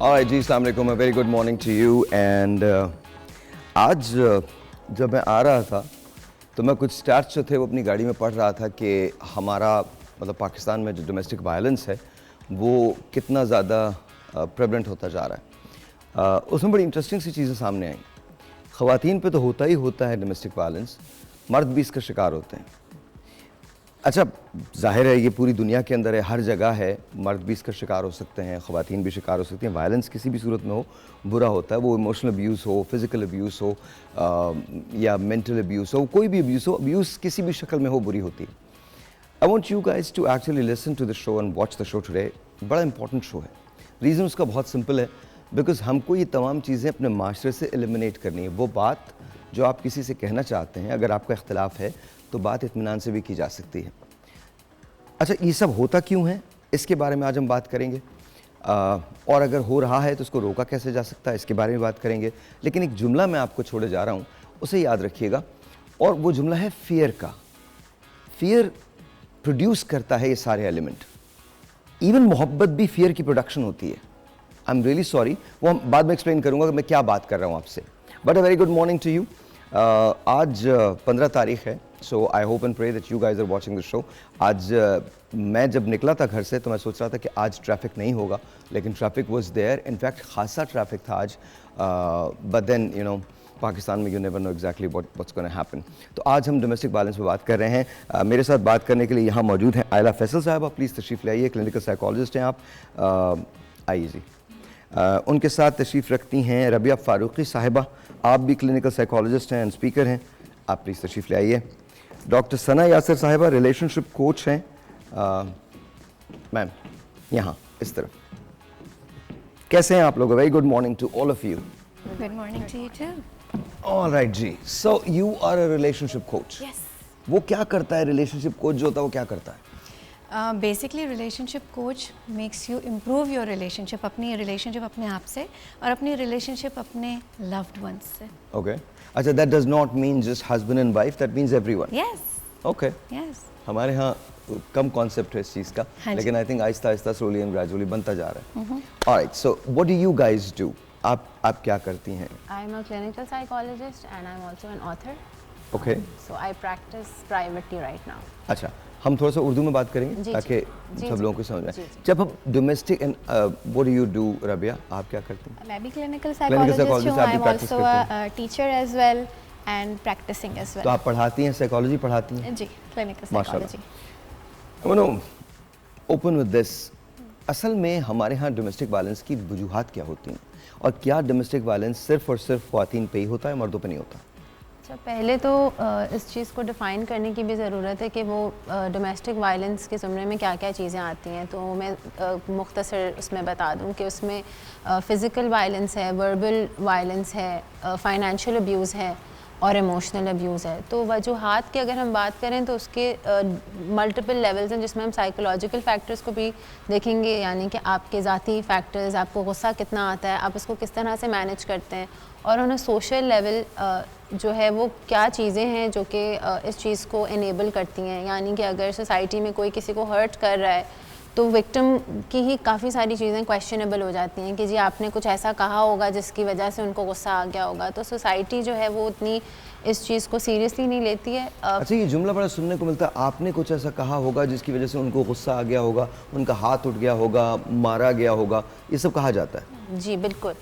Alright जी, अस्सलाम वालेकुम, a very good morning to you and आज जब मैं आ रहा था तो मैं कुछ स्टैट्स जो थे वो अपनी गाड़ी में पढ़ रहा था कि हमारा मतलब पाकिस्तान में जो डोमेस्टिक वायलेंस है वो कितना ज़्यादा प्रेवलेंट होता जा रहा है। उसमें बड़ी इंटरेस्टिंग सी चीज़ें सामने आई। ख़वातीन पे तो होता ही होता है डोमेस्टिक वायलेंस, मर्द भी इसका शिकार होते हैं। अच्छा, जाहिर है ये पूरी दुनिया के अंदर है, हर जगह है, मर्द भी इसका शिकार हो सकते हैं, ख़वातीन भी शिकार हो सकती हैं। वायलेंस किसी भी सूरत में हो बुरा होता है, वो इमोशनल अब्यूज़ हो, फिज़िकल अब्यूज़ हो या मेंटल अब्यूज़ हो, कोई भी अब्यूज़ हो, अब्यूज़ किसी भी शक्ल में हो बुरी होती है। I want you guys to actually listen to the show and watch the show today. बड़ा इंपॉर्टेंट शो है। रीज़न उसका बहुत सिंपल है, बिकॉज हमको ये तमाम चीज़ें अपने माशरे से एलिमिनेट करनी है। वो बात जो आप किसी से कहना चाहते हैं, अगर आपका इख्तिलाफ है तो बात इत्मीनान से भी की जा सकती है। अच्छा, ये सब होता क्यों है, इसके बारे में आज हम बात करेंगे। और अगर हो रहा है तो उसको रोका कैसे जा सकता है, इसके बारे में बात करेंगे। लेकिन एक जुमला मैं आपको छोड़े जा रहा हूँ, उसे याद रखिएगा, और वो जुमला है फियर का। फियर प्रोड्यूस करता है ये सारे एलिमेंट। इवन मोहब्बत भी फियर की प्रोडक्शन होती है। आई एम रियली सॉरी, वो हम बाद में एक्सप्लेन करूँगा कि मैं क्या बात कर रहा हूँ आपसे। But a very good morning to you. आज 15 तारीख है, so I hope and pray that you guys are watching the show. आज मैं जब निकला था घर से तो मैं सोच रहा था कि आज ट्रैफिक नहीं होगा, लेकिन ट्रैफिक वाज देयर। इनफैक्ट खासा ट्रैफिक था आज, but then you know Pakistan में you never know exactly what's gonna happen. तो आज हम डोमेस्टिक वायलेंस पर बात कर रहे हैं। मेरे साथ बात करने के लिए यहाँ मौजूद हैं आयला फैसल साहब। आप प्लीज़ तशरीफ़ ले आइए, क्लिनिकल साइकोलॉजिस्ट हैं आप। आइए जी। उनके साथ तशरीफ़ रखती हैं रबिया फ़ारूकी साहिबा, आप भी क्लिनिकल साइकोलॉजिस्ट हैं एंड स्पीकर हैं। आप प्लीज़ तशरीफ़ ले आइए। डॉक्टर सना यासर साहिबा रिलेशनशिप कोच हैं। मैम यहाँ इस तरफ। कैसे हैं आप लोग? Very good morning to all of you. Good morning to you too. All right जी। So you are a relationship coach. Yes. वो क्या करता है रिलेशनशिप कोच जो होता है, वो क्या करता है? Basically, relationship coach makes you improve your relationship, अपनी relationship अपने आप से और अपनी relationship अपने loved ones से. ओके। अच्छा, that does not mean just husband and wife, that means everyone. Yes. Okay. Yes. हमारे यहाँ कम कॉन्सेप्ट है इस चीज़ का, हाँ जी। लेकिन I think Aahista Aahista slowly and gradually बनता जा रहा है। Alright, so what do you guys do? आप क्या करती हैं? I'm a clinical psychologist and I'm also an author. Okay. So I practice privately right now. अच्छा, हम थोड़ा सा उर्दू में बात करेंगे जी, ताकि जी, सब जी, लोगों को समझ में जी, आए। जी। जब हम domestic and what do you do Rabia, आप क्या करती हैं? मैं भी clinical psychologist psychologist हूँ. आप भी I'm practice also करती a teacher as well and practicing as तो well. आप पढ़ाती हैं, साइकोलॉजी पढ़ाती हैं? जी, clinical माशाल्लाह। psychology. I want to open with this. असल में हमारे यहाँ डोमेस्टिक वायलेंस की वजूहात क्या होती हैं, और क्या डोमेस्टिक वायलेंस सिर्फ और सिर्फ ख़वातीन पे ही होता है, मर्दों पे नहीं होता? अच्छा, पहले तो इस चीज़ को डिफ़ाइन करने की भी ज़रूरत है कि वो डोमेस्टिक वायलेंस के ज़ुमरे में क्या क्या चीज़ें आती हैं। तो मैं मुख्तसर उसमें बता दूं कि उसमें फ़िज़िकल वायलेंस है, वर्बल वायलेंस है, फाइनेंशियल अब्यूज़ है और इमोशनल अब्यूज़ है। तो वजूहात की अगर हम बात करें तो उसके मल्टीपल लेवल्स हैं, जिसमें हम साइकोलॉजिकल फैक्टर्स को भी देखेंगे, यानी कि आपके ज़ाती फैक्टर्स, आपको गुस्सा कितना आता है, आप इसको किस तरह से मैनेज करते हैं, और उन्हें सोशल लेवल जो है वो क्या चीज़ें हैं जो कि इस चीज़ को इनेबल करती हैं। यानी कि अगर सोसाइटी में कोई किसी को हर्ट कर रहा है तो विक्टिम की ही काफ़ी सारी चीज़ें क्वेश्चनेबल हो जाती हैं कि जी आपने कुछ ऐसा कहा होगा जिसकी वजह से उनको गुस्सा आ गया होगा। तो सोसाइटी जो है वो उतनी इस चीज़ को सीरियसली नहीं लेती है। अच्छा, ये जुमला बड़ा सुनने को मिलता है, आपने कुछ ऐसा कहा होगा जिसकी वजह से उनको गुस्सा आ गया होगा, उनका हाथ उठ गया होगा, मारा गया होगा, ये सब कहा जाता है। जी बिल्कुल,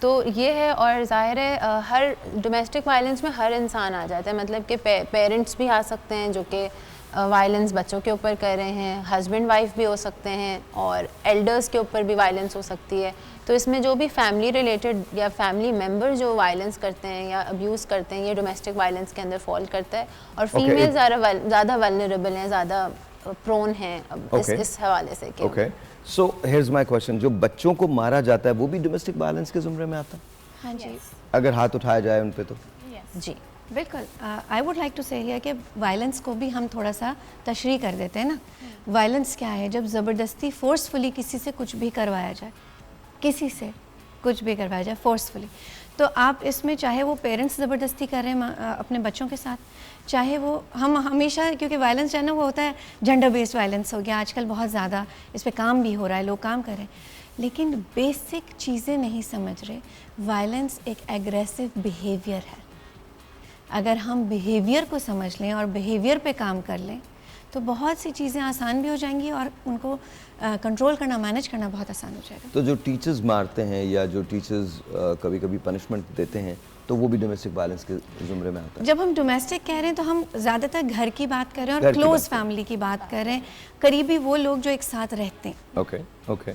तो ये है। और ज़ाहिर है हर डोमेस्टिक वायलेंस में हर इंसान आ जाता है, मतलब कि पेरेंट्स भी आ सकते हैं जो कि वायलेंस बच्चों के ऊपर कर रहे हैं, हस्बैंड वाइफ भी हो सकते हैं, और एल्डर्स के ऊपर भी वायलेंस हो सकती है। तो इसमें जो भी फैमिली रिलेटेड या फैमिली मेम्बर जो वायलेंस करते हैं या अब्यूज़ करते हैं, ये डोमेस्टिक वायलेंस के अंदर फॉल करता है। और फीमेल ज़्यादा वल्नरेबल हैं, ज़्यादा प्रोन हैं इस हवाले से। Okay, so here's my question, जो बच्चों को मारा जाता है वो भी डोमेस्टिक वायलेंस के ज़ुमरे में आता है? हाँ जी। अगर हाथ उठाया जाए उन पे तो? जी बिल्कुल। आई वुड लाइक टू से हियर कि वायलेंस को भी हम थोड़ा सा तशरीह कर देते हैं ना। वायलेंस क्या है? जब ज़बरदस्ती फोर्सफुली किसी से कुछ भी करवाया जाए, किसी से कुछ भी करवाया जाए फोर्सफुली, तो आप इसमें चाहे वो पेरेंट्स ज़बरदस्ती कर रहे हैं अपने बच्चों के साथ, चाहे वो हम हमेशा, क्योंकि वायलेंस जो है ना वो होता है जेंडर बेस्ड वायलेंस हो गया आजकल बहुत ज़्यादा, इस पर काम भी हो रहा है, लोग काम कर रहे हैं, लेकिन बेसिक चीज़ें नहीं समझ रहे। वायलेंस एक एग्रेसिव बिहेवियर है। अगर हम बिहेवियर को समझ लें और बिहेवियर पे काम कर लें तो बहुत सी चीज़ें आसान भी हो जाएंगी और उनको कंट्रोल करना, मैनेज करना बहुत आसान हो जाएगा। तो जो टीचर्स मारते हैं या जो टीचर्स कभी कभी पनिशमेंट देते हैं तो वो भी डोमेस्टिक वायलेंस के ज़ुमरे में आता है। जब हम डोमेस्टिक कह रहे हैं तो हम ज़्यादातर घर की बात कर रहे हैं घर और की क्लोज बात कर रहे हैं। फैमिली की बात कर रहे हैं, करीबी वो लोग जो एक साथ रहते हैं। ओके ओके,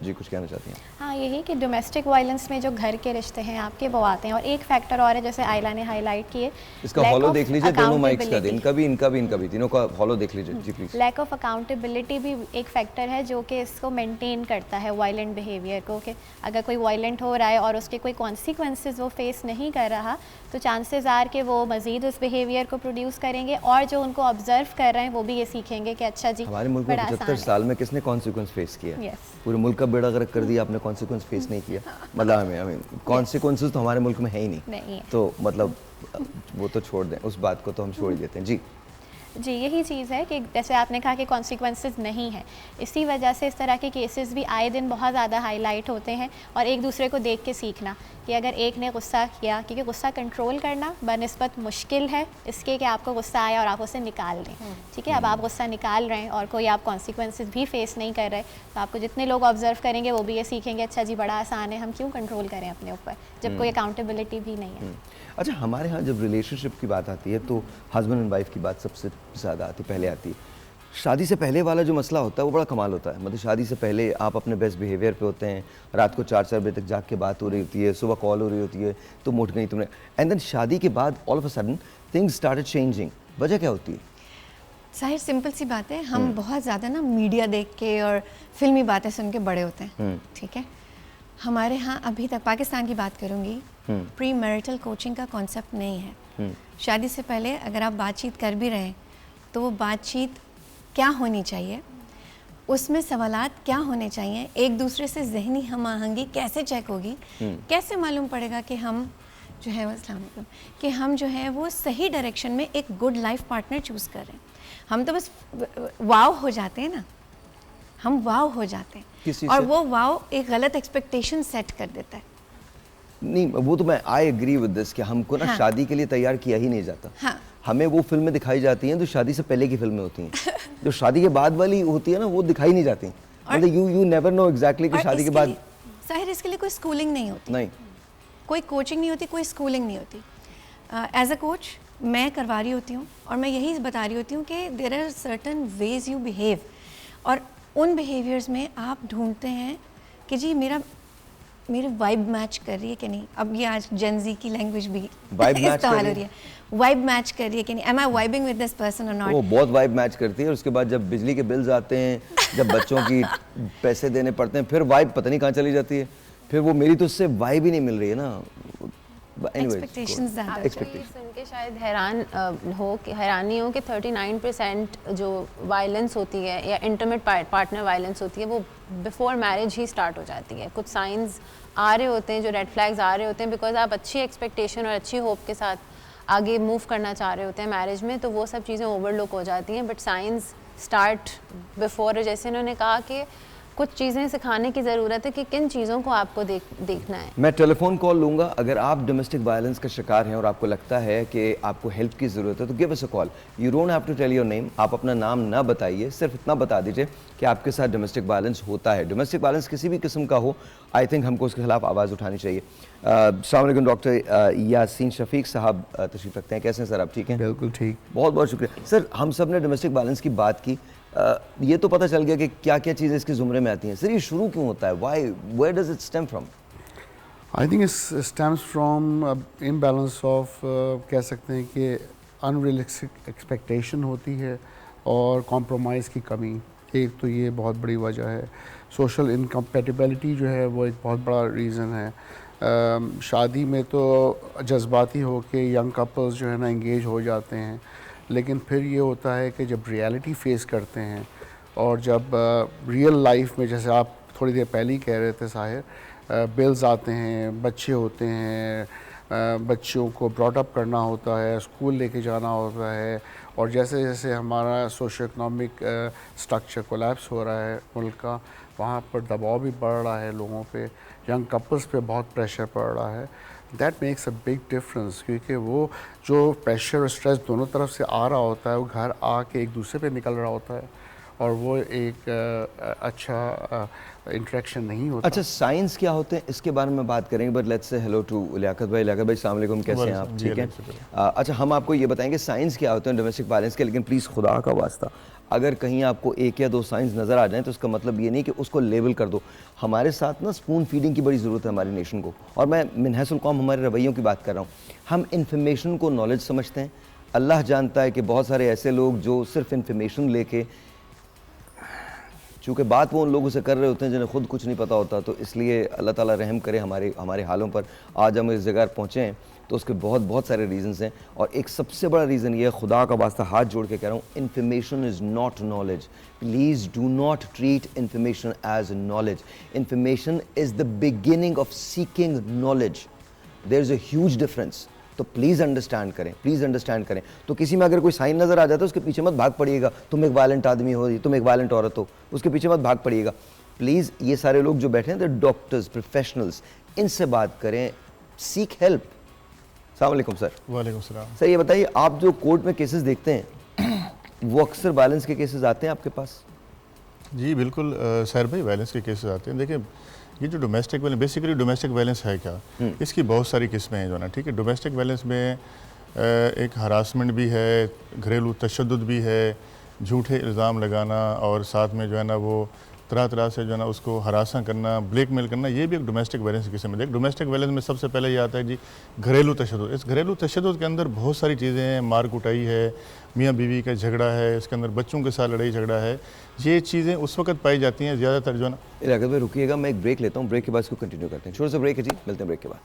जी कुछ कहना चाहती हैं? हाँ, यही कि डोमेस्टिक वायलेंस में जो घर के रिश्ते हैं आपके वो आते हैं। और एक फैक्टर और है, जैसे आयला ने हाईलाइट किए, इसका हॉलो देख लीजिए, दोनों माइक्स का, इनका भी तीनों का हॉलो देख लीजिए जी प्लीज। लैक ऑफ अकाउंटेबिलिटी भी एक फैक्टर है जो कि इसको मेंटेन करता है वायलेंट बिहेवियर को, कि अगर कोई वायलेंट हो रहा है और उसके कोई कॉन्सिक्वेंसेस वो फेस नहीं कर रहा तो चांसेस आर कि वो मज़ीद उस बिहेवियर को प्रोड्यूस करेंगे और जो उनको ऑब्जर्व कर रहे हैं वो भी ये सीखेंगे कि अच्छा जी हमारे मुल्क में बड़ा 75 आसान साल में किसने कॉन्सिक्वेंस फेस किया? Yes. पूरे मुल्क का बेड़ा गर्क कर दिया आपने, कॉन्सिक्वेंस फेस नहीं किया। मतलब हमें कॉन्सिक्वेंसेस तो हमारे मुल्क में है ही नहीं, नहीं है। तो मतलब वो तो छोड़ दें, उस बात को तो हम छोड़ ही देते हैं जी। जी, यही चीज़ है कि जैसे आपने कहा कि कॉन्सिक्वेंसेस नहीं है, इसी वजह से इस तरह के केसेस भी आए दिन बहुत ज़्यादा हाईलाइट होते हैं। और एक दूसरे को देख के सीखना कि अगर एक ने गुस्सा किया, क्योंकि गुस्सा कंट्रोल करना बनिस्बत मुश्किल है इसके कि आपको गुस्सा आया और आप उसे निकाल दें, ठीक है। अब आप गुस्सा निकाल रहे हैं और कोई आप कॉन्सिक्वेंसेस भी फेस नहीं कर रहे, तो आपको जितने लोग ऑब्जर्व करेंगे वो भी ये सीखेंगे, अच्छा जी बड़ा आसान है, हम क्यों कंट्रोल करें अपने ऊपर जब कोई अकाउंटेबिलिटी भी नहीं है। अच्छा, हमारे यहाँ जब रिलेशनशिप की बात आती है तो हस्बैंड एंड वाइफ की बात सबसे ज़्यादा आती, पहले आती है। शादी से पहले वाला जो मसला होता है वो बड़ा कमाल होता है। मतलब शादी से पहले आप अपने बेस्ट बिहेवियर पे होते हैं, रात को 4-4 बजे तक जाग के बात हो रही होती है, सुबह कॉल हो रही होती है, तुम उठ गई तुमने, एंड देन शादी के बाद all of a sudden things started changing. वजह क्या होती है? साहिर, सिंपल सी बात है, हम बहुत ज़्यादा ना मीडिया देख के और फिल्मी बातें सुन के बड़े होते हैं, ठीक है। हमारे यहाँ अभी तक, पाकिस्तान की बात करूँगी, प्री मैरिटल कोचिंग का कॉन्सेप्ट नहीं है। शादी से पहले अगर आप बातचीत कर भी रहे हैं तो वो बातचीत क्या होनी चाहिए, उसमें सवालात क्या होने चाहिए, एक दूसरे से ज़हनी हम आहंगी कैसे चेक होगी, कैसे मालूम पड़ेगा कि हम जो है, अस्सलाम वालेकुम, कि हम जो है वो सही डायरेक्शन में एक गुड लाइफ पार्टनर चूज़ कर रहे हैं। हम तो बस वाव हो जाते हैं ना, हम वाव हो जाते हैं और वो वाव एक गलत एक्सपेक्टेशन सेट कर देता है। नहीं, वो तो मैं आई एग्री विद दिस कि हमको ना शादी के लिए तैयार किया ही नहीं जाता। हाँ। हमें वो फिल्में दिखाई जाती हैं जो शादी से पहले की फिल्में होती हैं। जो शादी के बाद वाली होती है ना वो दिखाई नहीं जाती। मतलब यू नेवर नो एग्जैक्टली कि शादी के बाद। जाहिर इसके लिए कोई स्कूलिंग नहीं होती, नहीं, कोई कोचिंग नहीं होती, कोई स्कूलिंग नहीं होती। एज अ कोच मैं करवा रही होती हूँ और मैं यही बता रही होती हूँ कि there are certain ways you behave, और उन बिहेवियर्स में आप ढूंढते हैं कि जी मेरे वाइब मैच कर रही है कि नहीं। अब ये आज जेनजी की लैंग्वेज भी इस्तेमाल हो रही है, वाइब मैच कर रही है कि नहीं, am I vibing with this person और नॉट। वो बहुत वाइब मैच करती है। उसके बाद जब बिजली के बिल्स आते हैं, जब बच्चों की पैसे देने पड़ते हैं, फिर वाइब पता नहीं कहाँ चली जाती है। फिर वो मेरी तो उससे वाइब ही नहीं मिल रही है ना। एक्सपेक्टेशंस ज़्यादा है। सुन के शायद हैरानी हो कि 39% जो वायलेंस होती है या इंटीमेट पार्टनर वायलेंस होती है वो बिफोर मैरिज ही स्टार्ट हो जाती है। कुछ साइंस आ रहे होते हैं, जो रेड फ्लैग्स आ रहे होते हैं, बिकॉज आप अच्छी एक्सपेक्टेशन और अच्छी होप के साथ आगे मूव करना चाह रहे होते हैं मैरिज में, तो वो सब चीज़ें ओवरलुक हो जाती हैं। बट साइंस स्टार्ट बिफोर, जैसे इन्होंने कहा कि कुछ चीज़ें सिखाने की ज़रूरत है कि किन चीज़ों को आपको देखना है। मैं टेलीफोन कॉल लूँगा। अगर आप डोमेस्टिक वायलेंस का शिकार हैं और आपको लगता है कि आपको हेल्प की ज़रूरत है तो give us a call. You don't have to tell your name. आप अपना नाम ना बताइए, सिर्फ इतना बता दीजिए कि आपके साथ डोमेस्टिक वायलेंस होता है। डोमेस्टिक वायलेंस किसी भी किस्म का हो, आई थिंक हमको उसके खिलाफ आवाज़ उठानी चाहिए। अस्सलाम वालेकुम, डॉक्टर यासीन शफीक साहब तशरीफ़ रखते हैं। कैसे हैं सर, आप ठीक हैं? बिल्कुल ठीक। बहुत बहुत शुक्रिया सर। हम सब ने डोमेस्टिक वायलेंस की बात की, ये तो पता चल गया कि क्या क्या चीज़ें इसके ज़ुमरे में आती हैं। सर ये शुरू क्यों होता है? Why, where does it stem from? I think it stems from imbalance of, कह सकते हैं कि अनरियलिस्टिक एक्सपेक्टेशन होती है और कॉम्प्रोमाइज़ की कमी। एक तो ये बहुत बड़ी वजह है। सोशल इनकम्पेटिबिलिटी जो है वो एक बहुत बड़ा रीज़न है। शादी में तो जज्बाती हो के यंग कपल्स जो है ना इंगेज हो जाते हैं, लेकिन फिर ये होता है कि जब रियलिटी फेस करते हैं और जब रियल लाइफ में, जैसे आप थोड़ी देर पहले ही कह रहे थे साहिर, बिल्स आते हैं, बच्चे होते हैं, बच्चों को ब्रॉटअप करना होता है, स्कूल लेके जाना होता है, और जैसे जैसे हमारा सोशो इकनॉमिक स्ट्रक्चर कोलैप्स हो रहा है मुल्क का, वहाँ पर दबाव भी बढ़ रहा है लोगों पे, यंग कपल्स पे बहुत प्रेशर पड़ रहा है। That makes a big difference, क्योंकि वो जो प्रेशर और स्ट्रेस दोनों तरफ से आ रहा होता है वो घर आके एक दूसरे पे निकल रहा होता है, और वो एक अच्छा इंटरेक्शन नहीं होता। अच्छा, साइंस क्या होते हैं इसके बारे में बात करेंगे, but let's say hello to Liaquat भाई। लियाकत भाई अस्सलाम वालेकुम, कैसे हैं आप? ठीक है। अच्छा, हम आपको ये बताएंगे साइंस क्या होते हैं डोमेस्टिक वायलेंस के, लेकिन प्लीज़ खुदा का वास्ता अगर कहीं आपको एक या दो साइंस नज़र आ जाए तो उसका मतलब ये नहीं कि उसको लेबल कर दो। हमारे साथ ना स्पून फीडिंग की बड़ी ज़रूरत है हमारी नेशन को, और मैं मिनहसुल कौम हमारे रवैयों की बात कर रहा हूँ। हम इंफॉर्मेशन को नॉलेज समझते हैं। अल्लाह जानता है कि बहुत सारे ऐसे लोग जो सिर्फ इंफॉर्मेशन लेके, चूँकि बात वो उन लोगों से कर रहे होते हैं जिन्हें खुद कुछ नहीं पता होता, तो इसलिए अल्लाह ताला रहम करे हमारे हालों पर। आज हम इस जगह पहुँचे हैं तो उसके बहुत सारे रीज़न्स हैं, और एक सबसे बड़ा रीज़न ये है, खुदा का वास्ता हाथ जोड़ के कह रहा हूँ, information is not knowledge. Please do not treat information as knowledge. Information is the beginning of seeking knowledge. There is a huge difference. तो प्लीज़ अंडरस्टैंड करें, प्लीज़ अंडरस्टैंड करें। तो किसी में अगर कोई साइन नज़र आ जाता है उसके पीछे मत भाग पड़िएगा, तुम एक वायलेंट आदमी हो, तुम एक वायलेंट औरत हो, उसके पीछे मत भाग पड़िएगा। प्लीज़ ये सारे लोग जो बैठे हैं, द डॉक्टर्स, प्रोफेशनल्स, इनसे बात करें, सीक हेल्प। अस्सलाम वालेकुम सर। वालेकुम सलाम। सर ये बताइए, आप जो कोर्ट में केसेस देखते हैं वो अक्सर वायलेंस के केसेस आते हैं आपके पास? जी बिल्कुल सर भाई, वायलेंस के केसेस आते हैं। देखिए, ये जो domestic violence, basically domestic violence है क्या, इसकी बहुत सारी किस्में हैं जो ना, ठीक है। डोमेस्टिक वायलेंस में एक हरासमेंट भी है, घरेलू तशद्दुद भी है, झूठे इल्ज़ाम लगाना, और साथ में जो है ना वो तरह से जो है ना उसको हरासा करना, ब्लैकमेल करना, ये भी एक डोमेस्टिक वायलेंस की किस्म है। डोमेस्टिक वायलेंस में सबसे पहले ये आता है जी घरेलू तशद्दुद। इस घरेलू तशद्दुद के अंदर बहुत सारी चीज़ें हैं, मार कुटाई है, मियाँ बीवी का झगड़ा है, इसके अंदर बच्चों के साथ लड़ाई झगड़ा है। ये चीज़ें उस वक्त पाई जाती हैं ज़्यादातर जो है ना। लियाकत भाई रुकिएगा, मैं एक ब्रेक लेता हूँ, ब्रेक के बाद इसको कंटिन्यू करते हैं। छोटा सा ब्रेक है जी, मिलते हैं ब्रेक के बाद।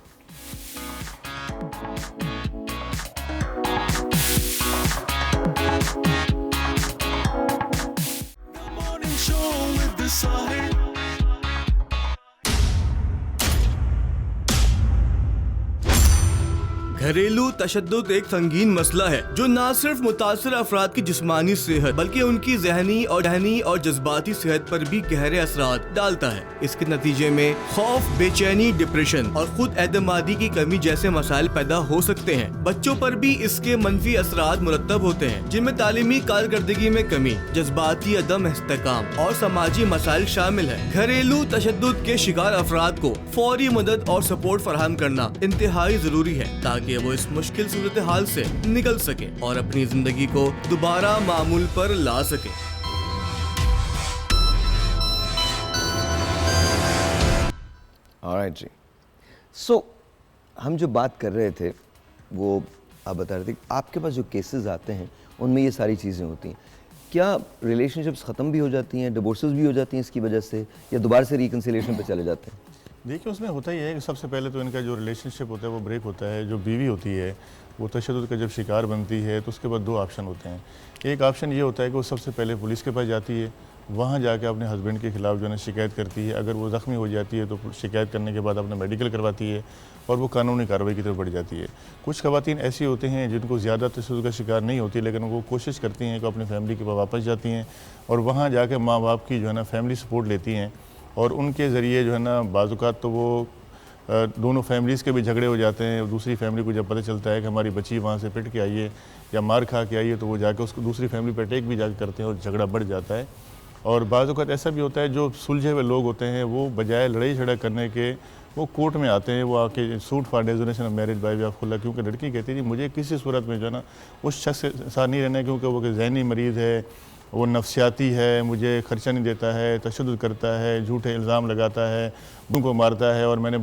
घरेलू तशद्दुद एक संगीन मसला है जो न सिर्फ मुतासर अफराद की जिस्मानी सेहत बल्कि उनकी जहनी और जज्बाती सेहत पर भी गहरे असरात डालता है। इसके नतीजे में खौफ, बेचैनी, डिप्रेशन और खुद एतमादी की कमी जैसे मसाइल पैदा हो सकते हैं। बच्चों पर भी इसके मनफी असरात मुरतब होते हैं, जिनमें तालीमी कारकर्दगी में कमी, जज्बाती अदम इस्तेकाम और समाजी मसाइल शामिल है। घरेलू तशद्दुद के शिकार अफराद को फौरी मदद और सपोर्ट फराहम करना इंतहाई जरूरी है ताकि वो इस मुश्किल सूरत हाल से निकल सके और अपनी जिंदगी को दोबारा मामूल पर ला सके। ऑलराइट जी। सो हम जो बात कर रहे थे वो आप बता रहे थे कि आपके पास जो केसेस आते हैं उनमें ये सारी चीज़ें होती हैं। क्या रिलेशनशिप्स ख़त्म भी हो जाती हैं, डिवोर्सेस भी हो जाती हैं इसकी वजह से, या दोबारा से रिकन्सिलिएशन पे चले जाते हैं? देखिए, उसमें होता ही है कि सबसे पहले तो इनका जो रिलेशनशिप होता है वो ब्रेक होता है। जो बीवी होती है वो तशद्दुद का जब शिकार बनती है तो उसके बाद दो ऑप्शन होते हैं। एक ऑप्शन ये होता है कि वो सबसे पहले पुलिस के पास जाती है, वहाँ जाके अपने हस्बैंड के ख़िलाफ़ जो है शिकायत करती है। अगर वो ज़ख्मी हो जाती है तो शिकायत करने के बाद अपना मेडिकल करवाती है और वो कानूनी कार्रवाई की तरफ बढ़ जाती है। कुछ ख़वातीन ऐसी होती हैं जिनको ज़्यादा तशद्दुद का शिकार नहीं होती, लेकिन वो कोशिश करती हैं कि अपनी फैमिली के पास वापस जाती हैं और वहाँ जाके माँ बाप की जो है ना फैमिली सपोर्ट लेती हैं, और उनके ज़रिए जो है ना बाज़-औक़ात तो वो दोनों फैमिलीज़ के भी झगड़े हो जाते हैं। दूसरी फैमिली को जब पता चलता है कि हमारी बच्ची वहाँ से पिट के आई है या मार खा के आई है, तो वो जाके उसको दूसरी फैमिली पर अटैक भी जाके करते हैं और झगड़ा बढ़ जाता है। और बाज़ औक़ात ऐसा भी होता है जो सुलझे हुए लोग होते हैं वो बजाय लड़ाई झगड़ा करने के वो कोर्ट में आते हैं, वो आके suit for dissolution of marriage by way of खुला, क्योंकि लड़की कहती है मुझे किसी सूरत में जो है ना उस शख्स के साथ नहीं रहना है, क्योंकि वो जहनी मरीज़ है, वो नफ्सियाती है, मुझे खर्चा नहीं देता है, तशद्दुद करता है, झूठे इल्ज़ाम लगाता है, उनको मारता है, और मैंने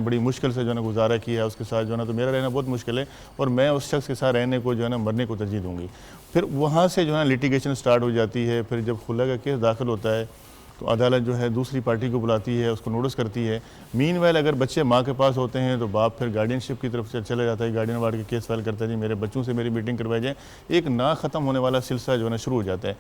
बड़ी मुश्किल से जो है ना गुजारा किया है उसके साथ जो है ना, तो मेरा रहना बहुत मुश्किल है और मैं उस शख्स के साथ रहने को जो है ना मरने को तरजीह दूँगी। फिर वहाँ से जो है ना लिटिगेशन स्टार्ट हो जाती है। फिर जब खुला का केस दाखिल होता है तो अदालत जो है दूसरी पार्टी को बुलाती है, उसको नोटिस करती है। मीनवाइल अगर बच्चे माँ के पास होते हैं तो बाप फिर गार्डियनशिप की तरफ से चला जाता है, गार्डियन वार्ड के केस फाइल करता है, जी मेरे बच्चों से मेरी मीटिंग करवाई जाए। एक ना ख़त्म होने वाला सिलसिला जो है ना शुरू हो जाता है।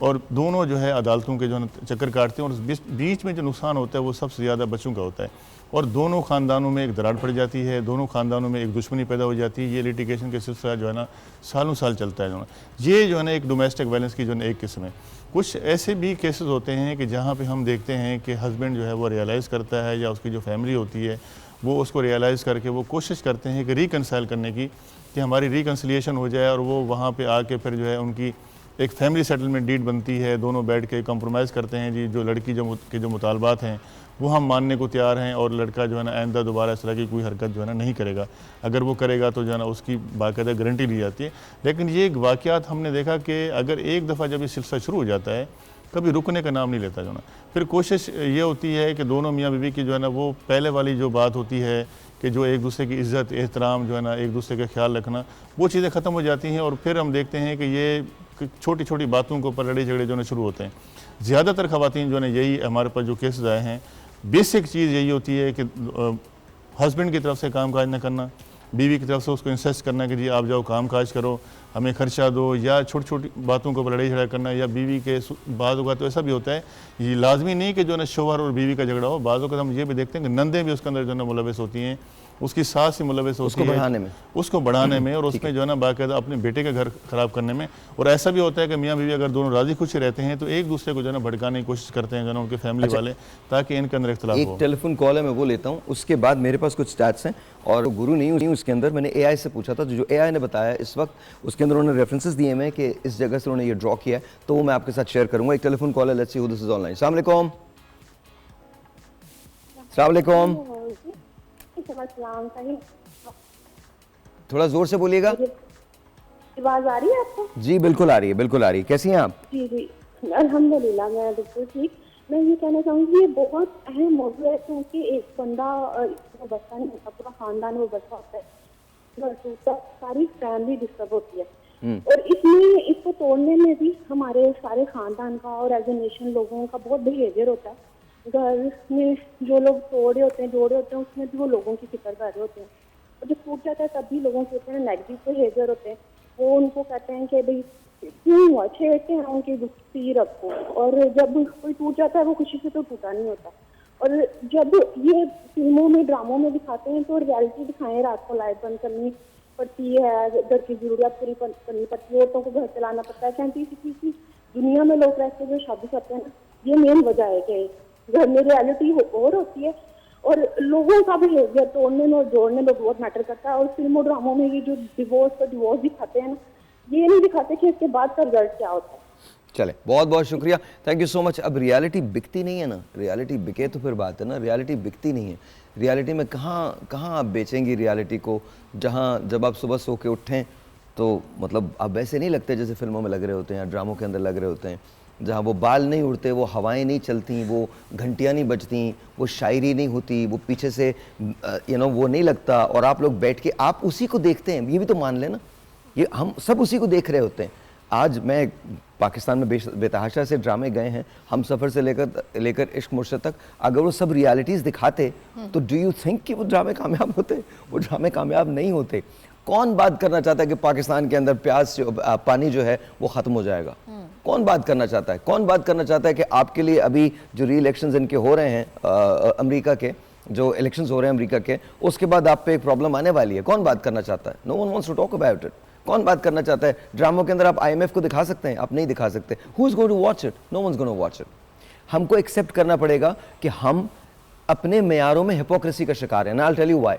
और दोनों जो है अदालतों के जो है चक्कर काटते हैं, और बीच में जो नुकसान होता है वो सबसे ज़्यादा बच्चों का होता है, और दोनों ख़ानदानों में एक दरार पड़ जाती है, दोनों ख़ानदानों में एक दुश्मनी पैदा हो जाती है। ये लिटिगेशन के सिलसिला जो है ना सालों साल चलता है। जो है ये जो है ना एक डोमेस्टिक वायलेंस की जो है एक किस्म है। कुछ ऐसे भी केसेस होते हैं कि जहाँ पे हम देखते हैं कि हस्बैंड जो है वो रियलाइज़ करता है, या उसकी जो फैमिली होती है वो उसको रियलाइज़ करके वो कोशिश करते हैं कि रिकनसाइल करने की, कि हमारी रिकन्सिलिएशन हो जाए, और वो वहाँ पे आके फिर जो है उनकी एक फैमिली सेटलमेंट डीड बनती है, दोनों बैठ के कंप्रोमाइज़ करते हैं जी, जो लड़की के जो मुतालबात हैं वो हम मानने को तैयार हैं, और लड़का जो है ना आइंदा दोबारा इस तरह की कोई हरकत जो है ना नहीं करेगा। अगर वो करेगा तो जो है ना उसकी बाकायदा गारंटी ली जाती है। लेकिन ये वाक़यात हमने देखा कि अगर एक दफ़ा जब ये सिलसिला शुरू हो जाता है, कभी रुकने का नाम नहीं लेता जो ना। फिर कोशिश ये होती है कि दोनों मियाँ बीवी की जो है ना वो पहले वाली जो बात होती है कि जो एक दूसरे की इज़्ज़त एहतराम जो है ना, एक दूसरे का ख्याल रखना, वो चीज़ें ख़त्म हो जाती हैं, और फिर हम देखते हैं कि ये छोटी छोटी बातों के ऊपर लड़ाई झगड़े जो है शुरू होते हैं। ज़्यादातर ख़वातीन जो है यही हमारे पास जो केसेस आए हैं, बेसिक चीज़ यही होती है कि हस्बैंड की तरफ से काम काज न करना, बीवी की तरफ से उसको इंसिस्ट करना कि जी आप जाओ काम काज करो, हमें खर्चा दो, या छोटी छोटी बातों को लड़ाई झगड़ा करना, या बीवी के बाद होगा तो ऐसा भी होता है, ये लाजमी नहीं कि जो है ना शोहर और बीवी का झगड़ा हो, बाज़ों का हम ये भी देखते हैं कि नंदे भी उसके अंदर जो है ना मुलविस होती हैं, उसकी सास ही मुलविस होती है उसको बढ़ाने में और उसमें जो है ना बाकायदा अपने बेटे का घर ख़राब करने में। और ऐसा भी होता है कि मियाँ बीवी अगर दोनों राजी खुशी रहते हैं तो एक दूसरे को जो है ना भड़काने की कोशिश करते हैं जो है ना उनके फैमिली वाले, ताकि इनके अंदर इख्तिलाफ हो। एक टेलीफोन कॉल है, मैं वो लेता हूँ, उसके बाद मेरे पास कुछ स्टैट्स हैं, और गुरु नहीं हूँ उसके अंदर, मैंने एआई से पूछा था, जो एआई ने बताया इस वक्त उसके अंदर उन्होंने रेफरेंसेस दिए हैं कि इस जगह से उन्होंने ये ड्रॉ किया है, तो वो मैं आपके साथ शेयर करूंगा। एक टेलीफोन कॉल है, let's see who this is online. अस्सलाम वालेकुम। अस्सलाम वालेकुम। थोड़ा जोर से बोलिएगा। आवाज आ रही है आपको? जी बिल्कुल आ रही है, बिल्कुल आ रही है। कैसी हैं आप? जी जी अल्हम्दुलिल्लाह मैं बिल्कुल ठीक। मैं ये कहना चाहूँगी ये बहुत अहम मौजूद है, क्योंकि एक बंदा वो बच्चा नहीं होता, पूरा खानदान वो बच्चा होता है, सारी फैमिली डिस्टर्ब होती है। और इसमें इसको तोड़ने में भी हमारे सारे खानदान का और एज ए नेशन लोगों का बहुत बिहेवियर होता है। घर में जो लोग तोड़े होते हैं, जोड़े होते हैं, उसमें भी वो लोगों की फिक्र कर रहे होते हैं, और जब टूट जाता है तब भी लोगों के ऊपर नेगेटिव बिहेवियर होते हैं। वो उनको कहते हैं कि भाई क्यों हुआ, छेड़ते हैं उनकी दुखी रखो, और जब कोई टूट जाता है वो खुशी से तो टूटा नहीं होता। और जब ये फिल्मों में ड्रामों में दिखाते हैं तो रियलिटी दिखाएं, रात को लाइट बंद करनी पड़ती है, घर की जरूरत पूरी करनी पड़ती है, औरतों को घर चलाना पड़ता है। 37 दुनिया में लोग रहते जो शादी करते हैं ना, ये मेन वजह है कि घर में रियलिटी और होती है, और लोगों का बिहेवियर तोड़ने में और जोड़ने में बहुत मैटर करता है। और फिल्मों ड्रामों में ये जो डिवोर्स दिखाते हैं ना, ये नहीं दिखाते कि इसके बाद का रिजल्ट क्या होता है। चले, बहुत बहुत शुक्रिया, थैंक यू सो मच। अब रियलिटी बिकती नहीं है ना, रियलिटी बिके तो फिर बात है ना, रियलिटी बिकती नहीं है। रियलिटी में कहाँ आप बेचेंगी रियलिटी को, जहाँ जब आप सुबह सो के उठें तो मतलब आप वैसे नहीं लगते जैसे फिल्मों में लग रहे होते हैं या ड्रामों के अंदर लग रहे होते हैं, जहाँ वो बाल नहीं उड़ते, वो हवाएं नहीं चलती, वो घंटियाँ नहीं बजती, वो शायरी नहीं होती, वो पीछे से वो नहीं लगता, और आप लोग बैठ के आप उसी को देखते हैं। ये भी तो मान लेना, ये हम सब उसी को देख रहे होते हैं। आज मैं पाकिस्तान में बेतहाशा से ड्रामे गए हैं, हम सफ़र से लेकर इश्क मुर्शद तक, अगर वो सब रियलिटीज़ दिखाते तो डू यू थिंक कि वो ड्रामे कामयाब होते? वो ड्रामे कामयाब नहीं होते। कौन बात करना चाहता है कि पाकिस्तान के अंदर प्याज पानी जो है वो ख़त्म हो जाएगा? कौन बात करना चाहता है? कौन बात करना चाहता है कि आपके लिए अभी जो री इलेक्शंस इनके हो रहे हैं, अमेरिका के जो इलेक्शंस हो रहे हैं अमेरिका के, उसके बाद आप पे एक प्रॉब्लम आने वाली है? कौन बात करना चाहता है? No one wants to talk about it. कौन बात करना चाहता है? ड्रामों के अंदर आप IMF को दिखा सकते हैं, आप नहीं दिखा सकते। Who is going to watch it? No one is going to watch it. हमको एक्सेप्ट करना पड़ेगा कि हम अपने मेयारों में हिपोक्रेसी का शिकार हैं। I will tell you why.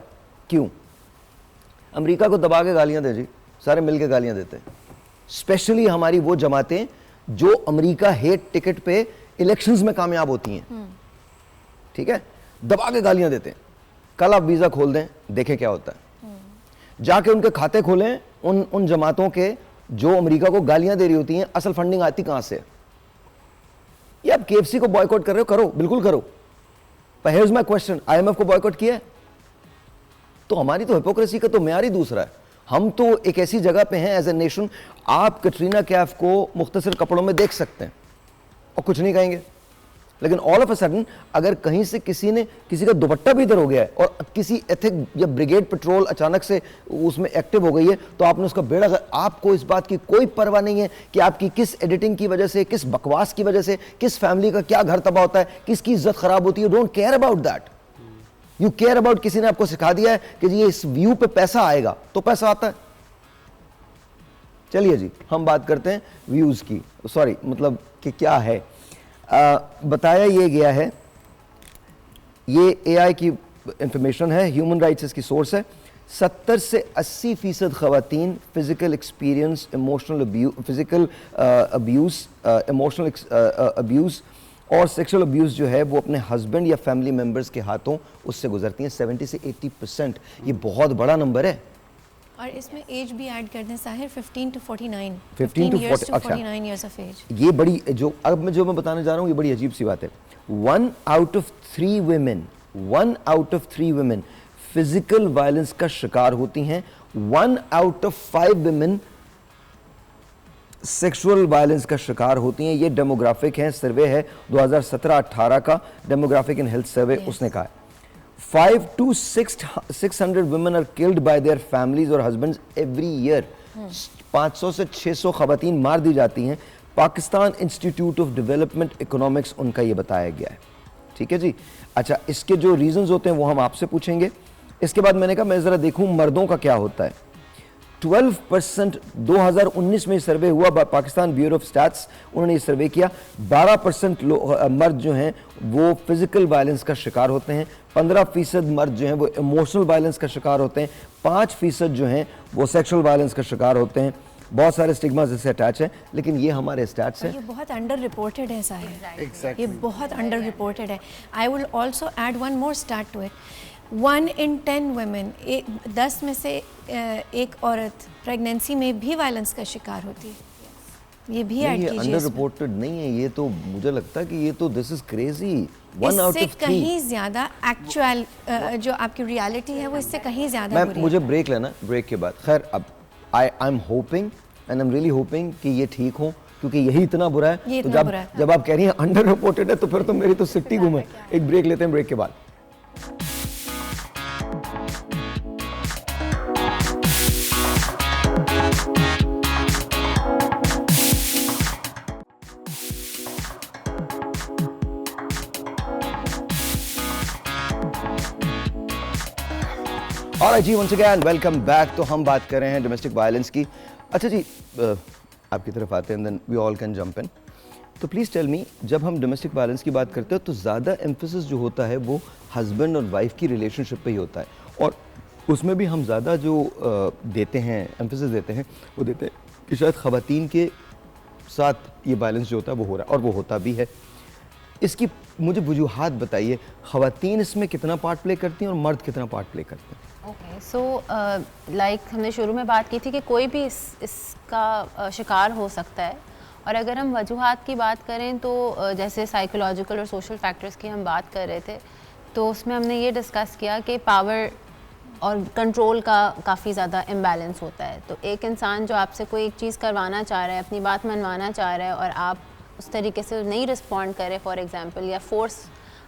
क्यों? अमेरिका को दबा के गालियां दे जी, सारे मिल के गालियां देते हैं, स्पेशली हमारी वो जमातें जो अमेरिका हेट टिकट पे इलेक्शंस में कामयाब होती हैं, ठीक है, दबा के गालियां देते हैं। कल आप वीजा खोल दें, देखें क्या होता है। जाके उनके खाते खोलें उन जमातों के जो अमेरिका को गालियां दे रही होती हैं, असल फंडिंग आती कहां से? ये आप KFC को बॉयकॉट कर रहे हो, करो, बिल्कुल करो, पर हियर्स माय क्वेश्चन, IMF को बॉयकॉट किया है? तो हमारी तो हिपोक्रेसी का तो मेयार ही दूसरा है। हम तो एक ऐसी जगह पे हैं एज ए नेशन, आप कटरीना कैफ को मुख्तसर कपड़ों में देख सकते हैं और कुछ नहीं कहेंगे। लेकिन ऑल ऑफ अ सडन अगर कहीं से किसी का दुपट्टा भी इधर हो गया है और किसी एथिक या ब्रिगेड पेट्रोल अचानक से उसमें एक्टिव हो गई है तो आपने उसका बेड़ा आपको इस बात की कोई परवाह नहीं है कि आपकी किस एडिटिंग की वजह से, किस बकवास की वजह से, किस फैमिली का क्या घर तबाह होता है, किसकी इज्जत खराब होती है. Don't care about that. You care about किसी ने आपको सिखा दिया है कि जी इस व्यू पे पैसा आएगा तो पैसा आता है. चलिए जी हम बात करते हैं व्यूज की. सॉरी मतलब कि क्या है बताया ये गया है, ये एआई की इंफॉर्मेशन है, ह्यूमन राइट्स इसकी सोर्स है. 70 से 80% खवातीन फिजिकल एक्सपीरियंस, इमोशनल अब्यूज़ और सेक्सुअल अब्यूज़ जो है वो अपने हस्बैंड या फैमिली मेम्बर्स के हाथों उससे गुजरती हैं. 70 से 80%, ये बहुत बड़ा नंबर है. और इसमें एज भी ऐड कर दें Sahir, 15 to 49. 15 to years 40 to अच्छा. 49 years of age. ये बड़ी जो मैं बताने जा रहा हूँ ये बड़ी अजीब सी बात है. 1 out of 3 women physical violence का शिकार होती हैं. 1 out of 5 women sexual violence का शिकार होती हैं. ये डेमोग्राफिक है, सर्वे है 2017-18 का डेमोग्राफिक एंड हेल्थ सर्वे. उसने कहा है 5 to 600 women are killed by their families or husbands every year. 500 से 600 खवातीन मार दी जाती हैं. Pakistan institute of development economics उनका ये बताया गया है. ठीक है जी. अच्छा, इसके जो रीजंस होते हैं वो हम आपसे पूछेंगे. इसके बाद मैंने कहा मैं जरा देखूं मर्दों का क्या होता है. 12% 2019 में सर्वे हुआ पाकिस्तान ब्यूरो ऑफ स्टैट्स, उन्होंने ये सर्वे किया. 12% मर्द जो हैं वो फिजिकल वायलेंस का शिकार होते हैं. 15% मर्द जो हैं वो इमोशनल वायलेंस का शिकार होते हैं. 5% जो हैं वो सेक्सुअल वायलेंस का शिकार होते हैं. बहुत सारे स्टिग्मास इससे अटैच हैं, लेकिन ये हमारे स्टैट्स हैं. ये बहुत अंडर रिपोर्टेड है साहिर. Exactly. ये बहुत अंडर रिपोर्टेड है. I will also add one more start to it. 1 in 10 women, 10 में से एक औरत प्रेगनेंसी में भी वायलेंस का शिकार होती है. ये भी ऐड कीजिए. अंडर रिपोर्टेड नहीं है ये, तो मुझे लगता है कि ये तो दिस इज क्रेजी. 1 out इससे of 3. कहीं ज्यादा एक्चुअल जो आपकी रियलिटी है वो इससे कहीं ज्यादा बुरी है. मुझे ब्रेक लेना, ब्रेक के बाद. खैर अब I am hoping and I am really hoping कि ये ठीक हो, क्योंकि यही इतना बुरा है. ये तो इतना बुरा है. जब आप कह रही हैं अंडर रिपोर्टेड है तो फिर तो मेरी तो सिट्टी गुम है. एक ब्रेक लेते हैं, ब्रेक के बाद. ऑलराइट जी, वंस अगेन वेलकम बैक. तो हम बात कर रहे हैं डोमेस्टिक वायलेंस की. अच्छा जी, आपकी तरफ आते हैं, then we all can jump in. तो प्लीज़ टेल मी, जब हम डोमेस्टिक वायलेंस की बात करते हैं तो ज़्यादा एम्फेसिस जो होता है वो हस्बैंड और वाइफ की रिलेशनशिप पे ही होता है, और उसमें भी हम ज़्यादा जो देते हैं, एम्फेसिस देते हैं, वो देते हैं कि शायद ख़वातीन के साथ ये वायलेंस जो होता है वो हो रहा है, और वो होता भी है. इसकी मुझे वजूहात बताइए, ख़वातीन इसमें कितना पार्ट प्ले करती हैं और मर्द कितना पार्ट प्ले करते हैं? ओके, सो लाइक हमने शुरू में बात की थी कि कोई भी इसका शिकार हो सकता है. और अगर हम वजूहात की बात करें तो जैसे साइकोलॉजिकल और सोशल फैक्टर्स की हम बात कर रहे थे, तो उसमें हमने ये डिस्कस किया कि पावर और कंट्रोल का काफ़ी ज़्यादा इम्बैलेंस होता है. तो एक इंसान जो आपसे कोई एक चीज़ करवाना चाह रहा है, अपनी बात मनवाना चाह रहा है, और आप उस तरीके से नहीं रिस्पॉन्ड करें, फॉर एग्जांपल, या फोर्स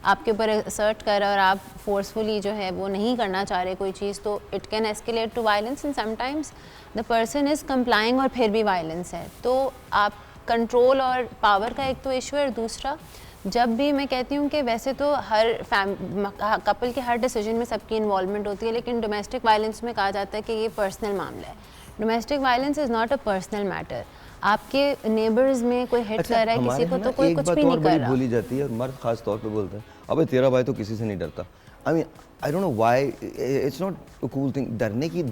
आपके ऊपर असर्ट कर रहा है और आप फोर्सफुली जो है वो नहीं करना चाह रहे कोई चीज़, तो it can escalate to violence. And sometimes the person is complaining और फिर भी वायलेंस है. तो आप कंट्रोल और पावर का एक तो इशू है, और दूसरा जब भी मैं कहती हूँ कि वैसे तो हर कपल के हर डिसीजन में सबकी इन्वॉल्वमेंट होती है, लेकिन डोमेस्टिक वायलेंस में कहा जाता है कि ये पर्सनल मामला है. Domestic violence is not a personal matter. आपके नेबर्स में कोई हिट कर रहा है किसी को, तो कोई कुछ भी नहीं कर रहा. बोली जाती है और मर्द खास तौर पे बोलते हैं, अबे तेरा भाई तो किसी से नहीं डरता. I mean I don't know why, it's not a cool thing.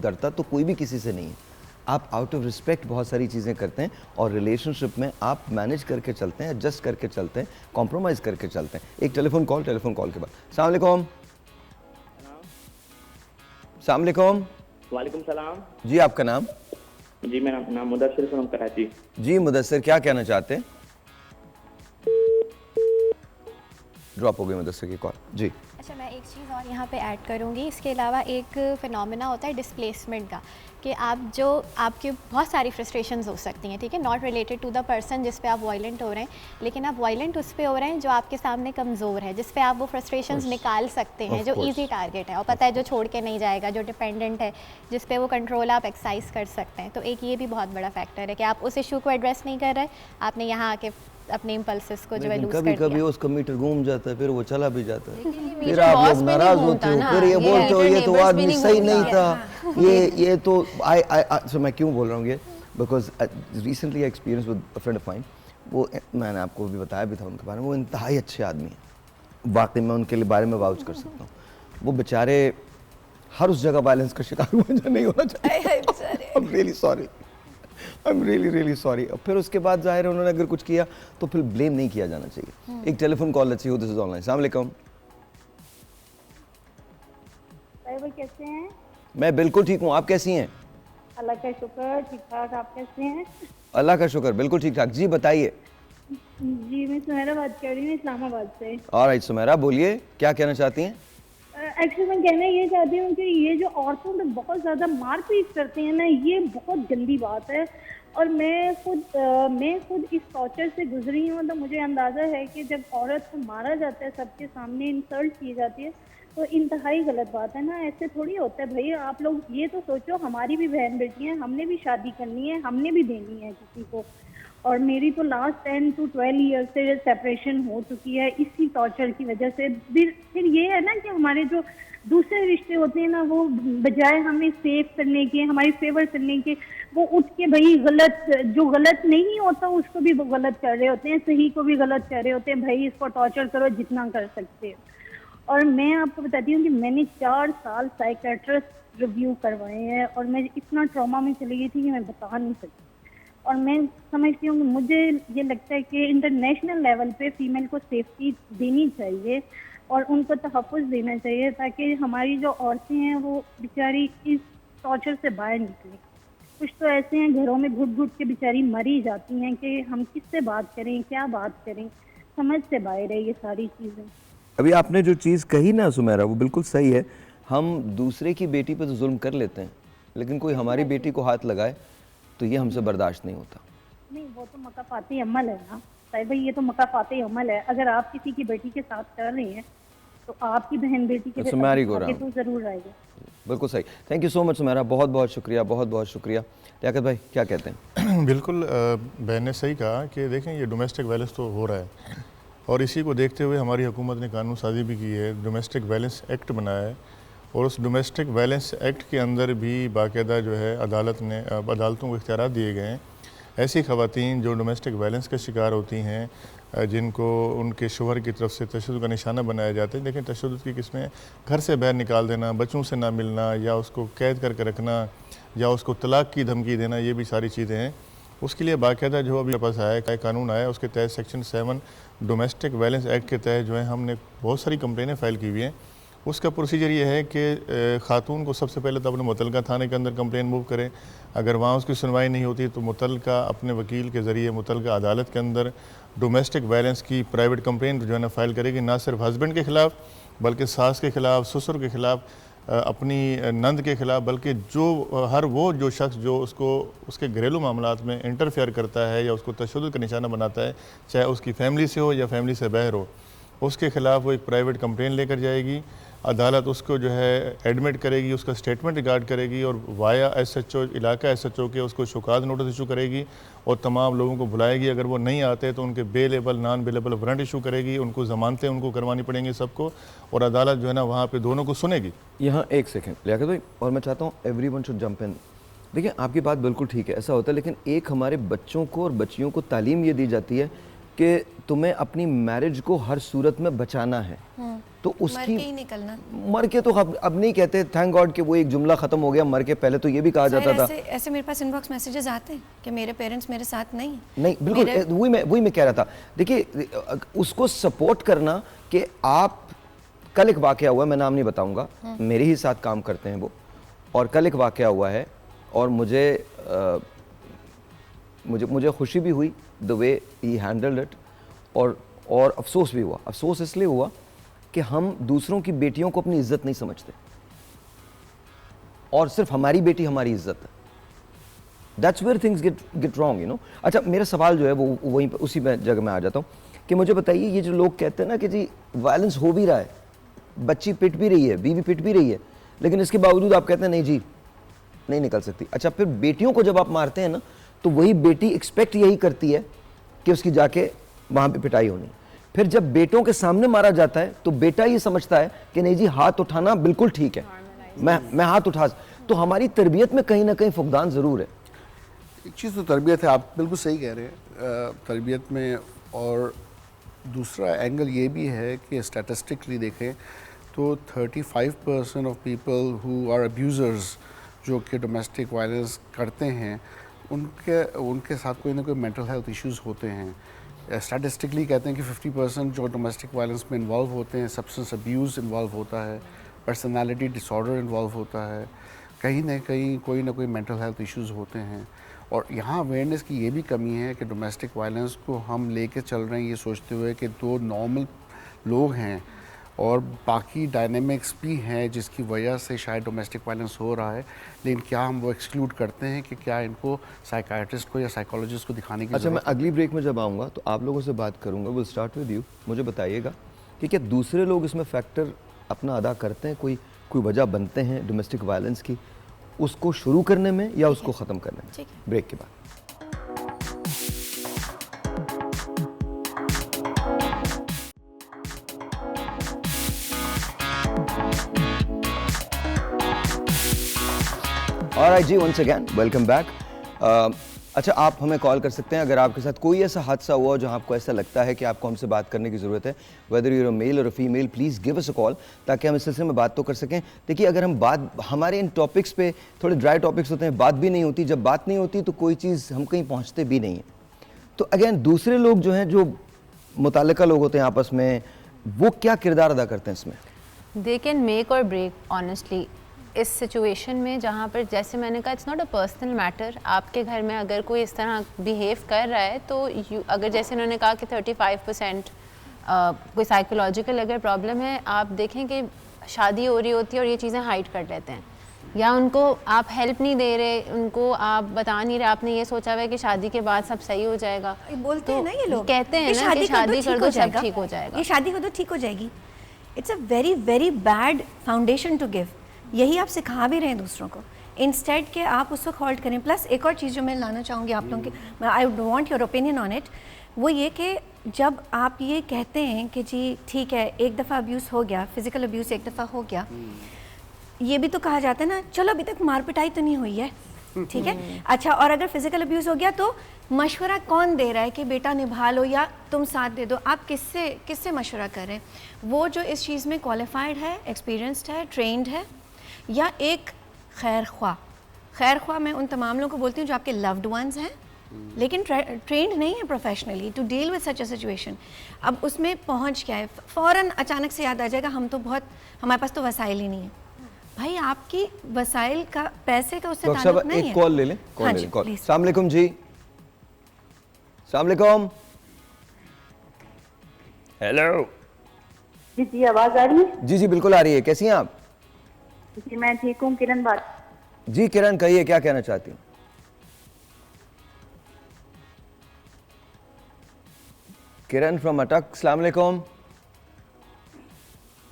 डरता तो कोई भी किसी से नहीं है. आप आउट ऑफ रिस्पेक्ट बहुत सारी चीज़ें करते हैं, और रिलेशनशिप में आप मैनेज करके चलते हैं, एडजस्ट करके चलते हैं, कॉम्प्रोमाइज़ करके चलते हैं. एक टेलीफोन कॉल के बाद. अस्सलाम वालेकुम. अस्सलाम वालेकुम. वालेकुम सलाम. जी, आपका नाम? जी, मेरा नाम मुदस्सिर फ्रॉम कराची. जी मुदस्सिर, क्या कहना चाहते हैं? ड्रॉप हो गई मुदस्सिर की कॉल. जी अच्छा, मैं एक चीज़ और यहाँ पे ऐड करूँगी। इसके अलावा एक फिनोमेना होता है डिस्प्लेसमेंट का, कि आपके बहुत सारी फ्रस्ट्रेशंस हो सकती हैं, ठीक है, not related to the person जिस पे आप वायलेंट हो रहे हैं, लेकिन आप वायलेंट उस पे हो रहे हैं जो आपके सामने कमज़ोर है, जिस पे आप वो फ्रस्ट्रेशंस निकाल सकते हैं, जो ईजी टारगेट है और पता है जो छोड़ के नहीं जाएगा, जो डिपेंडेंट है, जिस पे वो कंट्रोल आप एक्सरसाइज कर सकते हैं। तो एक ये भी बहुत बड़ा फैक्टर है कि आप उस इशू को एड्रेस नहीं कर रहे, आपने यहाँ आके अपने इम्पल्सेस को जो है लूज कर कभी दिया। कभी उसका मीटर घूम जाता है, फिर वो चला भी जाता है, फिर मीटर आप boss लोग भी नाराज नहीं होते हो, घूमता फिर ना, ये बोलते हो मीटर ये तो neighbors भी आदमी नहीं सही नहीं घूमता। था, ये तो सो मैं क्यों बोल रहा हूँ ये, because recently experience with a friend of mine, वो मैंने आपको भी बताया भी था उनके बारे में, वो इंतहाई अच्छे आदमी हैं, वाकई मैं उनके बारे में वाउच कर सकता हूँ। वो बेचारे हर उस जगह वायलेंस का शिकार हुए जो नहीं होना चाहिए। I'm really sorry. I'm really sorry. और फिर उसके बाद जाहिर है उन्होंने अगर कुछ किया तो फिर ब्लेम नहीं किया जाना चाहिए। एक टेलीफोन कॉल अच्छी हो, दिस इज ऑनलाइन। अस्सलाम वालेकुम। भाई कैसे हैं? मैं बिल्कुल ठीक हूँ, आप कैसी हैं? अल्लाह का शुक्र, ठीक ठाक। आप कैसे हैं? अल्लाह का शुक्र, बिल्कुल ठीक ठाक। जी बताइए। जी, मैं सुमेरा बात कर रही हूँ इस्लामाबाद से। ऑलराइट सुमेरा, बोलिए क्या कहना चाहती हैं? एक्चुअली मैं कहना ये चाहती हूँ कि ये जो औरतों पे बहुत ज़्यादा मारपीट करते हैं ना, ये बहुत गंदी बात है। और मैं खुद इस टॉर्चर से गुजरी हूँ, तो मुझे अंदाज़ा है कि जब औरत को मारा जाता है, सबके सामने इंसल्ट की जाती है, तो इंतहाई गलत बात है ना। ऐसे थोड़ी होता है भाई, आप लोग ये तो सोचो, हमारी भी बहन बेटी हैं, हमने भी शादी करनी है, हमने भी देनी है किसी को। और मेरी तो लास्ट 10 to 12 ईयर से सेपरेशन हो चुकी है इसी टॉर्चर की वजह से। फिर ये है ना कि हमारे जो दूसरे रिश्ते होते हैं ना, वो बजाय हमें सेव करने के, हमारी फेवर करने के, वो उठ के भाई जो गलत नहीं होता उसको भी वो गलत कर रहे होते हैं, सही को भी गलत कर रहे होते हैं। भाई इसको टॉर्चर करो जितना कर सकते हो। और मैं आपको बताती हूँ कि मैंने 4 साल साइकेट्रिस्ट रिव्यू करवाए हैं, और मैं इतना ट्रॉमा में चली गई थी कि मैं बता नहीं सकती। और मैं समझती हूँ कि मुझे ये लगता है कि इंटरनेशनल लेवल पे फीमेल को सेफ्टी देनी चाहिए और उनको तहफ़्फ़ुज़ देना चाहिए, ताकि हमारी जो औरतें हैं वो बेचारी इस टॉर्चर से बाहर निकलें। कुछ तो ऐसे हैं घरों में घुट घुट के बेचारी मरी जाती हैं कि हम किससे बात करें, क्या बात करें, समझ से बाहर है ये सारी चीज़ें। अभी आपने जो चीज़ कही ना सुमेरा, वो बिल्कुल सही है। हम दूसरे की बेटी पे तो जुल्म कर लेते हैं, लेकिन कोई हमारी बेटी को हाथ लगाए तो ये हमसे बर्दाश्त नहीं होता। नहीं, वो तो मकाफाती अमल है ना साहिब भाई, ये तो मकाफाती अमल है। अगर आप किसी की बेटी के साथ कर रहे हैं तो आपकी बहन बेटी के आगे तो जरूर आएगा। बिल्कुल सही। Thank you so much Sumera, बहुत बहुत शुक्रिया, बहुत बहुत शुक्रिया। लियाकत भाई क्या कहते हैं? बिल्कुल बहन ने सही कहा कि देखें ये डोमेस्टिक वायलेंस तो हो रहा है, और इसी को देखते हुए हमारी हुकूमत ने कानून साजी भी की है, डोमेस्टिक वायलेंस एक्ट बनाया है, और उस डोमेस्टिक वायलेंस एक्ट के अंदर भी बाकायदा जो है अदालतों को इख्तियारात दिए गए हैं। ऐसी ख़वातीन जो डोमेस्टिक वायलेंस का शिकार होती हैं, जिनको उनके शोहर की तरफ से तशद्दुद का निशाना बनाया जाता है। लेकिन तशद्दुद की किस्में घर से बाहर निकाल देना, बच्चों से ना मिलना, या उसको कैद करके रखना, या उसको तलाक की धमकी देना, ये भी सारी चीज़ें हैं। उसके लिए बाकायदा जो अभी पास आया कानून आया, उसके तहत सेक्शन 7 डोमेस्टिक वायलेंस एक्ट के तहत जो है हमने बहुत सारी कंप्लेनें फ़ाइल की हुई हैं। उसका प्रोसीजर ये है कि खातून को सबसे पहले तो अपने मुतलका थाने के अंदर कंप्लेन मूव करें। अगर वहाँ उसकी सुनवाई नहीं होती तो मुतलका अपने वकील के ज़रिए मुतलका अदालत के अंदर डोमेस्टिक वायलेंस की प्राइवेट कंप्लेन जो है ना फ़ाइल करेगी, ना सिर्फ हस्बैंड के ख़िलाफ़ बल्कि सास के ख़िलाफ़, ससुर के ख़िलाफ़, अपनी नंद के ख़िलाफ़, बल्कि जो शख्स जो उसके घरेलू मामलात में इंटरफेयर करता है या उसको तशद्दुद का निशाना बनाता है, चाहे उसकी फैमिली से हो या फैमिली से बाहर हो, उसके ख़िलाफ़ वो एक प्राइवेट कंप्लेन लेकर जाएगी। अदालत उसको जो है एडमिट करेगी, उसका स्टेटमेंट रिकॉर्ड करेगी, और वाया SHO इलाका SHO के उसको शुकात नोटिस इशू करेगी, और तमाम लोगों को बुलाएगी। अगर वो नहीं आते तो उनके bailable non bailable warrant issue करेगी, उनको ज़मानतें उनको करवानी पड़ेंगी सबको, और अदालत जो है ना वहाँ पे दोनों को सुनेगी। यहाँ एक सेकेंड लियाकत भाई, और मैं चाहता हूँ एवरीवन शुड जंप इन। देखिए आपकी बात बिल्कुल ठीक है, ऐसा होता है, लेकिन एक हमारे बच्चों को और बच्चियों को तालीम ये दी जाती है कि तुम्हें अपनी मैरिज को हर सूरत में बचाना है, तो उसकी मर के ही निकलना। मर के तो अब नहीं कहते, थैंक गॉड कि वो एक जुमला ख़त्म हो गया, मर के पहले तो ये भी कहा जाता था। ऐसे मेरे पास इनबॉक्स मैसेजेस आते हैं कि मेरे पेरेंट्स मेरे साथ नहीं हैं। नहीं बिल्कुल, वही मैं कह रहा था। देखिए उसको सपोर्ट करना कि आप, कल एक वाक़या हुआ, मैं नाम नहीं बताऊंगा, मेरे ही साथ काम करते हैं वो, और कल एक वाक़या हुआ है, और मुझे खुशी भी हुई the way he handled it, और अफसोस भी हुआ। अफसोस इसलिए हुआ कि हम दूसरों की बेटियों को अपनी इज्जत नहीं समझते और सिर्फ हमारी बेटी हमारी इज्जत है। That's where things get wrong, you know. अच्छा, मेरा सवाल जो है वो वहीं पर उसी जगह में आ जाता हूँ कि मुझे बताइए, ये जो लोग कहते हैं ना कि जी वायलेंस हो भी रहा है, बच्ची पिट भी रही है, बीवी पिट भी रही है, लेकिन इसके बावजूद आप कहते हैं नहीं जी नहीं निकल सकती। अच्छा, फिर बेटियों को जब आप मारते हैं ना तो वही बेटी एक्सपेक्ट यही करती है कि उसकी जाके वहाँ पे पिटाई होनी। फिर जब बेटों के सामने मारा जाता है तो बेटा ये समझता है कि नहीं जी हाथ उठाना बिल्कुल ठीक है, मैं हाथ उठा। तो हमारी तरबियत में कहीं ना कहीं फुकदान ज़रूर है। एक चीज़ तो तरबियत है, आप बिल्कुल सही कह रहे हैं तरबियत में। और दूसरा एंगल ये भी है कि स्टैटिस्टिकली देखें तो 35% of people who are abusers जो कि डोमेस्टिक वायलेंस करते हैं उनके साथ कोई ना कोई मेंटल हेल्थ इश्यूज़ होते हैं। स्टैटिस्टिकली कहते हैं कि 50% जो डोमेस्टिक वायलेंस में इन्वॉल्व होते हैं, सब्सटेंस अब्यूज़ इन्वॉल्व होता है, पर्सनालिटी डिसऑर्डर इन्वॉल्व होता है, कहीं ना कहीं कोई ना कोई मेंटल हेल्थ इश्यूज़ होते हैं। और यहाँ अवेयरनेस की ये भी कमी है कि डोमेस्टिक वायलेंस को हम लेके चल रहे हैं ये सोचते हुए कि दो नॉर्मल लोग हैं और बाकी डायनेमिक्स भी हैं जिसकी वजह से शायद डोमेस्टिक वायलेंस हो रहा है, लेकिन क्या हम वो एक्सक्लूड करते हैं कि क्या इनको साइकाइट्रिस्ट को या साइकोलॉजिस्ट को दिखाने की अच्छा, मैं अगली ब्रेक में जब आऊँगा तो आप लोगों से बात करूँगा। Will start with you. मुझे बताइएगा कि क्या दूसरे लोग इसमें फैक्टर अपना अदा करते हैं, कोई वजह बनते हैं डोमेस्टिक वायलेंस की, उसको शुरू करने में या उसको ख़त्म करने में? ब्रेक के बाद। ऑलराइट जी, वंस अगेन वेलकम बैक। अच्छा, आप हमें कॉल कर सकते हैं अगर आपके साथ कोई ऐसा हादसा हुआ जहां आपको ऐसा लगता है कि आपको हमसे बात करने की ज़रूरत है। वेदर यूर अ मेल और a female, please give us a call ताकि हम इस सिलसिले में बात तो कर सकें। देखिए, अगर हम हमारे इन टॉपिक्स पे थोड़े ड्राई टॉपिक्स होते हैं, बात भी नहीं होती। जब बात नहीं होती तो कोई चीज़ हम कहीं पहुँचते भी नहीं हैं। तो अगेन दूसरे लोग जो हैं, जो मुताल्लिका लोग होते हैं आपस में, वो क्या किरदार अदा करते हैं इसमें? दे कैन मेक और ब्रेक ऑनेस्टली इस सिचुएशन में, जहाँ पर जैसे मैंने कहा it's not a personal matter. आपके घर में अगर कोई इस तरह बिहेव कर रहा है तो अगर जैसे उन्होंने कहा कि 35% कोई साइकोलॉजिकल अगर प्रॉब्लम है, आप देखें कि शादी हो रही होती है और ये चीज़ें हाइड कर लेते हैं, या उनको आप हेल्प नहीं दे रहे, उनको आप बता नहीं रहे, आपने ये सोचा हुआ है कि शादी के बाद सब सही हो जाएगा। बोलते हैं ना ये लोग, कहते हैं ना कि शादी कर दो सब ठीक हो जाएगा, ये शादी कर दो ठीक हो जाएगी। It's a very very bad foundation to give. यही आप सिखा भी रहे हैं दूसरों को, इंस्टेड के आप उसको हॉल्ट करें। प्लस एक और चीज़ जो मैं लाना चाहूँगी आप लोगों की, I want your opinion on it, वो ये कि जब आप ये कहते हैं कि जी ठीक है एक दफ़ा अब्यूज़ हो गया, फिज़िकल अब्यूज़ एक दफ़ा हो गया, ये भी तो कहा जाता है ना, चलो अभी तक मार पिटाई तो नहीं हुई है, ठीक है। अच्छा, और अगर फिज़िकल अब्यूज़ हो गया तो मशवरा कौन दे रहा है कि बेटा निभा लो या तुम साथ दे दो? आप किससे मशवरा कर रहे हैं? वो जो इस चीज़ में क्वालिफाइड है, एक्सपीरियंस्ड है, ट्रेंड है, या एक खैर ख्वाह मैं उन तमाम लोगों को बोलती हूँ जो आपके लव्ड वंस हैं लेकिन ट्रेंड नहीं है professionally to deal with such a situation. अब उसमें पहुँच क्या है, फ़ौरन अचानक से याद आ जाएगा हम तो बहुत, हमारे पास तो वसाइल ही नहीं है। भाई आपकी वसाइल का, पैसे का उससे ताल्लुक नहीं है। एक कॉल ले लें। हाँ जी, कॉल। प्लीज़। अस्सलाम वालेकुम जी। अस्सलाम वालेकुम। हेलो जी, आवाज़ आ रही है? जी जी बिल्कुल आ रही है। कैसी हैं आप? जी मैं ठीक हूँ, किरण बात। जी किरण, कहिए क्या कहना चाहती हूँ? किरण फ्रॉम अटक, अस्सलाम वालेकुम।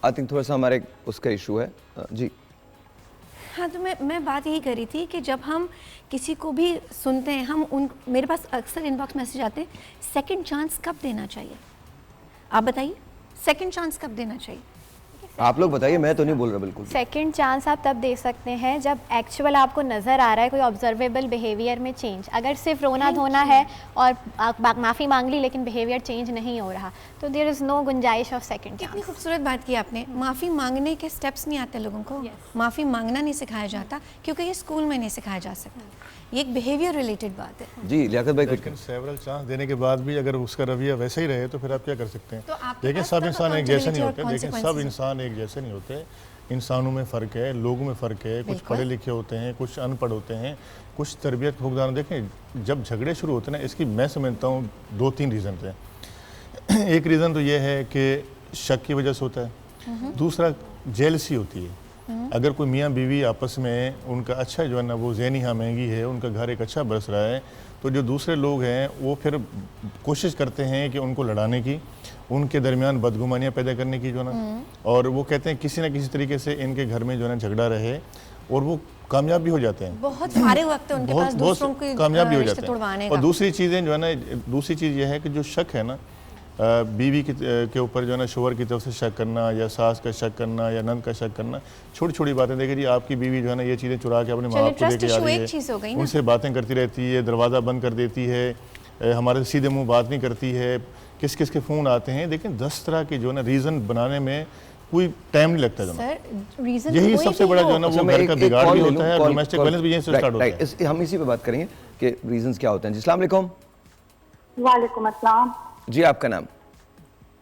आई थिंक थोड़ा सा हमारे उसका इशू है जी। हाँ, तो मैं बात यही कर रही थी कि जब हम किसी को भी सुनते हैं, मेरे पास अक्सर इनबॉक्स मैसेज आते हैं, सेकंड चांस कब देना चाहिए? आप बताइए, सेकंड चांस कब देना चाहिए? आप लोग बताइए, मैं तो नहीं बोल रहा बिल्कुल। सेकंड चांस आप तब दे सकते हैं जब एक्चुअल आपको नज़र आ रहा है कोई ऑब्जर्वेबल बिहेवियर में चेंज। अगर सिर्फ रोना धोना है और माफ़ी मांग ली लेकिन बिहेवियर चेंज नहीं हो रहा, तो देयर इज़ नो गुंजाइश ऑफ सेकंड कितनी चांस। खूबसूरत बात की आपने। माफ़ी मांगने के स्टेप्स नहीं आते लोगों को। माफ़ी मांगना नहीं सिखाया जाता क्योंकि ये स्कूल में नहीं सिखाया जा सकता। ये एक बिहेवियर रिलेटेड बात है। जी लियाकत भाई, लेकिन सेवरल चांस देने के बाद भी अगर उसका रवैया वैसा ही रहे तो फिर आप क्या कर सकते हैं? तो आपके लेकिन पास सब तब इंसान एक जैसे नहीं accountability और होते, लेकिन सब consequences इंसान एक जैसे नहीं होते। इंसानों में फ़र्क है, लोगों में फ़र्क है, कुछ बिल्कुल। पढ़े लिखे होते हैं, कुछ अनपढ़ होते हैं, कुछ तरबियत फुकदान। देखें, जब झगड़े शुरू होते हैं ना, इसकी मैं समझता हूँ 2-3 रीज़न थे। एक रीज़न तो ये है कि शक की वजह से होता है, दूसरा जेलसी होती है। अगर कोई मियाँ बीवी आपस में उनका अच्छा जो है ना वो ज़हनी हमआहंगी है, उनका घर एक अच्छा बरस रहा है, तो जो दूसरे लोग हैं वो फिर कोशिश करते हैं कि उनको लड़ाने की, उनके दरमियान बदगुमानियाँ पैदा करने की जो है ना, और वो कहते हैं किसी ना किसी तरीके से इनके घर में जो है ना झगड़ा रहे, और वो कामयाब भी हो जाते हैं। बहुत फारिग वक्त है उनके पास दूसरों की कामयाब भी हो रिश्ते जाते तोड़वाने हैं। का। और दूसरी चीज़ें जो है ना, दूसरी चीज़ यह है कि जो शक है ना बीवी के ऊपर जो है ना शोहर की तरफ से शक करना, या सास का शक करना, या नंद का शक करना, छोटी छोटी बातें। देखिए जी, आपकी बीवी जो है ना ये चीज़ें चुरा के अपने माँ बाप को लेके आ रही है, उनसे बातें करती रहती है, दरवाज़ा बंद कर देती है, हमारे से सीधे मुंह बात नहीं करती है, किस किस के फ़ोन आते हैं। लेकिन 10 तरह के जो है ना रीज़न बनाने में कोई टाइम नहीं लगता। यही सबसे बड़ा जो है ना वो घर का बिगाड़ भी होता है, और डोमेस्टिक वायलेंस भी यहीं से स्टार्ट होता है। हम इसी पे बात करेंगे कि रीजंस क्या होते हैं। जी अस्सलाम वालेकुम। वालेकुम अस्सलाम। जी आपका नाम?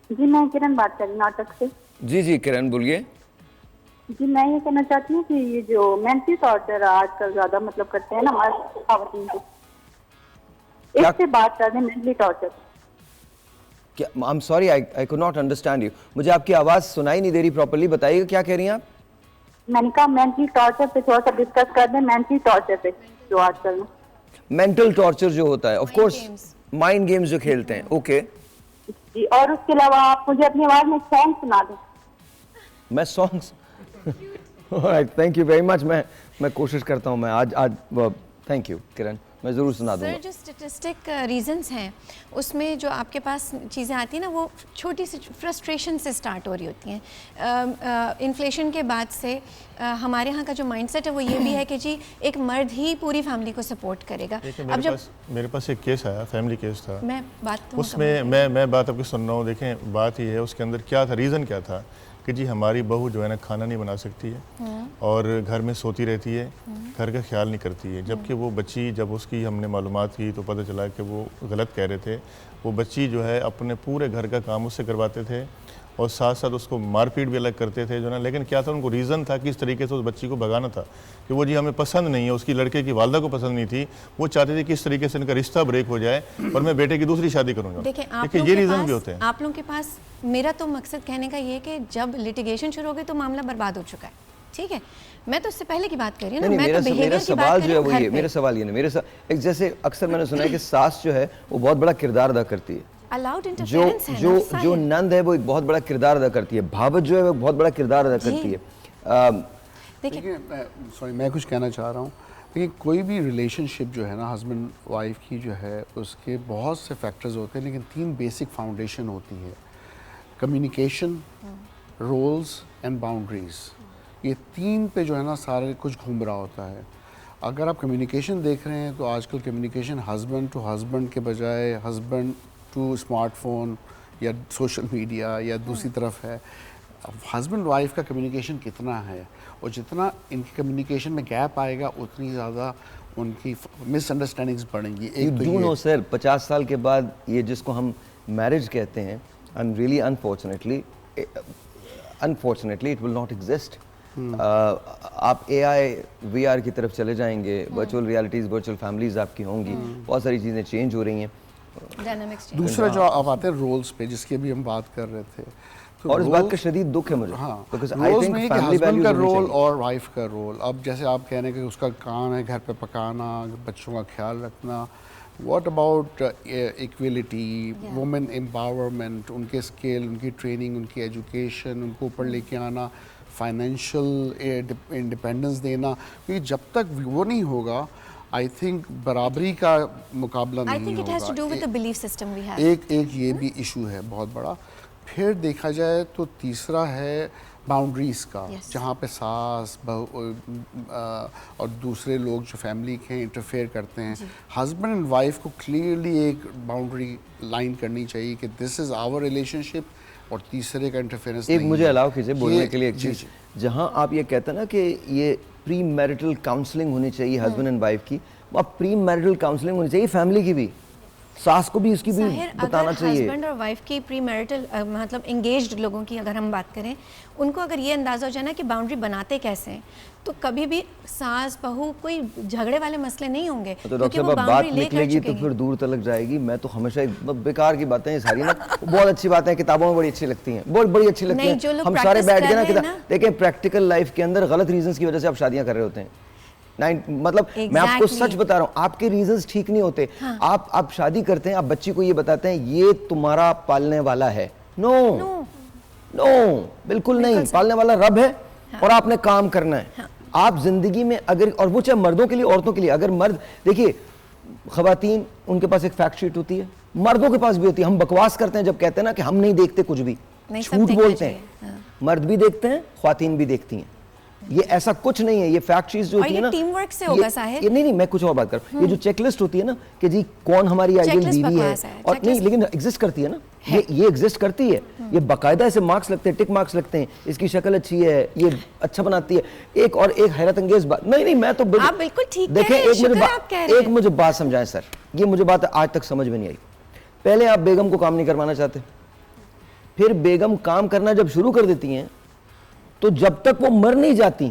जी मैं किरण बात कर रही हूँ नाटक से। जी किरण बोलिए। जी मैं ये कहना चाहती हूँ कि ये जो मेंटल टॉर्चर आजकल ज्यादा मतलब करते हैं ना हमारे खातन को, इससे बात कर रहे हैं मेंटली टॉर्चर। क्या? I am sorry, I could not understand you. मुझे आपकी आवाज़ सुनाई नहीं दे रही प्रॉपर्ली, बताइएगा क्या कह रही हैं आप? मैंने कहा मेंटली टॉर्चर पे थोड़ा सा डिस्कस कर दें, मेंटली टॉर्चर पे जो आजकल मेंटल टॉर्चर जो होता है, ऑफ कोर्स माइंड गेम्स जो खेलते हैं। ओके जी, और उसके अलावा आप मुझे अपनी आवाज में सॉन्ग सुना दें। मैं songs thank you very much. मैं कोशिश करता हूँ। मैं आज थैंक यू किरण, मैं ज़रूर सुना दूँगा। सर जो स्टेटिस्टिक रीजंस हैं उसमें जो आपके पास चीज़ें आती हैं ना वो छोटी सी फ्रस्ट्रेशन से स्टार्ट हो रही होती हैं। इन्फ्लेशन के बाद से हमारे यहाँ का जो माइंडसेट है वो ये भी है कि जी एक मर्द ही पूरी फैमिली को सपोर्ट करेगा। अब जब मेरे पास एक केस आया, फैमिली केस था, मैं बात उसमें मैं बात आपकी सुन रहा हूँ। देखें बात ये है, उसके अंदर क्या था, रीज़न क्या था कि जी हमारी बहू जो है ना खाना नहीं बना सकती है और घर में सोती रहती है, घर का ख्याल नहीं करती है। जबकि वो बच्ची, जब उसकी हमने मालूमात की तो पता चला कि वो गलत कह रहे थे। वो बच्ची जो है अपने पूरे घर का काम उससे करवाते थे और साथ साथ उसको मारपीट भी अलग करते थे जो ना। लेकिन क्या था, उनको रीज़न था कि इस तरीके से उस बच्ची को भगाना था कि वो जी हमें पसंद नहीं है, उसकी लड़के की वालदा को पसंद नहीं थी, वो चाहते थे कि इस तरीके से इनका रिश्ता ब्रेक हो जाए और मैं बेटे की दूसरी शादी करूँगा। देखिए ये रीज़न भी होते हैं। आप लोगों के पास, मेरा तो मकसद कहने का ये है कि जब लिटिगेशन शुरू हो गई तो मामला बर्बाद हो चुका है, ठीक है। मैं तो इससे पहले की बात कर रही हूँ ना, मैं तो मेरा सवाल जो है वो ये, मेरा सवाल ये नहीं, एक जैसे अक्सर मैंने सुना है कि सास जो है वो बहुत बड़ा किरदार अदा करती है, जो नंद है वो एक बहुत बड़ा किरदार अदा करती है, भावत जो है वो बहुत बड़ा किरदार अदा करती है। देखिए सॉरी, मैं कुछ कहना चाह रहा हूँ। देखिए कोई भी रिलेशनशिप जो है ना हस्बैंड वाइफ की जो है, उसके बहुत से फैक्टर्स होते हैं, लेकिन 3 बेसिक फाउंडेशन होती है: कम्युनिकेशन, रोल्स एंड बाउंड्रीज। ये 3 पे जो है ना सारे कुछ घूम रहा होता है। अगर आप कम्युनिकेशन देख रहे हैं तो आजकल कम्युनिकेशन हस्बैंड टू हस्बैंड के बजाय हस्बैंड टू स्मार्टफोन या सोशल मीडिया या दूसरी तरफ है। हस्बैंड वाइफ का कम्युनिकेशन कितना है, और जितना इनकी कम्युनिकेशन में गैप आएगा उतनी ज़्यादा उनकी मिसअंडरस्टैंडिंग्स बढ़ेंगी। एक तो ये सर 50 साल के बाद ये जिसको हम मैरिज कहते हैं, I am really unfortunately it will not exist. आप AI VR की तरफ चले जाएंगे, वर्चुअल रियलिटीज़, वर्चुअल फैमिलीज़ आपकी होंगी, बहुत सारी चीज़ें चेंज हो रही हैं। दूसरा जो आप आते हैं रोल्स पे, जिसकी अभी हम बात कर रहे थे, तो और इस बात का शदीद दुख है मुझे। हाँ, रोल्स में हस्बैंड का रोल और वाइफ का रोल। अब जैसे आप कह रहे हैं कि उसका काम है घर पे पकाना, बच्चों का ख्याल रखना। What about equality, women empowerment, उनके स्किल, उनकी ट्रेनिंग, उनकी एजुकेशन, उनको ऊपर लेके आना, फाइनेंशियल इंडिपेंडेंस देना। क्योंकि जब तक वो नहीं होगा, आई थिंक बराबरी का मुकाबला नहीं होगा। एक ये भी इशू है बहुत बड़ा। फिर देखा जाए तो तीसरा है बाउंड्रीज़ का, जहाँ पे सास और दूसरे लोग जो फैमिली के इंटरफेयर करते हैं। हस्बैंड एंड वाइफ को क्लियरली एक बाउंड्री लाइन करनी चाहिए कि दिस इज़ आवर रिलेशनशिप, और तीसरे का इंटरफेरेंस एक मुझे अलाउ कीजिए बोलने के लिए एक चीज़। जहाँ आप ये कहते हैं ना कि ये प्री मैरिटल काउंसलिंग होनी चाहिए हस्बैंड एंड वाइफ की, वहाँ प्री मैरिटल काउंसलिंग होनी चाहिए फैमिली की भी। सास को भी इसकी भी जाहिर बताना अगर चाहिए। हस्बैंड और वाइफ की प्री मैरिटल मतलब एंगेज्ड लोगों की अगर हम बात करें, उनको अगर ये अंदाज़ा हो जाए ना कि बाउंड्री बनाते कैसे हैं, तो कभी भी सास बहू कोई झगड़े वाले मसले नहीं होंगे, तो क्योंकि डॉक्टर वो साहब अब बात बाउंड्री लेकर निकलेगी तो चुके फिर हैं। दूर तलक जाएगी। मैं तो हमेशा बेकार की बातें ये सारी ना बहुत अच्छी बातें हैं, किताबों में बड़ी अच्छी लगती हैं, बहुत बड़ी अच्छी लगती नहीं, जो हैं। लोग हम सारे practice बैठ कर के ना रहे हैं किताब ना। देखें, प्रैक्टिकल लाइफ के अंदर गलत रीजंस की वजह से आप शादियां कर रहे होते हैं। मतलब मैं आपको Exactly. सच बता रहा हूँ, आपके रीजंस ठीक नहीं होते। आप शादी करते हैं, आप बच्ची को ये बताते हैं ये तुम्हारा पालने वाला है। नो नो, बिल्कुल नहीं। पालने वाला रब है और आपने काम करना है। आप जिंदगी में अगर, और वो चाहे मर्दों के लिए औरतों के लिए, अगर मर्द देखिए, खवातीन उनके पास एक फैक्ट शीट होती है, मर्दों के पास भी होती है। हम बकवास करते हैं जब कहते हैं ना कि हम नहीं देखते कुछ भी, नहीं, सब झूठ देखना बोलते हैं। चाहिए, मर्द भी देखते हैं, खवातीन भी देखती हैं। ये ऐसा कुछ नहीं है, ये फैक्ट शीट जो और होती ये है ना, teamwork से होगा, साहिर। ये नहीं, मैं कुछ और बात कर रहा हूं। ये जो चेकलिस्ट होती है ना कि जी कौन हमारी आइडियल Checklist बीवी है, बकवास है, और नहीं, checklist- लेकिन एग्जिस्ट करती है ना, ये एग्जिस्ट करती है। ये बाकायदा ऐसे मार्क्स लगते हैं, टिक मार्क्स लगते हैं, इसकी शक्ल अच्छी है, ये अच्छा बनाती है। एक हैरत अंगेज बात, नहीं मैं तो आप बिल्कुल ठीक कह देखें, रहे हैं, एक मुझे शुक्र आप कह रहे एक हैं। मुझे बात समझाएं सर, ये मुझे बात आज तक समझ में नहीं आई। पहले आप बेगम को काम नहीं करवाना चाहते, फिर बेगम काम करना जब शुरू कर देती हैं तो जब तक वो मर नहीं जाती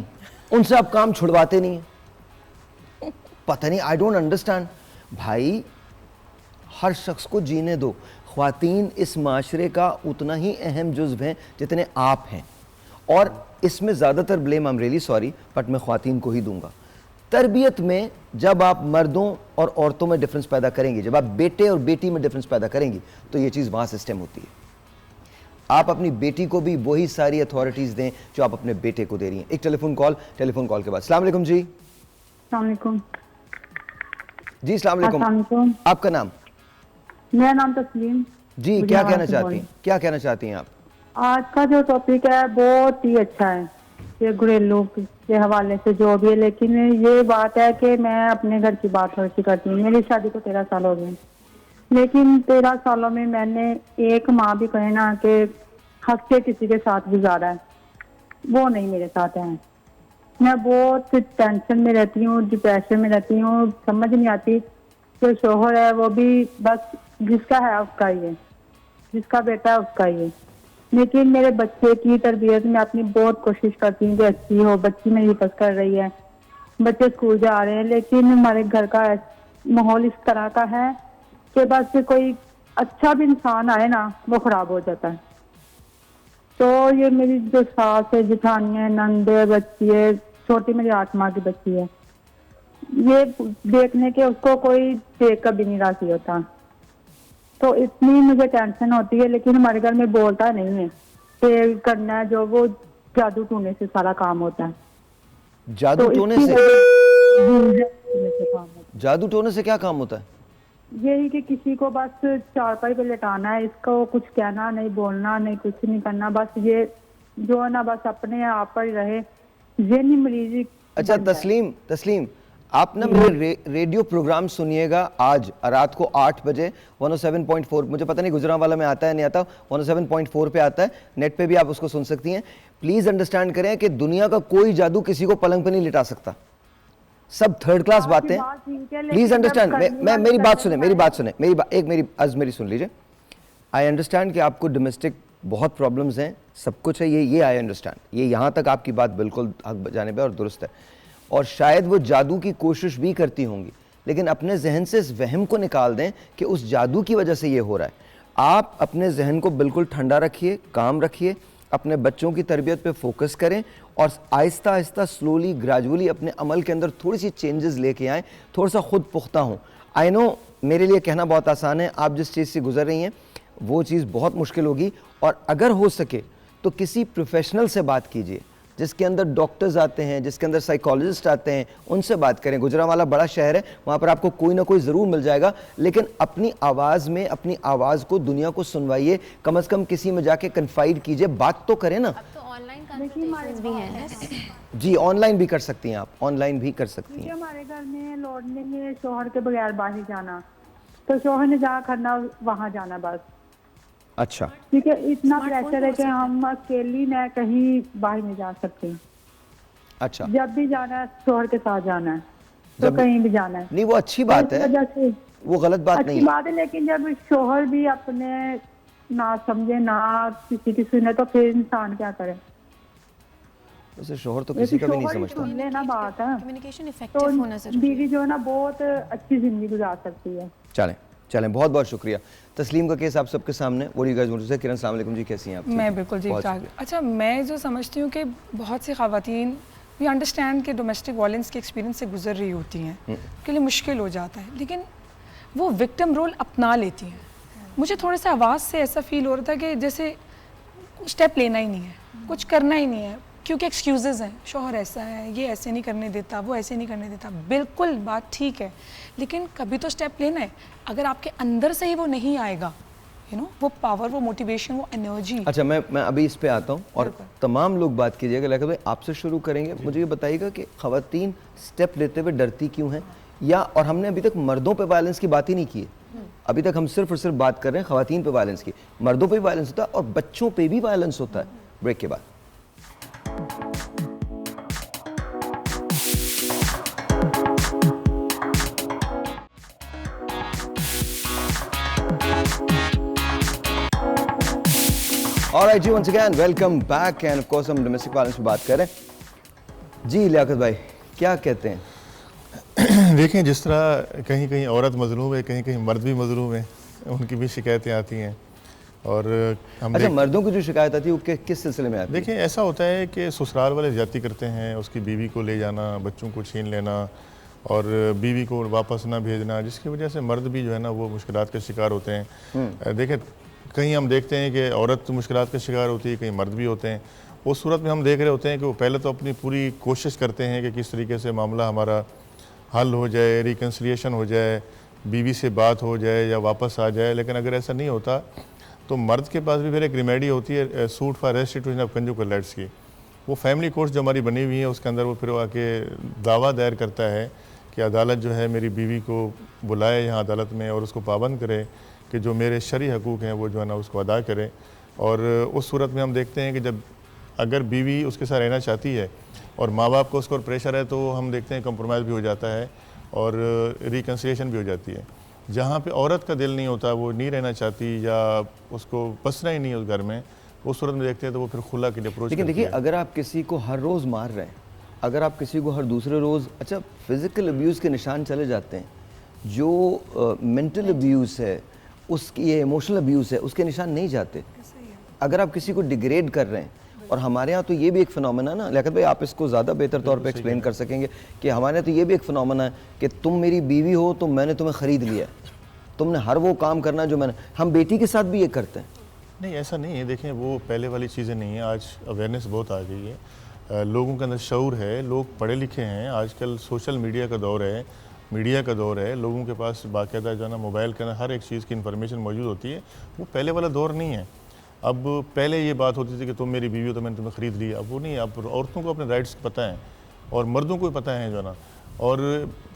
उनसे आप काम छुड़वाते नहीं हैं। पता नहीं, आई डोंट अंडरस्टैंड। भाई हर शख्स को जीने दो। ख्वातीन इस माशरे का उतना ही अहम जुज़्व हैं जितने आप हैं, और इसमें ज़्यादातर blame, I am really sorry but मैं ख्वातीन को ही दूंगा। तरबियत में जब आप मर्दों और औरतों में डिफरेंस पैदा करेंगे, जब आप बेटे और बेटी में डिफरेंस पैदा करेंगी, तो ये चीज़ वहाँ सिस्टम होती है। आप अपनी बेटी को भी वही सारी अथॉरिटीज़ दें जो आप अपने बेटे को दे रही हैं। एक टेलीफोन कॉल के बाद। अस्सलाम वालेकुम जी। अस्सलाम वालेकुम। जी अस्सलाम वालेकुम। अस्सलाम वालेकुम। आपका नाम? मेरा नाम तस्लीम। जी, क्या कहना चाहती हैं? क्या कहना चाहती हैं आप? आज का जो टॉपिक है बहुत ही अच्छा है, ये घरेलू के हवाले से जो भी है, लेकिन ये बात है कि मैं अपने घर की बात थोड़ी सी करती हूँ। मेरी शादी को 13 साल हो गए, लेकिन 13 सालों में मैंने एक माँ भी कहे ना कि हक से किसी के साथ गुजारा है, वो नहीं मेरे साथ है। मैं बहुत टेंशन में रहती हूँ, डिप्रेशन में रहती हूँ, समझ नहीं आती। जो शोहर है वो भी बस जिसका है उसका ही है, जिसका बेटा है उसका ही है। लेकिन मेरे बच्चे की तरबियत में अपनी बहुत कोशिश करती हूँ कि अच्छी हो। बच्ची मेरी हिफाजत कर रही है, बच्चे स्कूल जा रहे हैं, लेकिन हमारे घर का माहौल इस तरह का है कि बस कोई अच्छा भी इंसान आए ना वो खराब हो जाता है। तो ये मेरी जो सास है, जिठानी है, नंद है, बच्ची है, छोटी मेरी 8 माह की बच्ची है, ये देखने के उसको कोई देख कभी नहीं राजी होता। तो इतनी मुझे टेंशन होती है, लेकिन हमारे घर में बोलता नहीं है कि करना है जो, वो जादू टूने से सारा काम होता है। जादू तो टोने इसकी से? वजह से काम होता है। जादू टोने से क्या काम होता है? यही कि किसी को बस चारपाई पे लेटाना है, इसको कुछ कहना नहीं, बोलना नहीं, कुछ नहीं करना, बस ये जो है ना बस अपने आप पर ही रहे, ज़हनी मरीज़ी। अच्छा तस्लीम, आप ना मेरे रेडियो प्रोग्राम सुनिएगा आज रात को 8 बजे 107.4, मुझे पता नहीं गुजरांवाला में आता है नहीं आता, 107.4 पे आता है, नेट पे भी आप उसको सुन सकती हैं। प्लीज़ अंडरस्टैंड करें कि दुनिया का कोई जादू किसी को पलंग पे नहीं लिटा सकता, सब थर्ड क्लास बातें। प्लीज़ अंडरस्टैंड, मैं मेरी बात सुने, मेरी सुन लीजिए। आई अंडरस्टैंड कि आपको डोमेस्टिक बहुत प्रॉब्लम्स हैं, सब कुछ है, ये आई अंडरस्टैंड, ये यहाँ तक आपकी बात बिल्कुल हक बजाने पे और दुरुस्त है। और शायद वो जादू की कोशिश भी करती होंगी, लेकिन अपने जहन से इस वहम को निकाल दें कि उस जादू की वजह से ये हो रहा है। आप अपने जहन को बिल्कुल ठंडा रखिए, काम रखिए, अपने बच्चों की तरबियत पे फोकस करें और आहिस्ता आहिस्ता स्लोली ग्रेजुअली अपने अमल के अंदर थोड़ी सी चेंजेस लेके आएँ, थोड़ा सा खुद पुख्ता हों। आई नो मेरे लिए कहना बहुत आसान है, आप जिस चीज़ से गुजर रही हैं वो चीज़ बहुत मुश्किल होगी, और अगर हो सके तो किसी प्रोफेशनल से बात कीजिए, जिसके अंदर डॉक्टर्स आते हैं, जिसके अंदर साइकोलॉजिस्ट आते हैं, उनसे बात करें। गुजरांवाला बड़ा शहर है, वहाँ पर आपको कोई ना कोई ज़रूर मिल जाएगा, लेकिन अपनी आवाज़ में अपनी आवाज़ को दुनिया को सुनवाइए, कम से कम किसी में जाके कन्फाइड कीजिए, बात तो करें ना। अब तो ऑनलाइन कंसल्टेशंस भी हैं। जी ऑनलाइन भी कर सकती हैं, आप ऑनलाइन भी कर सकती हैं। हमारे घर में लौटने में शोहर के बगैर बाहर जाना, तो शोहर ने जहाँ करना वहाँ जाना बस। अच्छा, ठीक है, इतना स्मार्टफोन प्रेशर है हो कि सकता है। हम अकेली न कहीं बाहर नहीं जा सकते। अच्छा, जब भी जाना है शोहर के साथ जाना है, तो जब- कहीं भी जाना है। नहीं वो अच्छी बात इस है, वजह से वो गलत बात अच्छी नहीं है। बात है, लेकिन जब शोहर भी अपने ना समझे ना किसी की सुने तो फिर इंसान क्या करे? वैसे शोहर तो किसी का भी नहीं शोहर ही समझता। सुन ले ना बात है कम्युनिकेशन तो इफेक्टिव होना जरूरी है। बीवी जो है ना बहुत अच्छी जिंदगी गुजार सकती है। चलें चलें, बहुत बहुत शुक्रिया। तस्लीम का केस आप सबके सामने। What you guys want to say? Kiran, अस्सलाम वालेकुम जी, कैसी हैं आप? मैं बिल्कुल ठीक बहुत ठाक। शुक्रिया। अच्छा, मैं जो समझती हूँ कि बहुत सी ख़वातीन वी अंडरस्टैंड कि डोमेस्टिक वायलेंस के एक्सपीरियंस से गुजर रही होती हैं, उनके लिए मुश्किल हो जाता है, लेकिन वो विक्टिम रोल अपना लेती हैं। मुझे थोड़ा सा आवाज़ से ऐसा फील हो रहा था कि जैसे स्टेप लेना ही नहीं है, कुछ करना ही नहीं है, क्योंकि एक्सक्यूज़ेस हैं, शौहर ऐसा है, ये ऐसे नहीं करने देता, वो ऐसे नहीं करने देता। बिल्कुल बात ठीक है, लेकिन कभी तो स्टेप लेना है। अगर आपके अंदर से ही वो नहीं आएगा, यू नो, वो पावर, वो मोटिवेशन, वो एनर्जी। अच्छा, मैं अभी इस पे आता हूँ और तमाम लोग बात कीजिएगा। लेकिन भाई आपसे शुरू करेंगे। मुझे ये बताइएगा कि ख़वातीन स्टेप लेते हुए डरती क्यों हैं, या और हमने अभी तक मर्दों पे वायलेंस की बात ही नहीं की है। अभी तक हम सिर्फ और सिर्फ बात कर रहे हैं ख़वातीन पे वायलेंस की। मर्दों पे भी वायलेंस होता है और बच्चों पे भी वायलेंस होता है। ब्रेक के बाद। ऑलराइट जी, once again welcome back and of course हम डोमेस्टिक वायलेंस पे बात कर रहे हैं। जी लियाकत भाई, क्या कहते हैं? देखें, जिस तरह कहीं कहीं औरत मजलूम है, कहीं कहीं मर्द भी मजलूम है, उनकी भी शिकायतें आती हैं। और हम अच्छा, मर्दों की जो शिकायत आती है वो किस सिलसिले में आती है? देखें, ऐसा होता है कि ससुराल वाले ज्यादती करते हैं, उसकी बीवी को ले जाना, बच्चों को छीन लेना और बीवी को वापस ना भेजना, जिसकी वजह से मर्द भी जो है ना वो मुश्किलात का शिकार होते हैं। देखें, कहीं हम देखते हैं कि औरत मुश्किलात का शिकार होती है, कहीं मर्द भी होते हैं। उस सूरत में हम देख रहे होते हैं कि वो पहले तो अपनी पूरी कोशिश करते हैं कि किस तरीके से मामला हमारा हल हो जाए, रिकन्सिलिएशन हो जाए, बीवी से बात हो जाए या वापस आ जाए। लेकिन अगर ऐसा नहीं होता तो मर्द के पास भी फिर एक रेमेडी होती है, suit for restitution of conjugal rights की। वो फैमिली कोर्ट्स जो हमारी बनी हुई है उसके अंदर वो फिर आके दावा दायर करता है कि अदालत जो है मेरी बीवी को बुलाए यहाँ अदालत में और उसको पाबंद करे कि जो मेरे शरई हकूक़ हैं वो जो है ना उसको अदा करे। और उस सूरत में हम देखते हैं कि जब अगर बीवी उसके साथ रहना चाहती है और माँ बाप को उसको प्रेशर है तो हम देखते हैं कंप्रोमाइज़ भी हो जाता है और रिकन्सिलिएशन भी हो जाती है। जहाँ पे औरत का दिल नहीं होता, वो नहीं रहना चाहती या उसको बसना ही नहीं है उस घर में, उस सूरत में देखते हैं तो वो फिर खुला के लिए अप्रोच। लेकिन देखिए, अगर आप किसी को हर रोज़ मार रहे हैं, अगर आप किसी को हर दूसरे रोज़, अच्छा फिज़िकल अब्यूज़ के निशान चले जाते हैं, जो मेंटल अब्यूज़ है उसकी, ये इमोशनल अब्यूज़ है, उसके निशान नहीं जाते। अगर आप किसी को डिग्रेड कर रहे हैं, और हमारे यहाँ तो ये भी एक फिनोमेना ना, लियाकत भाई आप इसको ज़्यादा बेहतर तौर पे एक्सप्लेन कर सकेंगे कि हमारे यहाँ तो ये भी एक फिनोमेना है कि तुम मेरी बीवी हो तो मैंने तुम्हें ख़रीद लिया, तुमने हर वो काम करना जो मैंने। हम बेटी के साथ भी ये करते हैं। नहीं, ऐसा नहीं है। देखें, वो पहले वाली चीज़ें नहीं है। आज अवेयरनेस बहुत आ गई है, लोगों के अंदर शऊर है, लोग पढ़े लिखे हैं। आजकल सोशल मीडिया का दौर है, मीडिया का दौर है, लोगों के पास बाकायदा जो है ना मोबाइल के अंदर हर एक चीज़ की इन्फॉर्मेशन मौजूद होती है। वो पहले वाला दौर नहीं है। अब पहले ये बात होती थी कि तुम मेरी बीवी हो तो मैंने तुम्हें ख़रीद लिया। अब वो नहीं है। अब औरतों को अपने राइट्स पता हैं और मर्दों को भी पता है जो है ना। और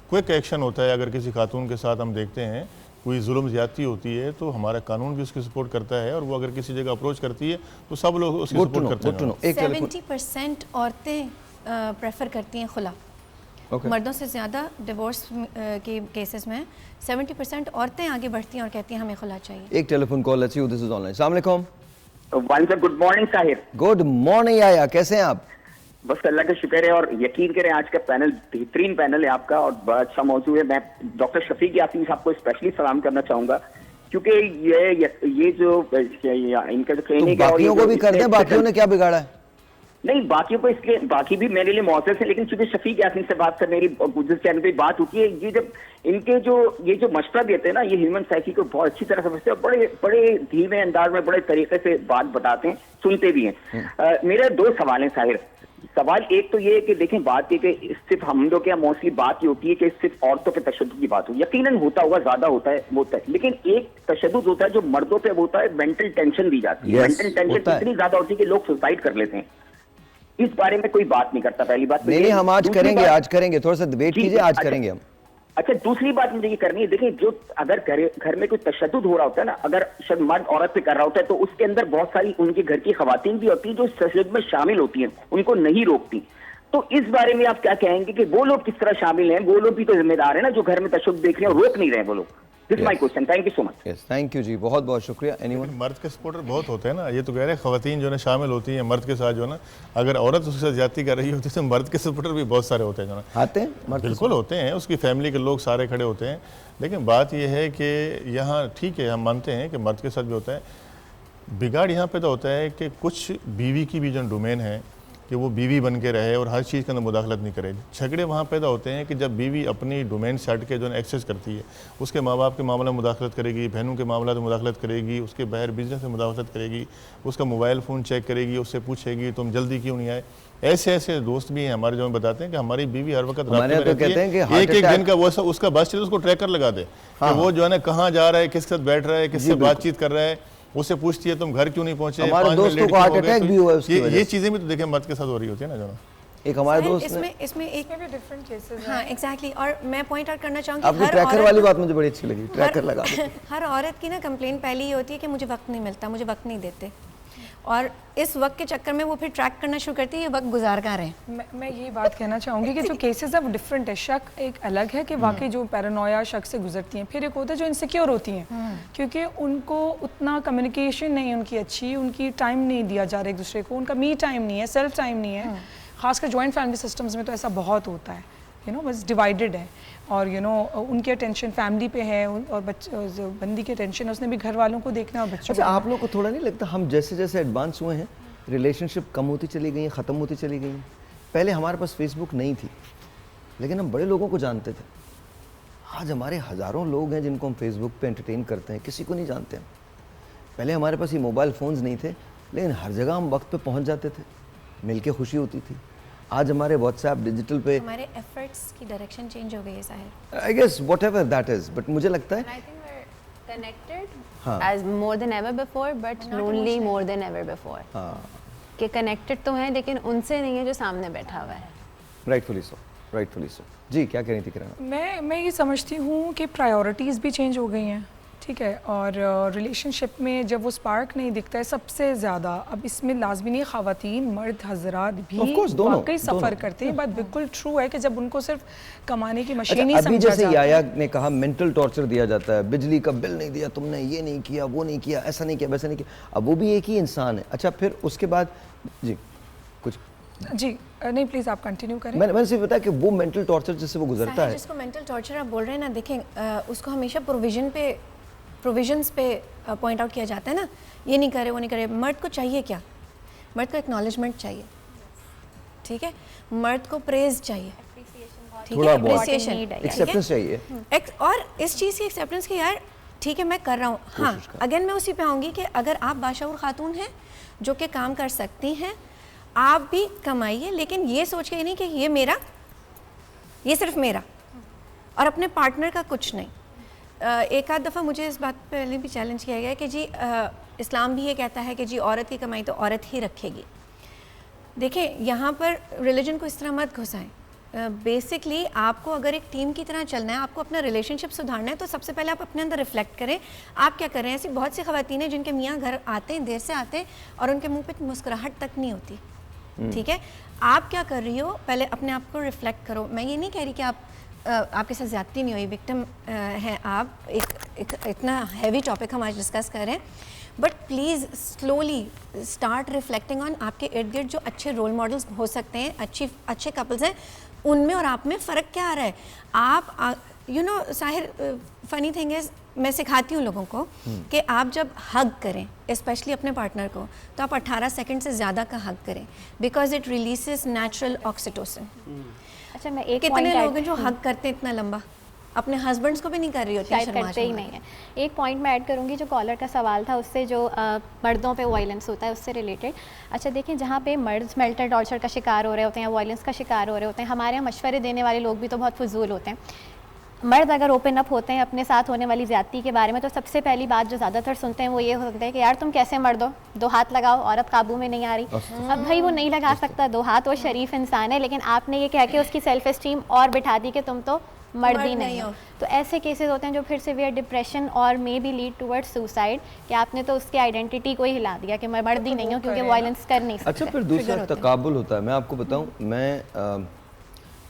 क्विक एक्शन होता है। अगर किसी खातून के साथ हम देखते हैं कोई जुल्म ज़्यादती होती है तो हमारा कानून भी उसकी सपोर्ट करता है, और वो अगर किसी जगह अप्रोच करती है तो सब लोग उसकी सपोर्ट करते हैं। 70% औरतें प्रेफर करती हैं खुला। मर्दों से ज़्यादा डिवोर्स के केसेस में 70% औरतें आगे बढ़ती हैं और कहती हैं हमें खुला चाहिए। एक टेलीफोन कॉल अच्छी हो, दिस इज ऑनलाइन। अस्सलाम वालेकुम। Good morning Sahir. Good morning आया, कैसे हैं आप? बस अल्लाह का शुक्र है, और यकीन करें आज का पैनल बेहतरीन पैनल है आपका और बड़ा अच्छा मौजू है। मैं डॉक्टर शफीक यासीन साहब को स्पेशली सलाम करना चाहूंगा, क्योंकि ये जो इनका जो ट्रेनिंग है, बाकियों को भी कर दें, बाकियों ने क्या बिगाड़ा है? नहीं, बाकियों को इसलिए, बाकी भी मेरे लिए मौजूद है, लेकिन चूंकि शफीक यासीन से बात करने की जिस चैनल पे बात होती है, ये जब इनके ये जो मशवरा देते हैं ना, ये ह्यूमन साइकी को बहुत अच्छी तरह समझते हैं और बड़े बड़े धीमे अंदाज में बड़े तरीके से बात बताते हैं, सुनते भी हैं। मेरे दो सवाल हैं साहिर। सवाल एक तो ये है कि देखें, बात ये कि सिर्फ हम लोग क्या मोस्टली बात ये होती है कि सिर्फ औरतों पे तशद्दुद की बात हो, यकीनन होता होगा, ज्यादा होता है, लेकिन एक तशद्दुद होता है जो मर्दों पे होता है, मेंटल टेंशन दी जाती है। मेंटल टेंशन इतनी ज्यादा होती है कि लोग सुसाइड कर लेते हैं। इस बारे में कोई बात नहीं करता। पहली बात नहीं, हम आज करेंगे, थोड़ा सा डिबेट कीजिए, आज करेंगे हम। अच्छा, दूसरी बात मुझे ये करनी है, देखिए जो अगर घर में कोई तशद्दुद हो रहा होता है ना, अगर शायद मर्द औरत पे कर रहा होता है, तो उसके अंदर बहुत सारी उनके घर की खवातीन भी होती हैं जो इस तशद्दुद में शामिल होती हैं, उनको नहीं रोकती। तो इस बारे में आप क्या कहेंगे कि वो लोग किस तरह शामिल हैं? वो लोग भी तो जिम्मेदार है ना, जो घर में तशद्दुद देख रहे हैं, रोक नहीं रहे वो लोग। This my question, thank you so much. Yes, thank you जी, बहुत बहुत शुक्रिया। एनीवन? लेकिन मर्द के सपोर्टर बहुत होते हैं ना, ये तो कह रहे हैं खवातीन जो है शामिल होती हैं मर्द के साथ, जो है ना अगर औरत उसके साथ ज्यादती कर रही होती है तो मर्द के सपोर्टर भी बहुत सारे होते हैं, जो ना आते हैं मर्द के बिल्कुल होते हैं, उसकी फैमिली के लोग सारे खड़े होते हैं। लेकिन बात यह है कि यहाँ ठीक है, हम मानते हैं कि मर्द के साथ भी होता है। बिगाड़ यहाँ पे तो होता है कि कुछ बीवी की भी जो डोमेन है कि वो बीवी बन के रहे और हर चीज़ के अंदर मुदाखलत नहीं करे। झगड़े वहाँ पैदा होते हैं कि जब बीवी अपनी डोमेन से हट के जो है एक्सेस करती है, उसके माँ बाप के मामले में मुदाखलत करेगी, बहनों के मामला में मुदाखलत करेगी, उसके बाहर बिजनेस में मुदाखलत करेगी, उसका मोबाइल फ़ोन चेक करेगी, उससे पूछेगी तुम जल्दी क्यों नहीं आए। ऐसे ऐसे दोस्त भी हैं हमारे जो बताते हैं कि हमारी बीवी हर वक्त रात में रहती है, एक दिन का वो उसका बस चले उसको ट्रैकर लगा दे कि वो जो है ना कहाँ जा रहा है, किसके साथ बैठ रहा है, किससे बातचीत कर रहा है, उससे पूछती है तुम घर क्यों नहीं पहुंचे, हमारे दोस्तों को हार्ट अटैक भी हुआ है उसकी वजह से। ये चीजें भी तो देखें मर्द के साथ हो रही होती है ना। जो एक हमारे दोस्त इसमें एक भी डिफरेंट केसेस हाँ एग्जैक्टली, और मैं पॉइंट आउट करना चाहूँगी, आपकी ट्रैकर वाली बात मुझे बड़ी अच्छी लगी, ट्रैकर लगा दो। हर औरत की ना कंप्लेंट पहले ही होती है कि मुझे वक्त नहीं मिलता, मुझे वक्त नहीं देते, और इस वक्त के चक्कर में वो फिर ट्रैक करना शुरू करती है ये वक्त गुजार कहाँ रहे। मैं यही बात कहना चाहूँगी कि जो केसेस है वो डिफरेंट है। शक एक अलग है कि वाकई जो पैरानोया शक से गुजरती हैं, फिर एक होता है जो इनसिक्योर होती हैं क्योंकि उनको उतना कम्युनिकेशन नहीं उनकी अच्छी, उनकी टाइम नहीं दिया जा रहा एक दूसरे को, उनका मी टाइम नहीं है, सेल्फ टाइम नहीं है। खासकर जॉइंट फैमिली सिस्टम्स में तो ऐसा बहुत होता है, बस डिवाइडेड है, और उनकी अटेंशन फैमिली पे है और जो बंदी की अटेंशन उसने भी घर वालों को देखना और बच्चों। अच्छा, आप लोग को थोड़ा नहीं लगता हम जैसे जैसे एडवांस हुए हैं रिलेशनशिप कम होती चली गई हैं, ख़त्म होती चली गई हैं? पहले हमारे पास फेसबुक नहीं थी लेकिन हम बड़े लोगों को जानते थे। आज हमारे हज़ारों लोग हैं जिनको हम फेसबुक पे एंटरटेन करते हैं, किसी को नहीं जानते हैं। पहले हमारे पास ये मोबाइल फ़ोन्स नहीं थे लेकिन हर जगह हम वक्त पे पहुंच जाते थे, मिलके खुशी होती थी। आज हमारे व्हाट्सएप डिजिटल पे हमारे एफर्ट्स की डायरेक्शन चेंज हो गई है Sahir. I guess whatever that is, but मुझे लगता है I think we're connected as more than ever before, but lonely more than ever before. कि कनेक्टेड तो हैं लेकिन उनसे नहीं है जो सामने बैठा हुआ है। Rightfully so, rightfully so. जी क्या कह रही थी किरण? मैं ये समझती हूँ कि प्रायोरिटीज़ भी चेंज हो गई हैं, ठीक है, और रिलेशनशिप में जब वो स्पार्क नहीं दिखता है सबसे ज़्यादा, अब इसमें लाजमी नहीं ख़वातीन मर्द हजरात भी वाकई सफ़र करते हैं। बात बिल्कुल ट्रू है कि जब उनको सिर्फ कमाने की मशीन ही अभी जैसे याया ने कहा मेंटल टॉर्चर दिया जाता है, बिजली का बिल नहीं दिया तुमने, ये नहीं किया, वो नहीं किया, ऐसा नहीं किया, वैसा नहीं किया। अब वो भी एक ही इंसान है। अच्छा फिर उसके बाद जी कुछ जी नहीं प्लीज़ आप कंटिन्यू करें। मैंने सिर्फ बताया कि वो मेंटल टॉर्चर जिससे वो गुजरता है, जिसको मेंटल टॉर्चर आप बोल रहे हैं ना, देखें उसको हमेशा प्रोविजंस पे पॉइंट आउट किया जाता है ना, ये नहीं करे वो नहीं करे। मर्द को चाहिए क्या? मर्द को एक्नॉलेजमेंट चाहिए, ठीक है, मर्द को प्रेज चाहिए, ठीक है, अप्रिसिएशन, एक्सेप्टेंस चाहिए, और इस चीज़ की एक्सेप्टेंस की यार ठीक है मैं कर रहा हूँ। हाँ अगेन मैं उसी पे आऊँगी कि अगर आप बाशऊर खातून हैं जो कि काम कर सकती हैं, आप भी कमाइए, लेकिन ये सोच के नहीं कि ये सिर्फ मेरा और अपने पार्टनर का कुछ नहीं। एक आध दफ़ा मुझे इस बात पे पहले भी चैलेंज किया गया कि जी इस्लाम भी ये कहता है कि जी औरत की कमाई तो औरत ही रखेगी। देखें यहाँ पर रिलीजन को इस तरह मत घुसाएं। बेसिकली आपको अगर एक टीम की तरह चलना है, आपको अपना रिलेशनशिप सुधारना है, तो सबसे पहले आप अपने अंदर रिफ्लेक्ट करें आप क्या कर रहे हैं। ऐसी बहुत सी ख़वातीन हैं जिनके मियाँ घर आते हैं, देर से आते हैं और उनके मुँह पे मुस्कुराहट तक नहीं होती, ठीक है। आप क्या कर रही हो, पहले अपने आप को रिफ्लेक्ट करो। मैं ये नहीं कह रही कि आपके साथ ज़्यादती नहीं हुई, विक्टिम हैं आप, एक इतना हैवी टॉपिक हम आज डिस्कस कर रहे हैं, but please slowly start reflecting on आपके इर्द गिर्द जो अच्छे रोल मॉडल्स हो सकते हैं, अच्छे कपल्स हैं, उनमें और आप में फ़र्क क्या आ रहा है। आप साहिर, फ़नी थिंग इज़ मैं सिखाती हूँ लोगों को कि आप जब हग करें स्पेशली अपने पार्टनर को, तो आप 18 सेकंड से ज़्यादा का हग करें, because it releases natural oxytocin. अच्छा मैं एक कितने लोग हैं जो हग करते हैं इतना लंबा, अपने हस्बैंड्स को भी नहीं कर रही होती, शायद करते ही नहीं है। एक पॉइंट मैं ऐड करूँगी जो कॉलर का सवाल था उससे, जो मर्दों पे वायलेंस होता है उससे रिलेटेड। अच्छा देखिए, जहाँ पे मर्द मेंटल टॉर्चर का शिकार हो रहे होते हैं या वायलेंस का शिकार हो रहे होते हैं, हमारे यहाँ मशवरे देने वाले लोग भी तो बहुत फजूल होते हैं। मर्द अगर ओपन अप होते हैं अपने साथ होने वाली ज़्यादती के बारे में, तो सबसे पहली बात जो ज़्यादातर सुनते हैं वो ये होता है कि यार तुम कैसे मर्द हो, 2 हाथ लगाओ, औरत काबू में नहीं आ रही। अब भाई वो नहीं लगा सकता 2 हाथ, वो शरीफ इंसान है, लेकिन आपने ये कह के उसकी सेल्फ एस्टीम और बिठा दी कि तुम तो मर्द ही नहीं हो। तो ऐसे केसेस होते हैं जो फिर सिवियर डिप्रेशन और may be lead towards suicide, कि आपने तो उसकी आइडेंटिटी को ही हिला दिया कि मैं मर्द ही नहीं हूँ क्योंकि वायलेंस कर नहीं सकते। अच्छा फिर दूसरा तकाबुल होता है। मैं आपको बताऊँ, मैं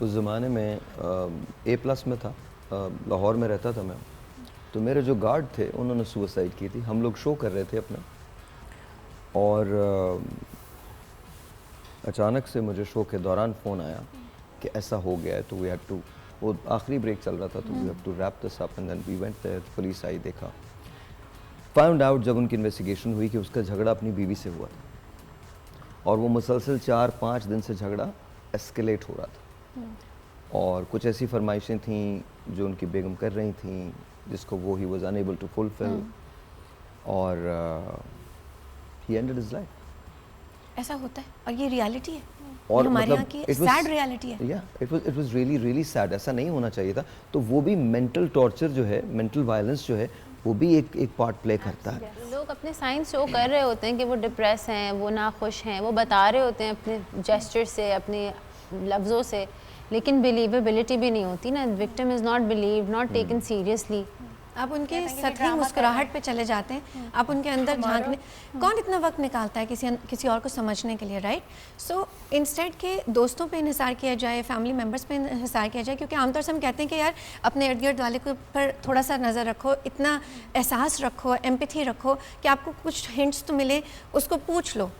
उस ज़माने में A+ में था, लाहौर में रहता था मैं, तो मेरे जो गार्ड थे उन्होंने सुसाइड की थी। हम लोग शो कर रहे थे अपना, और अचानक से मुझे शो के दौरान फ़ोन आया कि ऐसा हो गया है, तो वी हैड टू, वो आखिरी ब्रेक चल रहा था, तो we have to wrap this up and then we went there. Police आई, देखा, फाउंड आउट जब उनकी इन्वेस्टिगेशन हुई कि उसका झगड़ा अपनी बीवी से हुआ था, और वो मुसलसल 4-5 दिन से झगड़ा एस्केलेट हो रहा था, और कुछ ऐसी फरमाइशें थीं जो उनकी बेगम कर रही थीं जिसको वो he was unable to fulfil, और ही एंडेड हिज लाइफ। ऐसा होता है और ये रियलिटी है, और ये हमारे यहाँ मतलब की सैड रियलिटी है। या इट वाज रियली सैड। ऐसा नहीं होना चाहिए था। तो वो भी मेंटल टॉर्चर जो है, मेंटल वायलेंस जो है, वो भी एक पार्ट प्ले करता है। लोग अपने साइंस शो कर रहे होते हैं कि वो डिप्रेस हैं, वो नाखुश हैं, वो बता रहे होते हैं अपने जेस्चर से, अपने लफ्ज़ों से, लेकिन बिलीवेबिलिटी भी नहीं होती ना। Victim is not believe, not taken seriously. आप उनके सतही मुस्कुराहट पे चले जाते हैं, आप उनके अंदर झांकने, कौन इतना वक्त निकालता है किसी और को समझने के लिए, राइट? सो इंस्टेड के दोस्तों पे इन्हिसार किया जाए, फैमिली मेम्बर्स पे इन्हिसार किया जाए, क्योंकि आमतौर से हम कहते हैं कि यार अपने इर्द गिर्द वाले को पर थोड़ा सा नज़र रखो, इतना एहसास रखो, एम्पैथी रखो कि आपको कुछ हिंट्स तो मिले, उसको पूछ लो,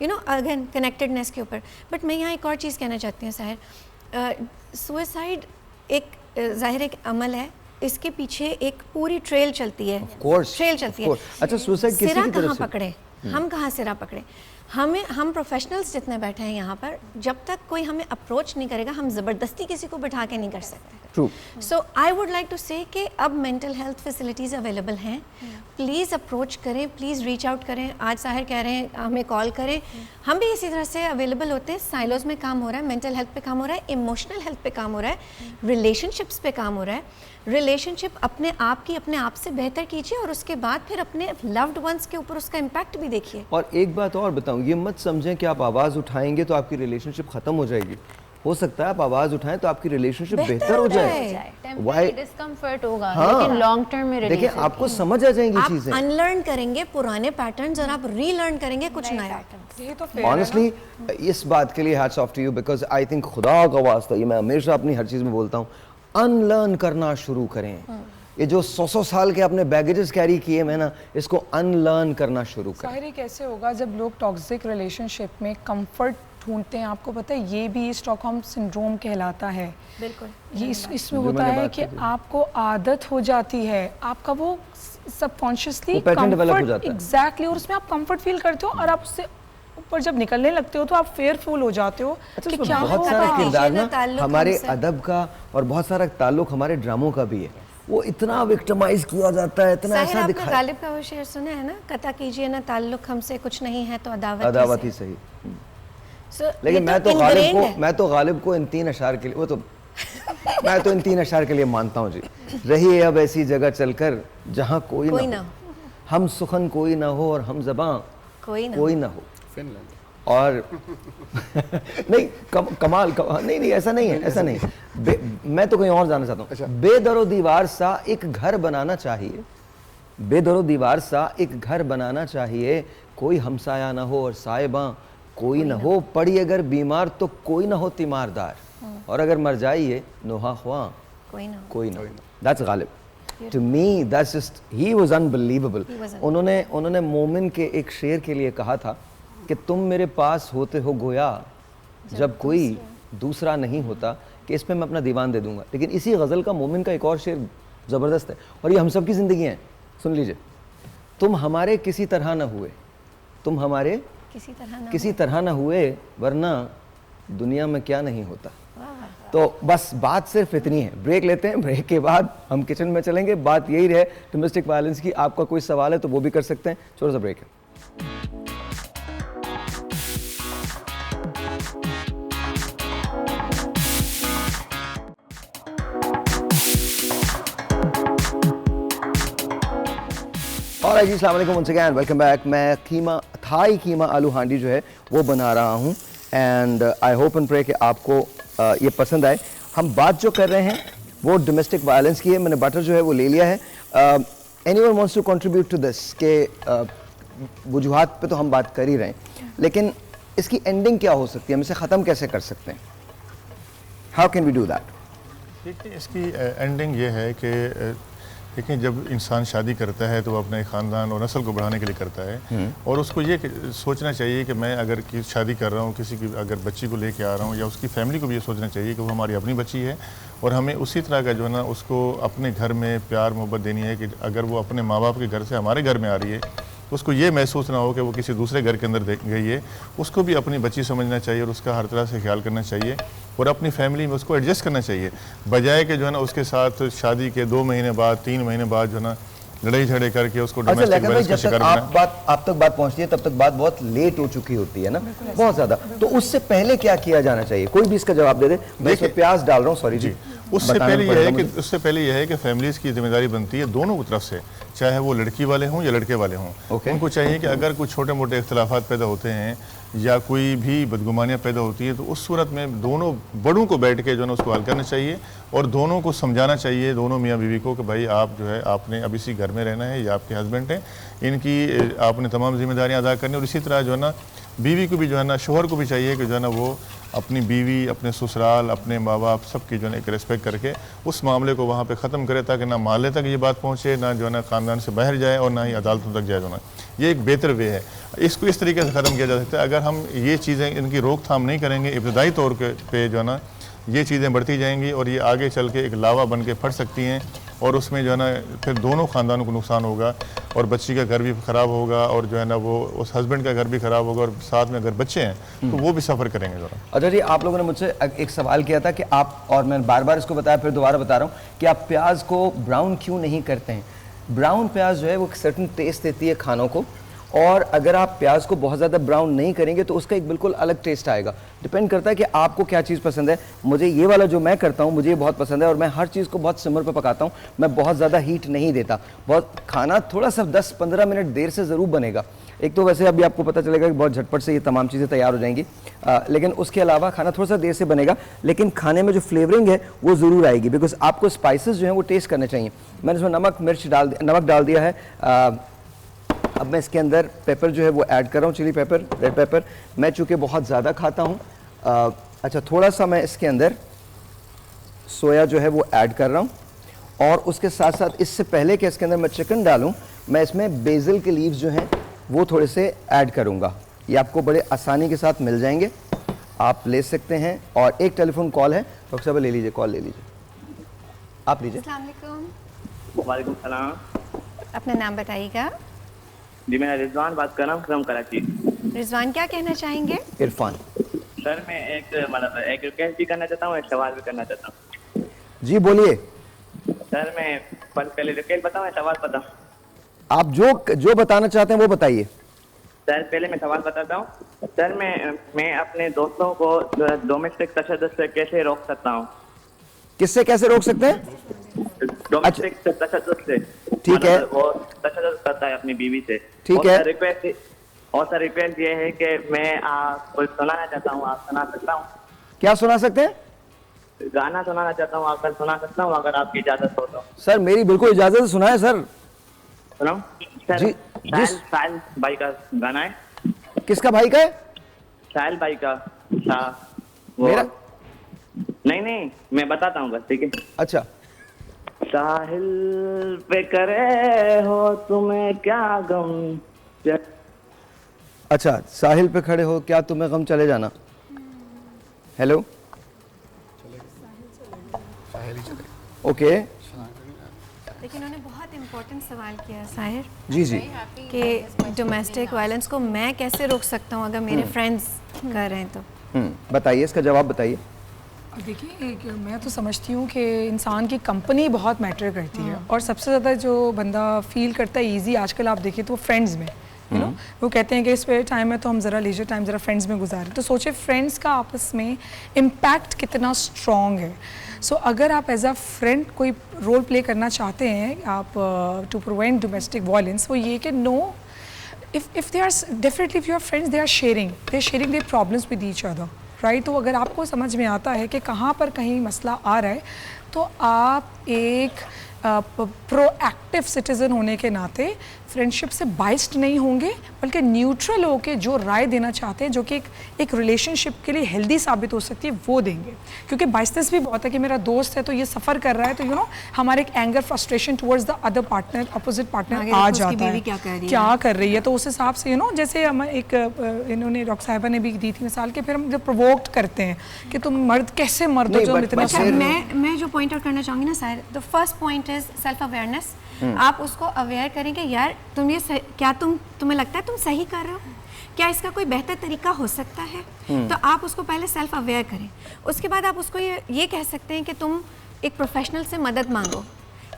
यू नो, अगेन कनेक्टेडनेस के ऊपर। बट मैं यहाँ एक और चीज़ कहना चाहती हूँ साहिर, सुसाइड एक ज़ाहिर एक अमल है, इसके पीछे एक पूरी ट्रेल चलती है, ट्रेल चलती है। अच्छा, सुसाइड किसी सिरा की तरफ कहाँ से पकड़े, हम कहाँ सिरा पकड़े? हम प्रोफेशनल्स जितने बैठे हैं यहाँ पर, जब तक कोई हमें अप्रोच नहीं करेगा, हम ज़बरदस्ती किसी को बैठा के नहीं कर सकते। True. So I would like to say कि अब मेंटल हेल्थ फैसिलिटीज़ अवेलेबल हैं, प्लीज़ अप्रोच करें, प्लीज़ रीच आउट करें। आज साहिर कह रहे हैं हमें कॉल करें, हम भी इसी तरह से अवेलेबल होते हैं। साइलोज़ में काम हो रहा है, मेंटल हेल्थ पे काम हो रहा है, इमोशनल हेल्थ पे काम हो रहा है, रिलेशनशिप्स पे काम हो रहा है। रिलेशनशिप अपने आप से बेहतर कीजिए, और उसके बाद फिर अपने लव्ड वंस के ऊपर उसका इम्पैक्ट भी देखिए। और एक बात और बताऊं, ये मत समझें कि आप आवाज़ उठाएंगे तो आपकी रिलेशनशिप ख़त्म हो जाएगी। हो सकता है आप आवाज़ उठाएं तो आपकी रिलेशनशिप बेहतर हो जाए। टेम्परेरी डिस्कम्फर्ट होगा, हाँ, लेकिन लॉन्ग टर्म में देखिए आपको समझ आ जाएंगी चीज़ें। आप अनलर्न करेंगे पुराने पैटर्न्स और आप रीलर्न करेंगे कुछ नया। ये तो ऑनेस्टली इस बात के लिए hats off to you, because I think खुदा का वास्ता, ये मैं हमेशा अपनी हर चीज़ में बोलता हूँ, अनलर्न करना शुरू करें। ये जो 100 साल के अपने बैगेजेस कैरी किए हैं ना, इसको अनलर्न करना शुरू करें। साहिर कैसे होगा जब लोग टॉक्सिक रिलेशनशिप में कंफर्ट ढूंढते हैं? आपको पता है ये भी स्टॉकहोम सिंड्रोम कहलाता है। बिल्कुल, ये इसमें होता है कि आपको आदत हो जाती है, आपका वो सबकॉन्शियसली कंफर्ट, एग्जैक्टली, और उसमें आप कंफर्ट फील करते हो, और आप उससे ऊपर जब निकलने लगते हो तो आप फेयरफुल हो जाते हो कि क्या बहुत सारा किरदार ना हमारे अदब का और बहुत सारा ताल्लुक हमारे ड्रामों का भी है। वो इतना विक्टिमाइज किया जाता है, इतना ऐसा दिखाया। गालिब का वो शेर सुना है ना, कता कीजिए ना ताल्लुक हमसे, कुछ नहीं है तो अदावत ही सही। लेकिन मैं तो गालिब को इन 3 अशार के लिए, वो तो मैं तो इन 3 अशार के लिए मानता हूँ जी। रही अब ऐसी जगह चलकर जहाँ कोई ना हो, हम सुखन कोई ना हो और हम ज़बां कोई ना हो। और नहीं कमाल नहीं ऐसा नहीं है, ऐसा नहीं। मैं तो कहीं और जाना चाहता हूँ। अच्छा। बेदरो दीवार सा एक घर बनाना चाहिए, बेदरो दीवार सा एक घर बनाना चाहिए, कोई हमसाया ना हो और साहिबां कोई ना हो, पड़ी अगर बीमार तो कोई ना हो तीमारदार, और अगर मर जाइए नोहा ख्वां कोई ना हो। That's Ghalib. To me that's just, he was unbelievable. उन्होंने मोमिन के एक शेर के लिए कहा था कि तुम मेरे पास होते हो गोया जब कोई दूसरा नहीं होता, कि इस पे मैं अपना दीवान दे दूंगा। लेकिन इसी गज़ल का मोमिन का एक और शेर ज़बरदस्त है, और ये हम सब की ज़िंदगी है। सुन लीजिए, तुम हमारे किसी तरह ना हुए, तुम हमारे किसी तरह ना हुए, वरना दुनिया में क्या नहीं होता। तो बस बात सिर्फ इतनी है। ब्रेक लेते हैं, ब्रेक के बाद हम किचन में चलेंगे। बात यही रहे डोमेस्टिक वायलेंस की। आपका कोई सवाल है तो वो भी कर सकते हैं। छोटा सा ब्रेक है। और जी अस्सलाम वालेकुम, वंस अगेन वेलकम बैक। मैं थाई कीमा आलू हांडी जो है वो बना रहा हूँ, and I hope and pray कि आपको ये पसंद आए। हम बात जो कर रहे हैं वो डोमेस्टिक वायलेंस की है। मैंने बटर जो है वो ले लिया है। Anyone wants to contribute to this के वजूहात पे तो हम बात कर ही रहे हैं, लेकिन इसकी एंडिंग क्या हो सकती है, हम इसे ख़त्म कैसे कर सकते हैं? How can we do that? देखिए, इसकी एंडिंग ये है कि लेकिन जब इंसान शादी करता है तो वो अपने ख़ानदान और नस्ल को बढ़ाने के लिए करता है, और उसको ये सोचना चाहिए कि मैं अगर शादी कर रहा हूँ, किसी की अगर बच्ची को लेके आ रहा हूँ, या उसकी फैमिली को भी ये सोचना चाहिए कि वो हमारी अपनी बच्ची है, और हमें उसी तरह का जो है ना उसको अपने घर में प्यार मोहब्बत देनी है कि अगर वो अपने माँ बाप के घर से हमारे घर में आ रही है तो उसको ये महसूस ना हो कि वो किसी दूसरे घर के अंदर गई है। उसको भी अपनी बच्ची समझना चाहिए और उसका हर तरह से ख्याल करना चाहिए, और अपनी फैमिली में उसको एडजस्ट करना चाहिए, बजाय कि जो है ना उसके साथ शादी के 2 महीने बाद 3 महीने बाद जो है ना लड़ाई झगड़े करके उसको डोमेस्टिक वायलेंस का शिकार बनाना। आप तक बात पहुंचती है तब तक बात बहुत लेट हो चुकी होती है ना, बहुत ज्यादा। तो उससे पहले क्या किया जाना चाहिए? कोई भी इसका जवाब दे दे। मैं इसमें प्याज डाल रहा हूँ, सॉरी जी। उससे पहले यह है कि फैमिलीज की जिम्मेदारी बनती है दोनों तरफ से, चाहे वो लड़की वाले हों या लड़के वाले हों। उनको चाहिए कि अगर कुछ छोटे मोटे इख्तलाफात पैदा होते हैं या कोई भी बदगुमानियाँ पैदा होती है तो उस सूरत में दोनों बड़ों को बैठ के जो है ना उसको हल करना चाहिए, और दोनों को समझाना चाहिए, दोनों मियाँ बीवी को, कि भाई आप जो है आपने अब इसी घर में रहना है, या आपके हस्बैंड हैं, इनकी आपने तमाम जिम्मेदारियाँ अदा करनी। और इसी तरह जो है ना बीवी को भी जो है ना, शोहर को भी चाहिए कि जो है ना वो अपनी बीवी, अपने ससुराल, अपने माँ बाप सबकी जो है ना एक रिस्पेक्ट करके उस मामले को वहाँ पे ख़त्म करे, ताकि ना माले तक ये बात पहुँचे, ना जो है ना ख़ानदान से बाहर जाए, और ना ही अदालतों तक जाए। जो ना ये एक बेहतर वे है, इसको इस तरीके से ख़त्म किया जा सकता है। अगर हम ये चीज़ें इनकी रोकथाम नहीं करेंगे इब्तदाई तौर पे जो है ना ये चीज़ें बढ़ती जाएंगी, और ये आगे चल के एक लावा बन के फट सकती हैं, और उसमें जो है ना फिर दोनों ख़ानदानों को नुकसान होगा, और बच्ची का घर भी ख़राब होगा, और जो है ना वो उस हस्बैंड का घर भी ख़राब होगा, और साथ में अगर बच्चे हैं तो वो भी सफ़र करेंगे। ज़रा अच्छा जी, आप लोगों ने मुझसे एक सवाल किया था कि आप, और मैं बार बार इसको बताया, फिर दोबारा बता रहा हूँ कि आप प्याज को ब्राउन क्यों नहीं करते हैं। ब्राउन प्याज जो है वो एक सर्टन टेस्ट देती है खानों को, और अगर आप प्याज को बहुत ज़्यादा ब्राउन नहीं करेंगे तो उसका एक बिल्कुल अलग टेस्ट आएगा। डिपेंड करता है कि आपको क्या चीज़ पसंद है। मुझे ये वाला जो मैं करता हूँ मुझे ये बहुत पसंद है, और मैं हर चीज़ को बहुत सिमर पे पकाता हूँ, मैं बहुत ज़्यादा हीट नहीं देता। बहुत खाना थोड़ा सा 10-15 मिनट देर से ज़रूर बनेगा। एक तो वैसे अभी आपको पता चलेगा कि बहुत झटपट से ये तमाम चीज़ें तैयार हो जाएंगी, लेकिन उसके अलावा खाना थोड़ा सा देर से बनेगा, लेकिन खाने में जो फ्लेवरिंग है वो ज़रूर आएगी, बिकॉज आपको स्पाइसेस जो हैं वो टेस्ट करने चाहिए। मैंने इसमें नमक डाल दिया है। अब मैं इसके अंदर पेपर जो है वो ऐड कर रहा हूँ, चिली पेपर, रेड पेपर। मैं चूँकि बहुत ज़्यादा खाता हूँ, अच्छा थोड़ा सा मैं इसके अंदर सोया जो है वो ऐड कर रहा हूँ, और उसके साथ साथ इससे पहले कि इसके अंदर मैं चिकन डालूँ, मैं इसमें बेसिल के लीव्स जो हैं वो थोड़े से ऐड करूँगा। ये आपको बड़े आसानी के साथ मिल जाएंगे, आप ले सकते हैं। और एक टेलीफोन कॉल है, डॉक्टर साहब ले लीजिए, कॉल ले लीजिए, आप लीजिए। अस्सलाम वालेकुम। वालेकुम सलाम। अपना नाम बताइएगा। जी मैं रिजवान बात कर रहा हूँ फ्रॉम कराची। रिजवान, क्या कहना चाहेंगे? इरफान। सर मैं एक रिक्वेस्ट भी करना चाहता हूँ, एक सवाल भी करना चाहता हूँ। जी बोलिए। सर मैं पहले रिक्वेस्ट बताऊँ या सवाल बताऊँ? आप जो बताना चाहते हैं वो बताइए। सर पहले मैं सवाल बताता हूँ। सर मैं अपने दोस्तों को डोमेस्टिक तशद्दुद से कैसे रोक सकता हूँ? किससे कैसे रोक सकते हैं? डोमेस्टिक तशद्दुद से। ठीक है। वो तशद्दुद करता है अपनी बीवी से। ठीक है। और सर रिक्वेस्ट ये है कि मैं आपको सुनाना चाहता हूँ, आप सुना सकता हूँ? क्या सुना सकते हैं? गाना सुनाना चाहता हूँ, आप सुना सकता हूँ अगर आपकी इजाजत हो तो? सर मेरी बिल्कुल इजाजत है, सुनाए सर। सुनाऊं? सर जी, साहिल भाई का गाना है। किसका भाई का है? साहिल भाई का। मेरा? नहीं मैं बताता हूँ बस, ठीक है? अच्छा। साहिल पे करे हो तुम्हें क्या गम। अच्छा, साहिल पे खड़े हो क्या तुम्हें गम, चले जाना। Hello, okay. लेकिन उन्होंने बहुत इम्पोर्टेंट सवाल किया साहिर। जी जी। कि डोमेस्टिक वायलेंस को मैं कैसे रोक सकता हूँ अगर मेरे फ्रेंड्स कर रहे हैं तो। बताइए, इसका जवाब बताइए। देखिए, मैं तो समझती हूँ कि इंसान की कंपनी बहुत मैटर करती है, और सबसे ज़्यादा जो बंदा फील करता है ईजी आजकल आप देखिए तो फ्रेंड्स में, यू नो, वो कहते हैं कि स्पेयर टाइम है तो हम ज़रा लीजर टाइम ज़रा फ्रेंड्स में गुजारें। तो सोचे फ्रेंड्स का आपस में इम्पैक्ट कितना स्ट्रॉन्ग है। सो अगर आप एज अ फ्रेंड कोई रोल प्ले करना चाहते हैं आप टू प्रिवेंट डोमेस्टिक वायलेंस, वो ये कि no, if they are definitely if your friends they are sharing their problems with each other, right? तो अगर आपको समझ में आता है कि कहाँ पर कहीं मसला आ रहा है, तो आप एक प्रोएक्टिव सिटीज़न होने के नाते फ्रेंडशिप से बाइस्ड नहीं होंगे, बल्कि न्यूट्रल होकर जो राय देना चाहते हैं, जो कि एक रिलेशनशिप के लिए हेल्दी साबित हो सकती है, वो देंगे। क्योंकि बाइसनेस भी बहुत है कि मेरा दोस्त है तो ये सफ़र कर रहा है, तो यू नो हमारे एक anger frustration towards the other partner, opposite partner आ जाता है, क्या कर रही है। तो उस हिसाब से यू नो, जैसे हम एक इन्होंने डॉक्टर साहिबा ने भी दी थी मिसाल के, फिर हम जब प्रोवोक्ड करते हैं कि तुम मर्द कैसे मर्द हो जो इतना। अच्छा, मैं जो पॉइंट आउट करना चाहूँगी ना sir, the first point is self awareness. आप उसको अवेयर करें कि यार तुम ये क्या तुम्हें लगता है तुम सही कर रहे हो, क्या इसका कोई बेहतर तरीका हो सकता है। तो आप उसको पहले सेल्फ अवेयर करें, उसके बाद आप उसको ये कह सकते हैं कि तुम एक प्रोफेशनल से मदद मांगो,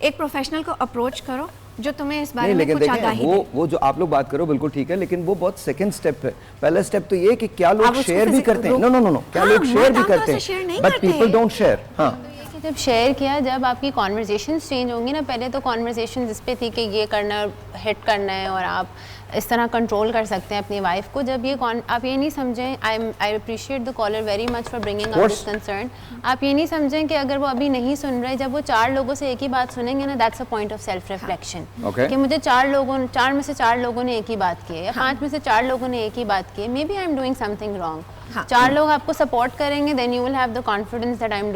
एक प्रोफेशनल को अप्रोच करो जो तुम्हें इस बारे में कुछ आगाही दे। वो जो आप लोग बात करो बिल्कुल ठीक है, लेकिन वो बहुत सेकंड स्टेप है। पहला स्टेप तो ये कि क्या लोग शेयर भी करते हैं, नो क्या लोग शेयर भी करते हैं, बट पीपल डोंट शेयर। हाँ, जब शेयर किया, जब आपकी कॉन्वर्जेशंस चेंज होंगी ना, पहले तो कॉन्वर्जेशन इस पे थी कि ये करना है, हिट करना है और आप इस तरह कंट्रोल कर सकते हैं अपनी वाइफ को। जब ये आप ये नहीं समझें, I appreciate the caller very much for bringing up this concern. आप ये नहीं समझें कि अगर वो अभी नहीं सुन रहे, जब वो 4 लोगों से एक ही बात सुनेंगे ना, that's a point of self reflection कि मुझे 4 में से 4 लोगों ने एक ही बात की है, या 5 में से 4 लोगों ने एक ही बात की है, maybe I am doing something wrong. 4 लोग आपको सपोर्ट करेंगे, then you will have the confidence that I am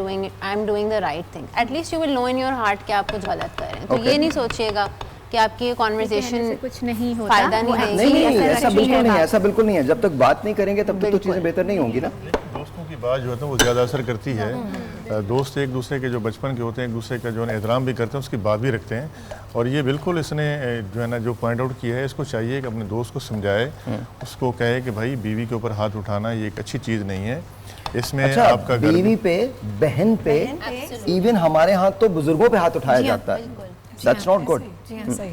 doing the right thing. At least you will know in your heart कि आप कुछ गलत कर रहे हैं। तो ये नहीं सोचिएगा कि आपकी ये कॉन्वर्सेशन कुछ नहीं होता, फायदा नहीं देगी। नहीं, ऐसा बिल्कुल नहीं है, ऐसा बिल्कुल नहीं है। जब तक बात नहीं करेंगे तब तक तो चीज़ें बेहतर नहीं होंगी ना। दोस्तों की बात जो है वो ज़्यादा असर करती है। दोस्त एक दूसरे के जो बचपन के होते हैं, एक दूसरे का जो है एहतराम भी करते हैं, उसकी बात भी रखते हैं। और ये बिल्कुल इसने जो है ना जो पॉइंट आउट किया है, इसको चाहिए कि अपने दोस्त को समझाए, उसको कहे कि भाई बीवी के ऊपर हाथ उठाना ये एक अच्छी चीज़ नहीं है। इसमें अच्छा, आपका बीवी पे, बहन पे, इवन हमारे यहाँ तो बुजुर्गों पे हाथ उठाया जाता है। That's not good.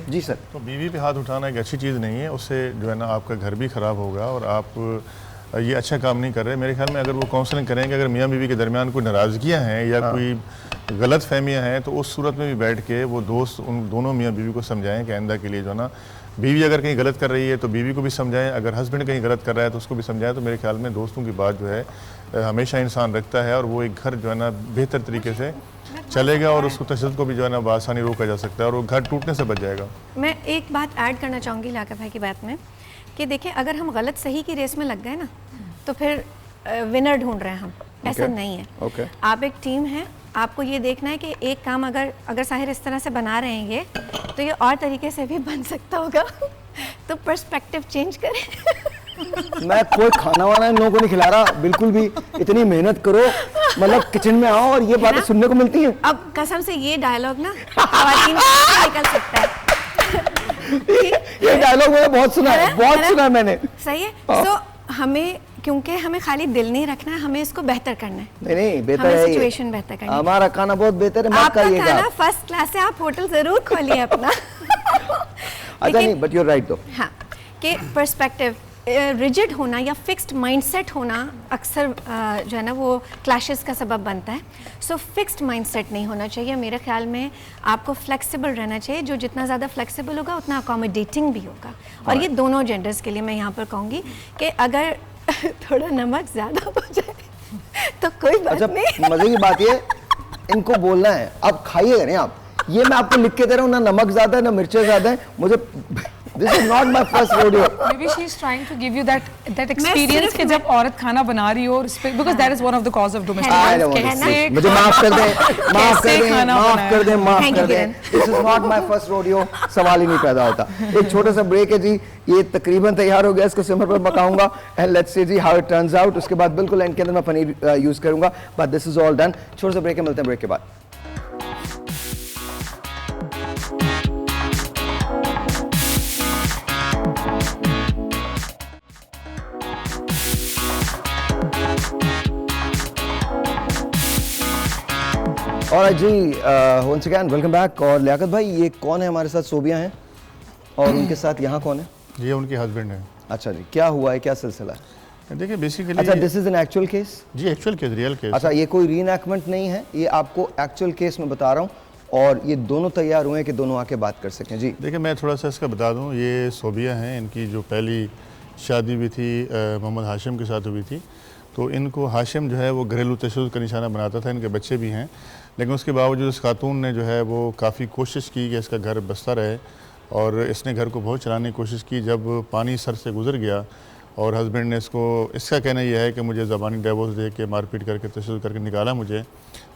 Ji sir. तो बीवी पे हाथ उठाना एक अच्छी चीज़ नहीं है, उससे जो है ना आपका घर भी ख़राब होगा और आप ये अच्छा काम नहीं कर रहे। मेरे ख्याल में अगर वो काउंसलिंग करेंगे, अगर मियाँ बीवी के दरमियान कोई नाराज़गियाँ हैं या कोई गलत फहमियाँ हैं, तो उस सूरत में भी बैठ के वो दोस्त उन दोनों मियाँ बीवी को समझाएं कि आइंदा के लिए जो है ना, बीवी अगर कहीं गलत कर रही है तो बीवी को भी समझाएं, अगर हस्बैंड कहीं गलत कर रहा है तो उसको भी समझाएं। तो मेरे ख्याल में दोस्तों की बात जो है हमेशा इंसान रखता है, और वो एक घर जो है ना बेहतर तरीके से चलेगा और उसको तशद्दुद को भी जो है ना आसानी रोका जा सकता है और वो घर टूटने से बच जाएगा। मैं एक बात ऐड करना चाहूँगी लाका भाई की बात में कि देखिए, अगर हम गलत सही की रेस में लग गए ना, तो फिर विनर ढूंढ रहे हैं हम, ऐसा नहीं है। आप एक टीम है, आपको ये देखना है कि एक काम अगर साहिर इस तरह से बना रहे हैं ये, तो ये और तरीके से भी बन सकता होगा। तो पर्सपेक्टिव चेंज करें। मैं कोई खाना वाना इन लोगों को नहीं खिला रहा बिल्कुल भी। इतनी मेहनत करो, मतलब किचन में आओ और ये बातें सुनने को मिलती हैं। अब कसम से ये डायलॉग ना ख़वातीन से निकल सकता है। ये डायलॉग मैंने बहुत सुना है, बहुत सुना है मैंने। सही है। तो हमें, क्योंकि हमें खाली दिल नहीं रखना है, हमें इसको बेहतर करना है। नहीं बेहतर है, सिचुएशन बेहतर करनी है। हमारा खाना बहुत बेहतर है, आपका खाना फर्स्ट क्लास है, आप होटल जरूर खोलिए अपना। अच्छा नहीं, बट यू आर राइट दो। हाँ, कि पर्सपेक्टिव रिजिड होना या फिक्स्ड माइंडसेट होना अक्सर जो है ना वो क्लैशेस का सबब बनता है। सो फिक्स्ड माइंडसेट नहीं होना चाहिए। मेरे ख्याल में आपको फ्लेक्सिबल रहना चाहिए। जो जितना ज़्यादा फ्लेक्सिबल होगा उतना अकोमोडेटिंग भी होगा। और ये दोनों जेंडर्स के लिए मैं यहाँ पर कहूँगी कि अगर थोड़ा नमक ज़्यादा हो जाए तो कोई बात नहीं। मज़े की बात ये, इनको बोलना है आप खाइएगा नहीं आप। ये मैं आपको लिख के दे रहा हूँ, ना नमक ज़्यादा है ना मिर्चें ज़्यादा है। मुझे This is not my first rodeo. Maybe she is trying to give you that experience कि जब औरत खाना बना रही हो, because that is one of the cause of domestic violence. मुझे माफ कर दें, माफ कर दें। This is not my first rodeo. सवाल ही नहीं पैदा होता। एक छोटा सा ब्रेक है जी, ये तकरीबन तैयार हो गया, इसको सिमर पर पकाऊंगा and let's see ji how it turns out। उसके बाद बिल्कुल एंड के अंदर मैं पनीर यूज करूंगा, but this is all done। छोटा सा ब्रेक है, मिलते हैं ब्रेक के बाद। और जी वंस अगेन वेलकम बैक। और लियाकत भाई, ये कौन है हमारे साथ? सोबिया हैं और उनके साथ यहाँ कौन है? ये उनके हस्बैंड हैं। अच्छा जी, क्या हुआ है, क्या सिलसिला है? देखिए बेसिकली, अच्छा this is an actual case? जी एक्चुअल केस, रियल केस। अच्छा, ये कोई रीएनैक्टमेंट नहीं है, ये आपको एक्चुअल केस में बता रहा हूँ। और ये दोनों तैयार हुए हैं कि दोनों आके बात कर सकें। जी देखिए, मैं थोड़ा सा इसका बता दूँ। ये सोबिया हैं, इनकी जो पहली शादी भी थी मोहम्मद हाशिम के साथ हुई थी। तो इनको हाशिम जो है वो घरेलू तशद्दुद का निशाना बनाता था। इनके बच्चे भी हैं, लेकिन उसके बावजूद इस खातून ने जो है वो काफ़ी कोशिश की कि इसका घर बसता रहे और इसने घर को बहुत चलाने की कोशिश की। जब पानी सर से गुजर गया और हस्बैंड ने इसका कहना यह है कि मुझे ज़बानी डिवोर्स दे के मारपीट करके तशद्दुद करके निकाला मुझे,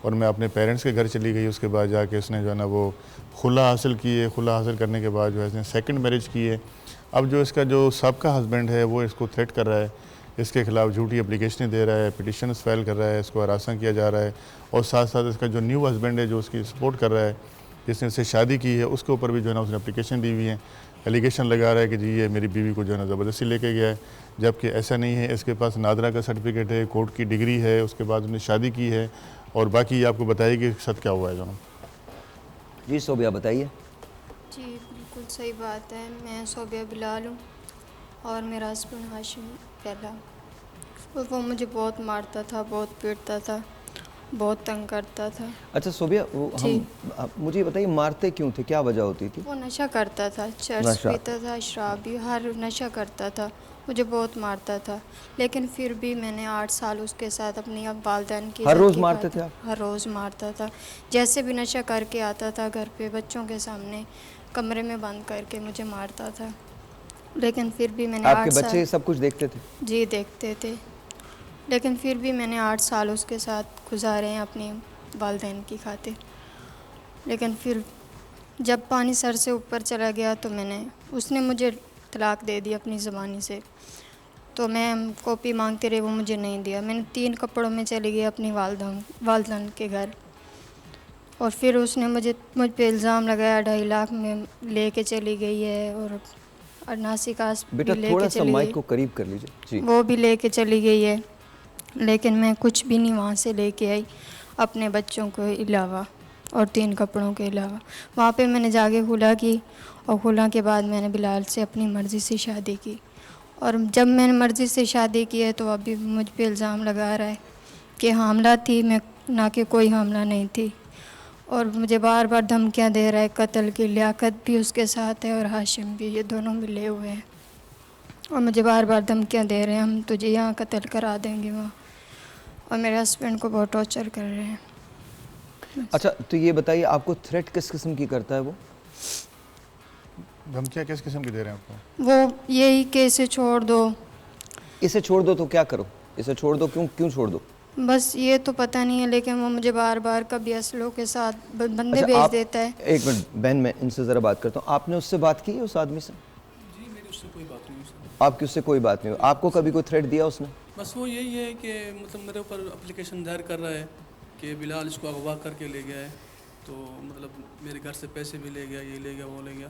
और मैं अपने पेरेंट्स के घर चली गई। उसके बाद जाके इसने जो है ना वो खुला हासिल किए। खुला हासिल करने के बाद जो है इसने सेकंड मैरिज की है। अब जो इसका जो सबका हस्बैंड है वो इसको थ्रेट कर रहा है, इसके खिलाफ झूठी एप्लीकेशनें दे रहा है, पिटिशन्स फाइल कर रहा है, इसको हरासा किया जा रहा है। और साथ साथ इसका जो न्यू हस्बैंड है जो उसकी सपोर्ट कर रहा है, जिसने उससे शादी की है, उसके ऊपर भी जो है ना उसने एप्लीकेशन दी हुई है। एलिगेशन लगा रहा है कि जी ये मेरी बीवी को जो है ना ज़बरदस्ती लेके गया है, जबकि ऐसा नहीं है। इसके पास नादरा का सर्टिफिकेट है, कोर्ट की डिग्री है, उसके बाद उसने शादी की है, और बाकी आपको बताइए कि साथ क्या हुआ है जनाब। जी सोबिया बताइए। जी बिल्कुल सही बात है। मैं सोबिया बिलाल हूँ और मेरा हस्बैंड हाशिम पहला, और वो मुझे बहुत मारता था, बहुत पीटता था, बहुत तंग करता था। अच्छा सोबिया, वो मुझे बताइए मारते क्यों थे, क्या वजह होती थी? वो नशा करता था, चर्च पीता था, शराब भी, हर नशा करता था, मुझे बहुत मारता था। लेकिन फिर भी मैंने 8 साल उसके साथ अपनी वालदैन की हर रोज़ मारते थे आप? हर रोज़ मारता था। जैसे भी नशा करके आता था घर पे बच्चों के सामने कमरे में बंद करके मुझे मारता था। लेकिन फिर भी मैंने आपके बच्चे सब कुछ देखते थे? जी देखते थे। लेकिन फिर भी मैंने 8 साल उसके साथ गुजारे हैं अपनी वालदैन की खातिर। लेकिन फिर जब पानी सर से ऊपर चला गया तो उसने मुझे तलाक दे दी अपनी ज़बानी से। तो मैं कॉपी मांगते रहे, वो मुझे नहीं दिया। मैंने 3 कपड़ों में चली गई अपनी वालदैन के घर, और फिर उसने मुझ पे इल्ज़ाम लगाया 2.5 लाख में लेके चली गई है, और नासिकास बेटा थोड़ा सा माइक को करीब कर लीजिए जी। वो भी लेके चली गई है। लेकिन मैं कुछ भी नहीं वहाँ से लेके आई अपने बच्चों के अलावा और 3 कपड़ों के अलावा। वहाँ पे मैंने जाके खुला की, और खुला के बाद मैंने बिलाल से अपनी मर्ज़ी से शादी की। और जब मैंने मर्ज़ी से शादी की है तो अभी मुझ पे इल्ज़ाम लगा रहा है कि हामला थी मैं, ना कि कोई हामला नहीं थी। और मुझे बार बार धमकियाँ दे रहा है कत्ल की। लियाकत भी उसके साथ है और हाशिम भी, ये दोनों मिले हुए हैं, और मुझे बार बार धमकियाँ दे रहे हैं हम तुझे यहाँ कत्ल करा देंगे वहाँ। और मेरे हस्बैंड को बहुत टॉर्चर कर रहे हैं। अच्छा तो ये बताइए आपको थ्रेट किस किस्म की करता है वो? धमकियाँ किस किस्म की दे रहे हैं आपको? वो यही कि इसे छोड़ दो। इसे छोड़ दो तो क्या करो? इसे छोड़ दो क्यों छोड़ दो? बस ये तो पता नहीं है, लेकिन वो मुझे बार बार कभी असलों के साथ बंदे अच्छा, भेज देता है। एक मिनट बहन, मैं इनसे ज़रा बात करता हूँ। आपने उससे बात की है उस आदमी से? जी मेरी उससे कोई बात नहीं है। आपकी उससे कोई बात नहीं हुई? आपको कभी कोई थ्रेट दिया उसने? बस वो यही है कि मतलब मेरे ऊपर एप्लीकेशन दायर कर रहा है कि बिलाल इसको अगवा करके ले गया है, तो मतलब मेरे घर से पैसे भी ले गया, ये ले गया, वो ले गया।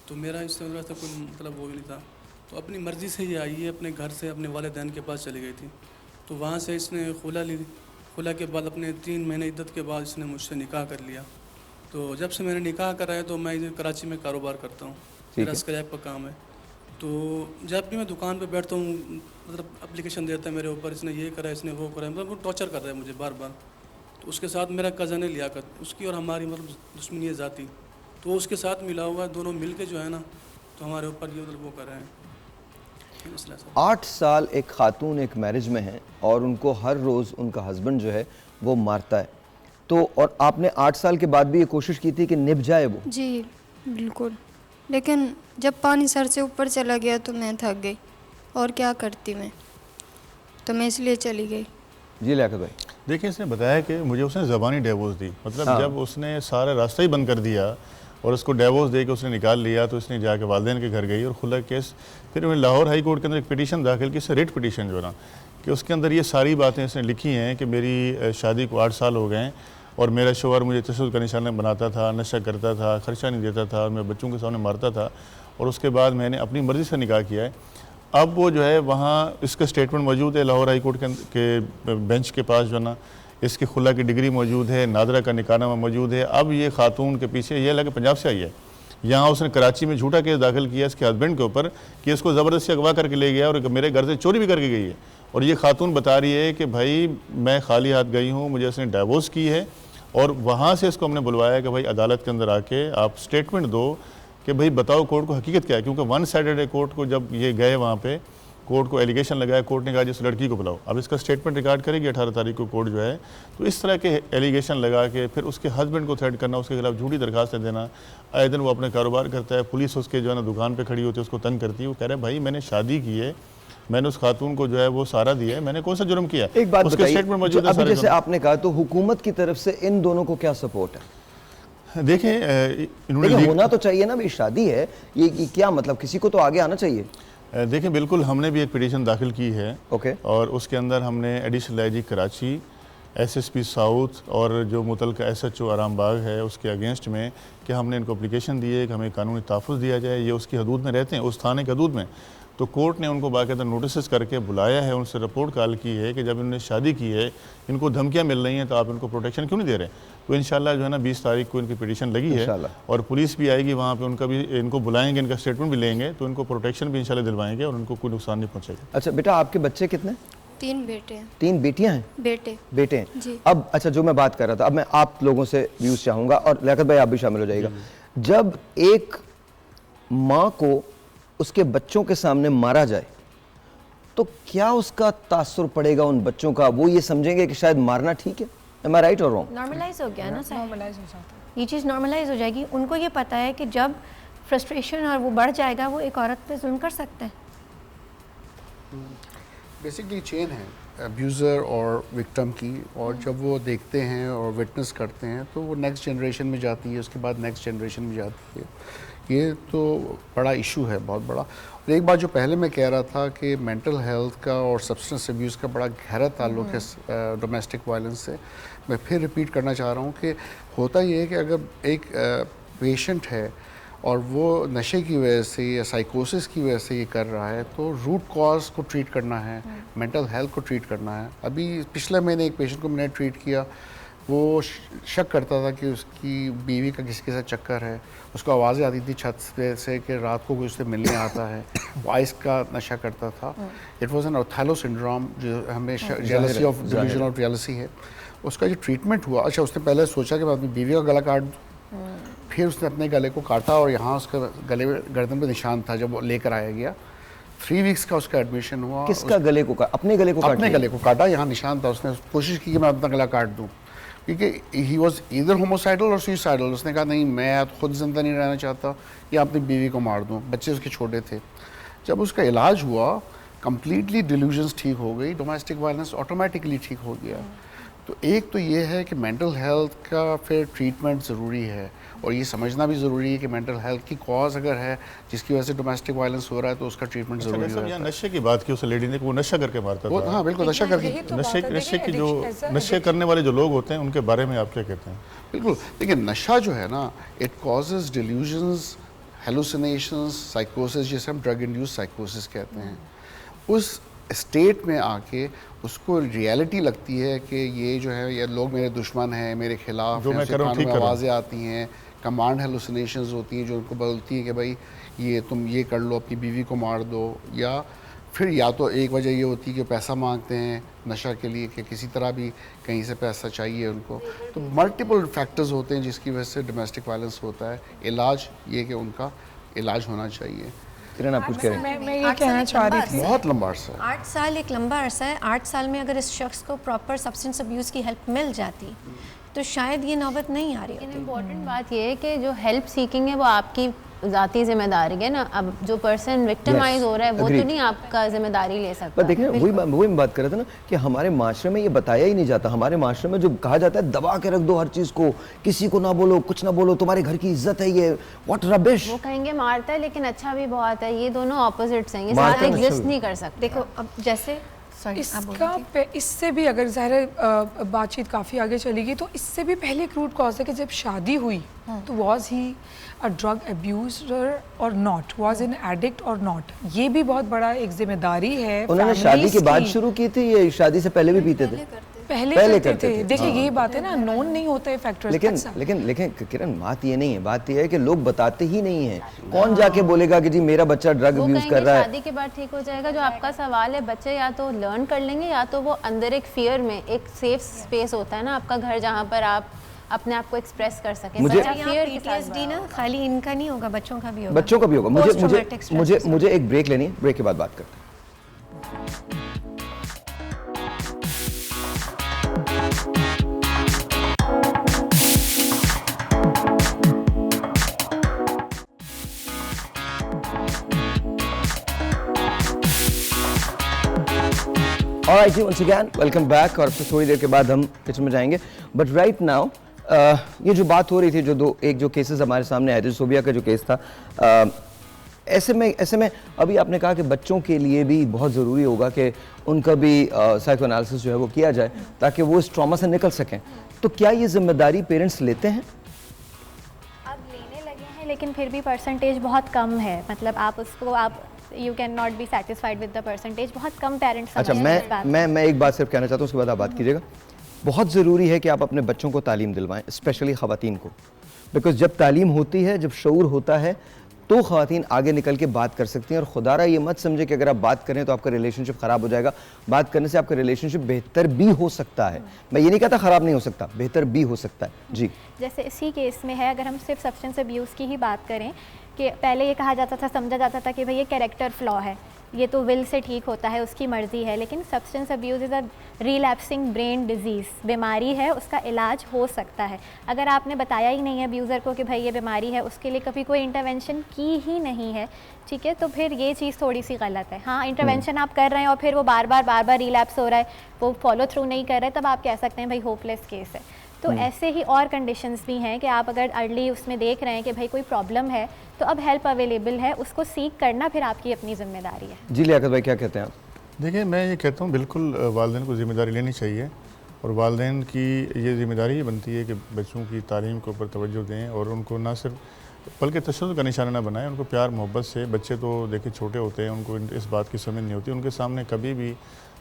तो मेरा इससे कोई मतलब वो भी नहीं था। तो अपनी मर्ज़ी से ये आई है, अपने घर से अपने वालिदैन के पास चली गई थी। तो वहाँ से इसने खुला ली। खुला के बाद अपने 3 महीने इद्दत के बाद इसने मुझसे निकाह कर लिया। तो जब से मैंने निकाह करा है तो मैं इधर कराची में कारोबार करता हूँ, मेरा स्क्रैप का काम है। तो जब भी मैं दुकान पे बैठता हूँ मतलब एप्लीकेशन देता है मेरे ऊपर, इसने ये करा, इसने वो करा, मतलब वो टॉर्चर कर रहा है मुझे बार बार। तो उसके साथ मेरा कज़न है लियाकत, उसकी और हमारी मतलब दुश्मनी है ज़ाती, तो उसके साथ मिला हुआ है, दोनों मिल के जो है ना तो हमारे ऊपर ये मतलब वो कर रहे हैं। 8 साल एक खातून एक मैरिज में है और उनको हर रोज़ उनका हस्बैंड जो है वो मारता है, तो और आपने 8 साल के बाद भी ये कोशिश की थी कि निभ जाए वो? जी बिल्कुल, लेकिन जब पानी सर से ऊपर चला गया तो मैं थक गई, और क्या करती मैं, तो मैं इसलिए चली गई। जी लियाकत भाई देखिए, इसने बताया कि मुझे उसने ज़बानी डिवोर्स दी, मतलब जब उसने सारा रास्ता ही बंद कर दिया और उसको डिवोर्स दे के उसने निकाल लिया, तो उसने जाके वालिदैन के घर गई और खुला केस। फिर मैं लाहौर हाई कोर्ट के अंदर एक पिटीशन दाखिल की, रिट पिटीशन जो ना, कि उसके अंदर ये सारी बातें इसने लिखी हैं कि मेरी शादी को 8 साल हो गए हैं और मेरा शोहर मुझे तशद्दुद का निशाना बनाता था, नशा करता था, खर्चा नहीं देता था और मैं बच्चों के सामने मारता था, और उसके बाद मैंने अपनी मर्ज़ी से निकाह किया है। अब वो जो है वहाँ इसका स्टेटमेंट मौजूद है लाहौर हाई कोर्ट के बेंच के पास जो ना, इसकी खुला की डिग्री मौजूद है, नादरा का निकाहनामा मौजूद है। अब ये खातून के पीछे ये लगे पंजाब से आई है, यहाँ उसने कराची में झूठा केस दाखिल किया इसके हस्बैंड के ऊपर कि इसको ज़बरदस्ती अगवा करके ले गया और मेरे घर से चोरी भी करके गई है। और ये खातून बता रही है कि भाई मैं खाली हाथ गई हूँ, मुझे उसने डाइवोर्स की है, और वहाँ से इसको हमने बुलवाया कि भाई अदालत के अंदर आके आप स्टेटमेंट दो कि भाई बताओ कोर्ट को हकीकत क्या है, क्योंकि 1 सैटरडे कोर्ट को जब ये गए वहाँ पे कोर्ट को एलिगेशन लगाया, कोर्ट ने कहा जिस लड़की को बुलाओ, अब इसका स्टेटमेंट रिकॉर्ड करेगी 18 तारीख को कोर्ट जो है। तो इस तरह के एलिगेशन लगा के फिर उसके हस्बैंड को थ्रेट करना, उसके खिलाफ झूठी दरखास्तें देना, आए दिन वो अपने कारोबार करता है, पुलिस उसके जो है ना दुकान पे खड़ी होती है, उसको तंग करती है। वो कह रहे हैं भाई मैंने शादी की है, मैंने उस खातून को जो है वो सहारा दिया है, मैंने कौन सा जुर्म किया। एक बात उसके स्टेटमेंट मौजूद है। अभी जैसे आपने कहा तो हुकूमत की तरफ से इन दोनों को क्या सपोर्ट है? देखें इन्होंने होना तो चाहिए ना, भाई शादी है ये क्या मतलब, किसी को तो आगे आना चाहिए। देखें बिल्कुल, हमने भी एक पिटीशन दाखिल की है। ओके। और उसके अंदर हमने additional IG Karachi, SSP south और जो मुतलका एसएचओ आरामबाग है उसके अगेंस्ट में कि हमने इनको एप्लीकेशन दी है कि हमें कानूनी तहफ़्फ़ुज़ दिया जाए। ये उसकी हदूद में रहते हैं, उस थाने की हदूद में। तो कोर्ट ने उनको बाकायदा नोटिस करके बुलाया है, उनसे रिपोर्ट कॉल की है कि जब इन्होंने शादी की है, इनको धमकियां मिल रही हैं, तो आप इनको प्रोटेक्शन क्यों नहीं दे रहे। तो इंशाल्लाह जो है ना 20 तारीख को इनकी पिटीशन लगी है और पुलिस भी आएगी वहाँ पे, उनका भी इनको बुलाएंगे, इनका स्टेटमेंट भी लेंगे, तो इनको प्रोटेक्शन भी इंशाल्लाह दिलवाएंगे और उनको कोई नुकसान नहीं पहुँचेगा। अच्छा बेटा, आपके बच्चे कितने? 3 बेटे हैं। 3 बेटियां हैं? बेटे हैं जी। अब अच्छा, जो मैं बात कर रहा था, अब मैं आप लोगों से व्यूज चाहूँगा और लियाकत भाई आप भी शामिल हो जाइएगा। जब एक माँ को उसके बच्चों के सामने मारा जाए तो क्या उसका तासुर पड़ेगा उन बच्चों का? वो ये समझेंगे कि शायद मारना ठीक है। Am I right or wrong? Normalize हो गया ना सर, नॉर्मलाइज हो जाता है। ये चीज़ नॉर्मलाइज हो जाएगी। उनको ये पता है कि जब फ्रस्ट्रेशन और वो बढ़ जाएगा वो एक औरत पे जुल्म कर सकते हैं। बेसिकली चेन है अब्यूज़र और विक्टिम की, और जब वो देखते हैं और विटनेस करते हैं तो वो नेक्स्ट जनरेशन में जाती है, उसके बाद नेक्स्ट जनरेशन में जाती है। ये तो बड़ा इशू है, बहुत बड़ा। और एक बात जो पहले मैं कह रहा था कि मेंटल हेल्थ का और सब्सटेंस अब्यूज़ का बड़ा गहरा ताल्लुक है डोमेस्टिक वायलेंस से, मैं फिर रिपीट करना चाह रहा हूँ कि होता ये है कि अगर एक पेशेंट है और वो नशे की वजह से या साइकोसिस की वजह से ये कर रहा है, तो रूट कॉज को ट्रीट करना है, मेंटल हेल्थ को ट्रीट करना है। अभी पिछले महीने एक पेशेंट को मैंने ट्रीट किया, वो शक करता था कि उसकी बीवी का किसी के साथ चक्कर है, उसको आवाज़ें आती थी छत से कि रात को कोई उससे मिलने आता है, वॉइस का नशा करता था। It was an Othello syndrome, जो हमें jealousy of delusion of jealousy है। उसका जो ट्रीटमेंट हुआ, अच्छा उसने पहले सोचा कि मैं अपनी बीवी का गला काट दूँ, फिर उसने अपने गले को काटा और यहाँ उसका गले गर्दन पे निशान था जब वो लेकर आया गया। 3 वीक्स का उसका एडमिशन हुआ। किसका गले को काटा? अपने गले को काटा? अपने गले को काटा, यहाँ निशान था। उसने कोशिश की कि मैं अपना गला काट दूँ, क्योंकि ही वॉज ईदर होमोसाइडल और सुइसाइडल। उसने कहा नहीं, मैं खुद जिंदा नहीं रहना चाहता या अपनी बीवी को मार दूँ। बच्चे उसके छोटे थे। जब उसका इलाज हुआ, कम्प्लीटली डिल्यूजन्स ठीक हो गई, डोमेस्टिक वायलेंस ऑटोमेटिकली ठीक हो गया। तो एक तो ये है कि मेंटल हेल्थ का फिर ट्रीटमेंट ज़रूरी है, और ये समझना भी ज़रूरी है कि मेंटल हेल्थ की कॉज अगर है जिसकी वजह से डोमेस्टिक वायलेंस हो रहा है तो उसका ट्रीटमेंट ज़रूरी है। यहाँ नशे की बात की उस लेडी ने, वो नशा करके मारता था। हाँ बिल्कुल, नशा करके। नशे की जो नशे करने वाले जो लोग होते हैं उनके बारे में आप क्या कहते हैं? बिल्कुल, देखिए नशा जो है ना, इट कॉजेज डिल्यूजन्स, हेलुसिनेशंस, साइकोसिस, जिसे हम ड्रग इंड्यूस साइकोसिस कहते हैं। उस स्टेट में आके उसको रियलिटी लगती है कि ये जो है ये लोग मेरे दुश्मन हैं, मेरे खिलाफ हैं, उसके कानों में आवाज़ें आती हैं, कमांड हेलुसिनेशंस होती हैं जो उनको बोलती हैं कि भाई ये तुम ये कर लो, अपनी बीवी को मार दो। या फिर या तो एक वजह ये होती है कि पैसा मांगते हैं नशा के लिए, कि किसी तरह भी कहीं से पैसा चाहिए उनको। तो मल्टीपल फैक्टर्स होते हैं जिसकी वजह से डोमेस्टिक वायलेंस होता है। इलाज ये कि उनका इलाज होना चाहिए। किरण आप कुछ कह रहे हैं? मैं ये कहना चाह रही थी, बहुत लंबा अरसा है। 8 साल एक लंबा अरसा है। 8 साल में अगर इस शख्स को प्रॉपर सब्सटेंस अब्यूज़ की हेल्प मिल जाती तो शायद ये नौबत नहीं आ रही होती। इम्पॉर्टेंट बात ये है कि जो हेल्प सीकिंग है वो आपकी ज़ाती जिम्मेदारी है ना। अब जो पर्सन विक्टिमाइज हो रहा है वो तो नहीं आपका जिम्मेदारी ले सकता। पर देखिए वही मैं बात कर रहा था ना कि हमारे माशरे में ये बताया ही नहीं जाता। हमारे माशरे में जो कहा जाता है दबा के रख दो हर चीज़ को, किसी को ना बोलो, कुछ ना बोलो, तुम्हारे घर की इज्जत है, ये व्हाट रबिश। वो कहेंगे मारता है लेकिन अच्छा भी बहुत है। ये दोनों ऑपोजिट्स हैं, ये साथ एग्जिस्ट नहीं कर सकते। देखो अब जैसे इससे भी अगर ज़ाहिर बातचीत काफ़ी आगे चलेगी तो इससे भी पहले एक रूट कॉज है कि जब शादी हुई तो was he a drug abuser और नॉट, वॉज एन एडिक्ट और नॉट। ये भी बहुत बड़ा एक जिम्मेदारी है। उन्होंने शादी के बाद शुरू की थी, ये शादी से पहले भी पीते थे? पहले करते थे। देखिए यही बात है ना, नोन नहीं होता है फैक्टर्स। लेकिन किरण बात ये नहीं है, बात ये है कि लोग बताते ही नहीं है। कौन जाके बोलेगा कि जी मेरा बच्चा ड्रग अब्यूज कर रहा है? शादी के बाद ठीक हो जाएगा। जो आपका सवाल है, बच्चे या तो लर्न कर लेंगे या तो वो अंदर एक फियर में, एक सेफ स्पेस होता है ना आपका घर, जहाँ पर आप अपने आप को एक्सप्रेस कर सके। PTSD ना खाली इनका नहीं होगा, बच्चों का भी होगा। मुझे एक ब्रेक लेनी है, ब्रेक के बाद बात करते हैं। ऑलराइट जी, वंस अगेन वेलकम बैक। और फिर थोड़ी देर के बाद हम किचन में जाएंगे। बट राइट नाउ ये जो बात हो रही थी, एक जो केसेस हमारे सामने आए थे, सोबिया का जो केस था, ऐसे में अभी आपने कहा कि बच्चों के लिए भी बहुत ज़रूरी होगा कि उनका भी साइको एनालिसिस जो है वो किया जाए ताकि वो इस ट्रॉमा से निकल सकें। तो क्या ये जिम्मेदारी पेरेंट्स लेते हैं? अब लेने लगे हैं, लेकिन फिर भी परसेंटेज बहुत कम है। मतलब आप you can not be satisfied with the percentage. बहुत कम पेरेंट्स। अच्छा, मैं एक बात सिर्फ कहना चाहता हूँ, उसके बाद आप बात कीजिएगा। बहुत ज़रूरी है कि आप अपने बच्चों को तालीम दिलवाएं, स्पेशली ख़वातीन को, बिकॉज जब तालीम होती है, जब शऊर होता है, तो ख़वातीन आगे निकल के बात कर सकती हैं। और खुदारा ये मत समझे कि अगर आप बात करें तो आपका रिलेशनशिप ख़राब हो जाएगा। बात करने से आपका रिलेशनशिप बेहतर भी हो सकता है। मैं ये नहीं कहता ख़राब नहीं हो सकता, बेहतर भी हो सकता है। जी, जैसे इसी केस में है, अगर हम सिर्फ सब्सटेंस अब्यूज़ की ही बात करें कि पहले ये कहा जाता था, समझा जाता था कि भाई ये कैरेक्टर फ्लॉ है, ये तो विल से ठीक होता है, उसकी मर्ज़ी है। लेकिन substance abuse is a relapsing brain disease, बीमारी है, उसका इलाज हो सकता है। अगर आपने बताया ही नहीं है अब्यूज़र को कि भाई ये बीमारी है, उसके लिए कभी कोई इंटरवेंशन की ही नहीं है, ठीक है, तो फिर ये चीज़ थोड़ी सी गलत है। हाँ, इंटरवेंशन आप कर रहे हैं और फिर वो बार बार रिलैप्स हो रहा है, वो फॉलो थ्रू नहीं कर रहे, तब आप कह सकते हैं भाई होपलेस केस है। तो ऐसे ही और कंडीशंस भी हैं कि आप अगर अर्ली उसमें देख रहे हैं कि भाई कोई प्रॉब्लम है, तो अब हेल्प अवेलेबल है, उसको सीख करना फिर आपकी अपनी जिम्मेदारी है। जी लियाकत भाई, क्या कहते हैं आप? देखिए, मैं ये कहता हूँ बिल्कुल वालिदैन को ज़िम्मेदारी लेनी चाहिए, और वालिदैन की ये ज़िम्मेदारी ही बनती है कि बच्चों की तालीम के ऊपर तवज्जो दें और उनको ना सिर्फ बल्कि तशद्दुद का निशाना ना बनाएं, उनको प्यार मोहब्बत से। बच्चे तो देखिए छोटे होते हैं, उनको इस बात की समझ नहीं होती, उनके सामने कभी भी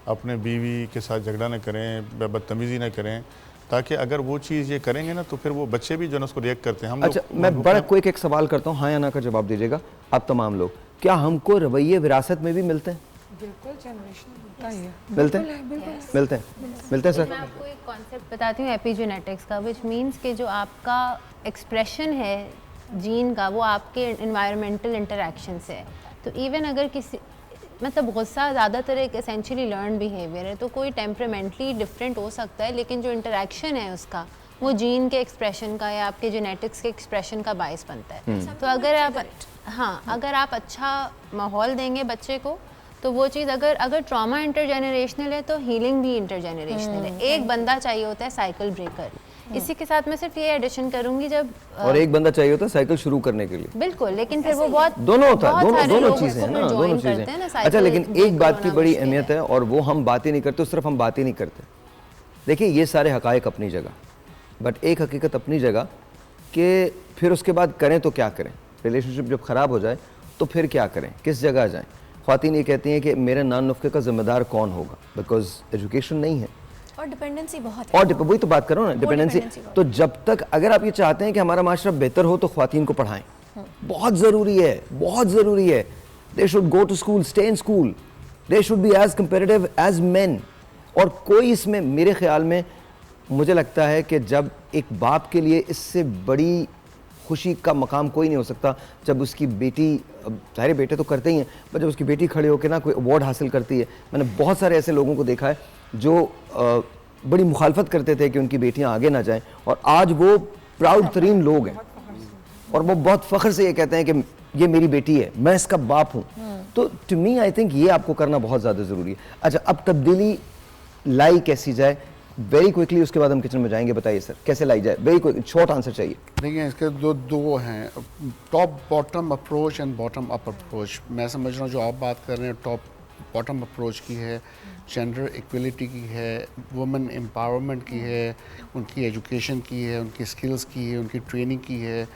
अपने बीवी के साथ झगड़ा न करें, बदतमीज़ी न करें, ताकि अगर वो चीज़ ये करेंगे ना तो फिर वो बच्चे भी जो है उसको रिएक्ट करते हैं। हम अच्छा, मैं बड़ा क्विक एक सवाल करता हूँ, हाँ या ना का जवाब दीजिएगा आप तमाम लोग। क्या हमको रवैये विरासत में भी मिलते हैं? बिल्कुल, जनरेशन होता ही है। मिलते हैं सर। मैं आपको एक कॉन्सेप्ट बताती हूँ एपिजेनेटिक्स का, विच मीन्स कि जो आपका एक्सप्रेशन है जीन का, वो आपके इन्वायरमेंटल इंटरेक्शन से है। तो इवन अगर किसी मतलब गुस्सा ज़्यादातर एक एसेंशियली लर्न बिहेवियर है, तो कोई टेम्परामेंटली डिफरेंट हो सकता है, लेकिन जो इंटरेक्शन है उसका वो जीन के एक्सप्रेशन का या आपके जेनेटिक्स के एक्सप्रेशन का बायस बनता है। तो अगर आप अच्छा माहौल देंगे बच्चे को, तो वो चीज़ अगर ट्रॉमा इंटरजेनरेशनल है तो हीलिंग भी इंटरजेनरेशनल है। एक बंदा चाहिए होता है साइकिल ब्रेकर। इसी के साथ मैं सिर्फ ये एडिशन करूंगी, जब और एक बंदा चाहिए होता है साइकिल शुरू करने के लिए। बिल्कुल, लेकिन फिर वो बहुत दोनों होता है, दोनों चीज़ें हैं ना, दोनों चीज़ें। अच्छा, लेकिन एक बात की बड़ी अहमियत है और वो हम बात ही नहीं करते, सिर्फ हम बात ही नहीं करते। देखिए, ये सारे हकायक अपनी जगह, बट एक हकीकत अपनी जगह कि फिर उसके बाद करें तो क्या करें। रिलेशनशिप जब ख़राब हो जाए तो फिर क्या करें, किस जगह जाएं। ख़वातीन ये कहती हैं कि मेरे नान नुस्खे का ज़िम्मेदार कौन होगा, बिकॉज एजुकेशन नहीं है और डिपेंडेंसी बहुत है। और वही तो बात कर रहा हूँ ना, डिपेंडेंसी। तो जब तक अगर आप ये चाहते हैं कि हमारा माशरा बेहतर हो तो ख़वातीन को पढ़ाएं, बहुत ज़रूरी है, बहुत ज़रूरी है। They should go to school, stay in school, they should be as comparative as men. और कोई इसमें मेरे ख्याल में मुझे लगता है कि जब एक बाप के लिए इससे बड़ी खुशी का मकाम कोई नहीं हो सकता जब उसकी बेटी, सारे बेटे तो करते ही हैं, पर जब उसकी बेटी खड़े होकर ना कोई अवार्ड हासिल करती है। मैंने बहुत सारे ऐसे लोगों को देखा है जो बड़ी मुखालफत करते थे कि उनकी बेटियां आगे ना जाएं, और आज वो प्राउड तरीन लोग हैं और वो बहुत फ़ख्र से ये कहते हैं कि ये मेरी बेटी है, मैं इसका बाप हूँ। तो टू मी आई थिंक ये आपको करना बहुत ज़्यादा ज़रूरी है। अच्छा, अब तब्दीली लाई कैसी जाए, वेरी क्विकली, उसके बाद हम किचन में जाएंगे। बताइए सर, कैसे लाई जाए? वेरी क्विक, शॉर्ट आंसर चाहिए। देखिए, इसके दो हैं, top bottom approach and bottom up approach. मैं समझ रहा हूँ जो आप बात कर रहे हैं टॉप बॉटम अप्रोच की है, जेंडर इक्वलिटी की है, वुमेन एम्पावरमेंट की है, उनकी एजुकेशन की है, उनकी स्किल्स की है, उनकी ट्रेनिंग की है,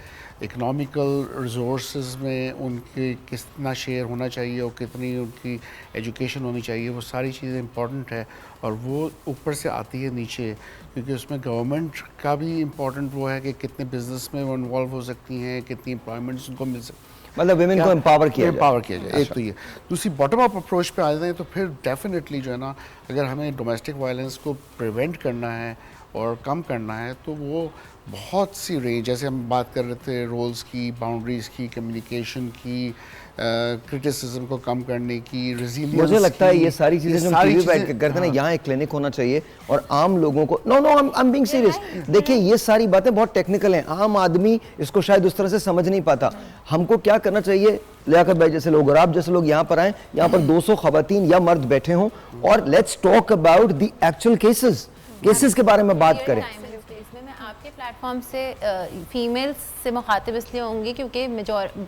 इकोनॉमिकल रिसोर्सेज में उनके कितना शेयर होना चाहिए और कितनी उनकी एजुकेशन होनी चाहिए, वो सारी चीज़ें इंपॉर्टेंट है। और वो ऊपर से आती है नीचे, क्योंकि उसमें गवर्नमेंट का भी इम्पॉर्टेंट वो है कि कितने बिजनेस में वो इन्वॉल्व हो सकती हैं, कितनी एम्प्लॉयमेंट्स उनको मिल सकती, मतलब विमेन को एम्पावर किया जाए। एक तो ये, दूसरी बॉटम अप अप्रोच पे आ जाए तो फिर डेफिनेटली जो है ना, अगर हमें डोमेस्टिक वायलेंस को प्रिवेंट करना है और कम करना है तो वो बहुत सी रेंज, जैसे हम बात कर रहे थे रोल्स की, बाउंड्रीज़ की, कम्युनिकेशन की, क्रिटिसिज्म को कम करने की, रेजिलियंस। मुझे लगता है ये सारी चीजें जो टीवी पे बैठ के करते हैं ना, यहाँ एक क्लिनिक होना चाहिए और आम लोगों को, no no I am being serious, देखिए ये सारी बातें बहुत टेक्निकल हैं, आम आदमी इसको शायद उस तरह से समझ नहीं पाता। हमको क्या करना चाहिए, लियाकत भाई जैसे लोग और आप जैसे लोग यहाँ पर आए, यहाँ पर 200 खवातीन या मर्द बैठे हों और let's talk about the actual cases के बारे में बात करें। आपके प्लेटफॉर्म से फीमेल्स से मुखातिब इसलिए होंगी क्योंकि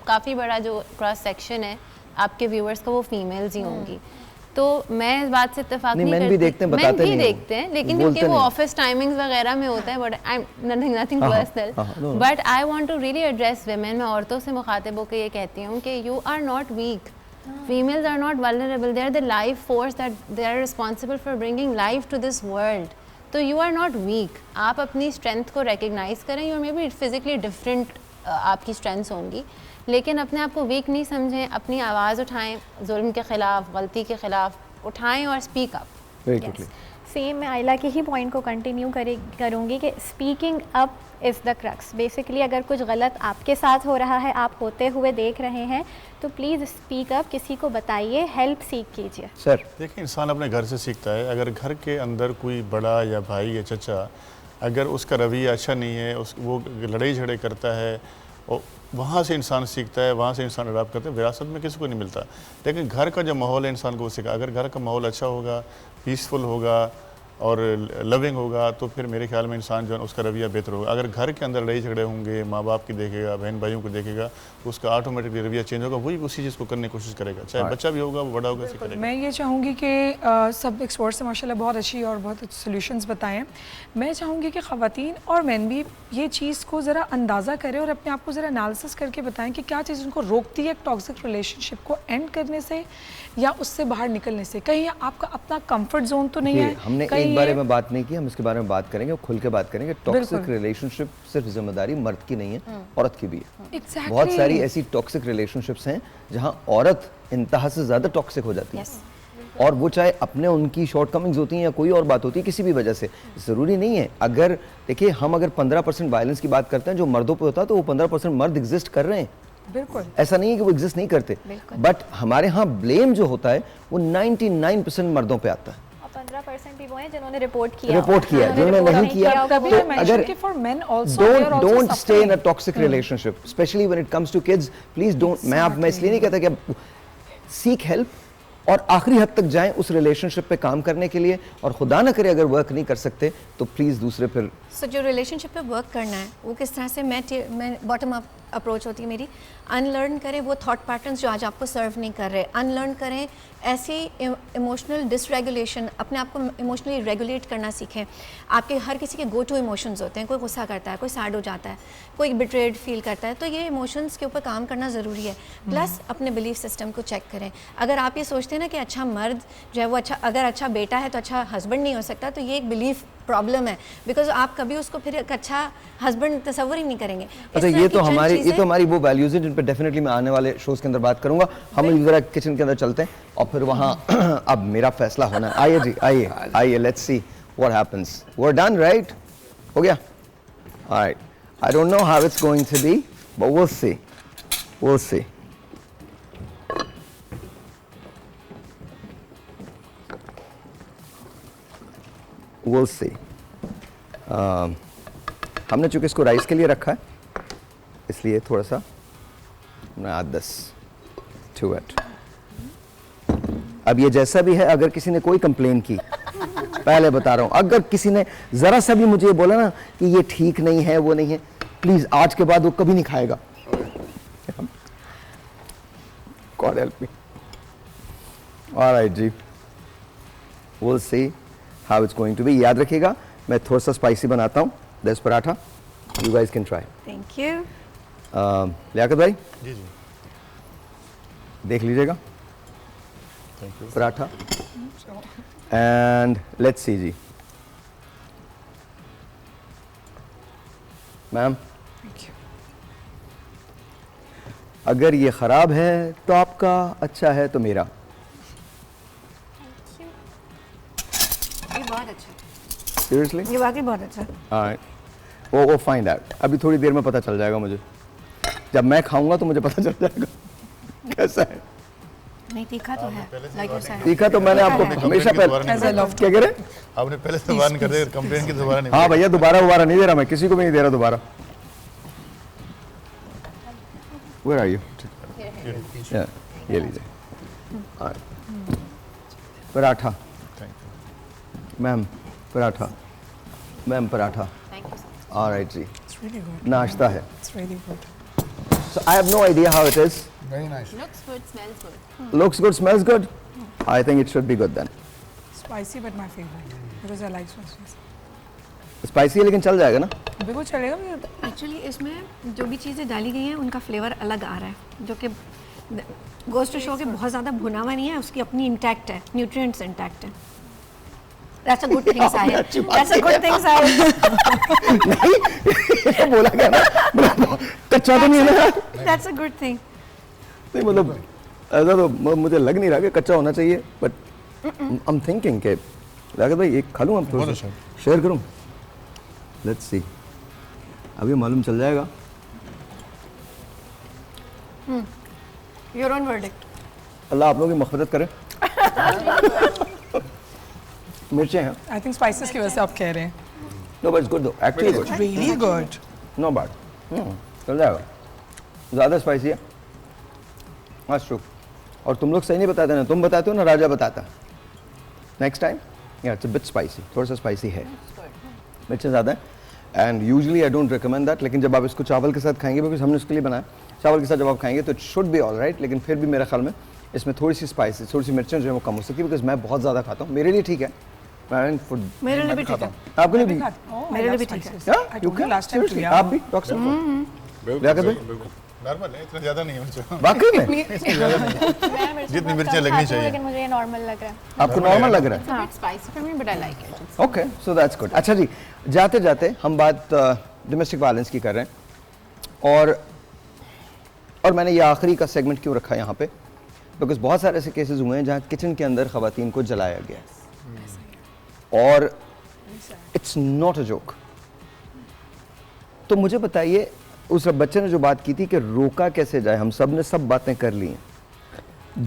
काफ़ी बड़ा जो क्रॉस सेक्शन है आपके व्यूअर्स का वो फीमेल्स ही होंगी, तो मैं इस बात से इत्तेफाक नहीं करती। भी देखते हैं, बताते नहीं, देखते हैं, लेकिन क्योंकि वो ऑफिस टाइमिंग्स वगैरह में होता है, but I nothing personal, but I want to really address women. मैं औरतों से मुखातिब होकर ये कहती हूँ कि you are not weak, females are not vulnerable, they are the life force that they are responsible for bringing life to this world. तो you are not weak, आप अपनी strength को recognize करें, you are maybe physically different, आपकी strengths होंगी, लेकिन अपने आप को weak नहीं समझें, अपनी आवाज़ उठाएं, जुल्म के ख़िलाफ़, गलती के ख़िलाफ़ उठाएं और speak up. Very quickly. Same मैं आयला के ही पॉइंट को कंटिन्यू करूँगी कि speaking up is the crux. Basically अगर कुछ गलत आपके साथ हो रहा है, आप होते हुए देख रहे हैं, तो प्लीज़ स्पीक अप, किसी को बताइए, हेल्प सीख कीजिए। सर देखिए, इंसान अपने घर से सीखता है। अगर घर के अंदर कोई बड़ा या भाई या चचा अगर उसका रवैया अच्छा नहीं है, वो लड़ाई झगड़े करता है, और वहाँ से इंसान सीखता है, वहाँ से इंसान अडॉप्ट करता है। विरासत में किसी को नहीं मिलता, लेकिन घर का जो माहौल है इंसान को वो सीखा। अगर घर का माहौल अच्छा होगा, पीसफुल होगा और लविंग होगा, तो फिर मेरे ख्याल में इंसान जो है उसका रवैया बेहतर होगा। अगर घर के अंदर लड़ाई झगड़े होंगे, माँ बाप की देखेगा, बहन भाइयों को देखेगा, तो उसका ऑटोमेटिकली रवैया चेंज होगा, वही उसी चीज़ को करने की कोशिश करेगा, चाहे बच्चा भी होगा, वो बड़ा होगा, सीखेगा। मैं ये चाहूँगी कि सब एक्सपर्ट्स ने माशाल्लाह बहुत अच्छी और बहुत अच्छे सोल्यूशंस बताएं। मैं चाहूँगी कि ख़वातीन और मैन भी ये चीज़ को ज़रा अंदाज़ा करें और अपने आप को ज़रा एनालिसिस करके बताएं कि क्या चीज़ उनको रोकती है टॉक्सिक रिलेशनशिप को एंड करने से या उससे बाहर निकलने से। कहीं आपका अपना कंफर्ट जोन तो नहीं है, हमने एक बारे में बात नहीं की, हम इसके बारे में बात करेंगे और खुल के बात करेंगे। टॉक्सिक रिलेशनशिप सिर्फ जिम्मेदारी मर्द की नहीं है, औरत की भी है। बहुत सारी ऐसी टॉक्सिक रिलेशनशिप्स हैं जहां औरत इंतहा से ज़्यादा टॉक्सिक हो जाती है, और वो चाहे अपने उनकी शॉर्टकमिंग्स होती हैं या कोई और बात होती है, किसी भी वजह से ज़रूरी नहीं है। अगर देखिए, हम अगर 15% वायलेंस की बात करते हैं जो मर्दों पे होता है, तो वो 15% मर्द एग्जिस्ट कर रहे हैं, बिल्कुल ऐसा नहीं है कि वो एग्जिस्ट नहीं करते, बट हमारे यहाँ ब्लेम जो होता है वो 99% मर्दों पे आता है। 15% ही वो हैं जिन्होंने रिपोर्ट किया, जिन्होंने नहीं किया। तो अगर don't stay in a toxic relationship, specially when it comes to kids, please don't. मैं इसलिए नहीं कहता कि सीक हेल्प और आखिरी हद तक जाएं उस रिलेशनशिप पे काम करने के लिए, और खुदा ना करे अगर वर्क नहीं कर सकते तो प्लीज़ दूसरे फिर जो रिलेशनशिप पे वर्क करना है वो किस तरह से, मैं बॉटम अप अप्रोच होती है मेरी। अनलर्न करें वो थॉट पैटर्न्स जो आज आपको सर्व नहीं कर रहे, अनलर्न करें ऐसी इमोशनल डिसरेगुलेशन, अपने आप को इमोशनली रेगुलेट करना सीखें। आपके हर किसी के गो टू इमोशंस होते हैं, कोई गुस्सा करता है, कोई सैड हो जाता है, कोई बिट्रेड फील करता है, तो ये इमोशंस के ऊपर काम करना ज़रूरी है। प्लस अपने बिलीफ सिस्टम को चेक करें। अगर आप ये सोचते हैं ना कि अच्छा मर्द जो है वो अगर अच्छा बेटा है तो अच्छा हस्बैंड नहीं हो सकता, तो ये एक बिलीफ प्रॉब्लम है, बिकॉज आप कभी उसको फिर एक अच्छा हस्बैंड तस्वर ही नहीं करेंगे। अच्छा, ये तो हमारी वो वैल्यूज हैं जिन पे डेफिनेटली मैं आने वाले शोज के अंदर बात करूंगा। हम जरा किचन के अंदर चलते हैं और फिर वहाँ अब मेरा फैसला होना है। आइए जी, आइए, let's see what happens. We are done, right? हो गया? Alright, I don't know how it's going to be, but we'll see. We'll see. हमने चूंकि इसको राइस के लिए रखा है, इसलिए थोड़ा सा add this to it. अब ये जैसा भी है, अगर किसी ने कोई कंप्लेन की, पहले बता रहा हूँ, अगर किसी ने जरा सा भी मुझे बोला ना कि ये ठीक नहीं है, वो नहीं है, प्लीज आज के बाद वो कभी नहीं खाएगा। God help me. All right ji, we'll see how it's going to be. याद रखिएगा, मैं थोड़ा सा स्पाइसी बनाता हूँ 10 paratha. You guys can try. Thank you. Liaquat भाई जी जी, देख लीजिएगा thank you. Paratha, and let's see जी। मैम, अगर ये ख़राब है तो आपका, अच्छा है तो मेरा। ये बहुत अच्छा, सीरियसली ये वाकई बहुत अच्छा। ऑलराइट, वो फाइंड आउट, अभी थोड़ी देर में पता चल जाएगा मुझे। जब मैं खाऊंगा तो मुझे पता चल जाएगा। कैसा है? नहीं तीखा तो है, like you said. तीखा तो मैंने आपको हमेशा क्या कह रहे? आपने पहले से वार्न कर दिया, कंप्लेन की दोबारा नहीं। हाँ भैया, दोबारा नहीं दे रहा मैं, किसी को भी नहीं दे रहा दोबारा। Where are you? Yeah, ये लीजिए। Paratha. Ma'am paratha. Ma'am paratha. All right जी। It's really good. नाश्ता है। It's really good. So I have no idea how it is. Very nice. Looks good, smells good. Looks good, smells good. I think it should be good then. Spicy but my favorite because I like spices. Spicy है लेकिन चल जाएगा ना? बिल्कुल चलेगा। Actually इसमें जो भी चीज़ें डाली गई हैं उनका फ्लेवर अलग आ रहा है, जो कि गोस्ट टू शो के बहुत ज़्यादा भुना हुआ नहीं है, उसकी अपनी इंटैक्ट है, न्यूट्रिएंट्स इंटैक्ट है। That's a good thing, Sahil. That's a good thing, Sahil. नहीं बोला क्या ना, कच्चा तो नहीं है ना? That's a good thing. नहीं मतलब ऐसा तो मुझे लग नहीं रहा कि कच्चा होना चाहिए, but I'm thinking कि राघव भाई एक खा लूँ, हम थोड़ा सा शेयर करूँ। Let's see. अभी मालूम चल जाएगा। Your own verdict. अल्लाह आप लोगों की मग़फ़िरत करे। मिर्चें हैं। I think spices की वजह से आप कह रहे हैं। No, but it's good though. Actually good. Really good. Not bad. चल जाएगा। ज़्यादा स्पाइसी है। That's true. और तुम लोग सही नहीं बताते ना, तुम बताते हो ना, राजा बताता। Next time, yeah, it's a bit spicy. थोड़ा सा स्पाइसी है। मिर्चें ज़्यादा हैं। And usually I don't recommend that. लेकिन जब आप इसको चावल के साथ खाएंगे, क्योंकि हमने उसके लिए बनाया, चावल के साथ जब आप खाएंगे तो it should be all right. लेकिन फिर भी मेरे ख्याल में इसमें थोड़ी सी स्पाइसी, थोड़ी सी मिर्चें जो है वो कम हो सकती है, बिकॉज मैं बहुत ज़्यादा खाता हूँ। मेरे लिए ठीक है। मेरे लिए भी ठीक है। आपके लिए भी? मेरे लिए भी ठीक है। आप भी डॉक्टर साहब? नॉर्मल है, इतना ज़्यादा नहीं है मिर्च। वाकई में? जितनी मिर्चें लगनी चाहिए। लेकिन मुझे ये नॉर्मल लग रहा है। आपको नॉर्मल लग रहा है? It's a bit spicy for me, but I like it. Okay, so that's good. अच्छा जी, जाते जाते हम बात डोमेस्टिक वायलेंस की कर रहे हैं, और मैंने ये आखिरी का सेगमेंट क्यों रखा है यहाँ पे, बिकॉज बहुत सारे ऐसे केसेस हुए हैं जहाँ किचन के अंदर ख़वातीन को जलाया गया है, और इट्स नॉट अ जोक। तो मुझे बताइए, उस बच्चे ने जो बात की थी कि रोका कैसे जाए, हम सब ने सब बातें कर ली हैं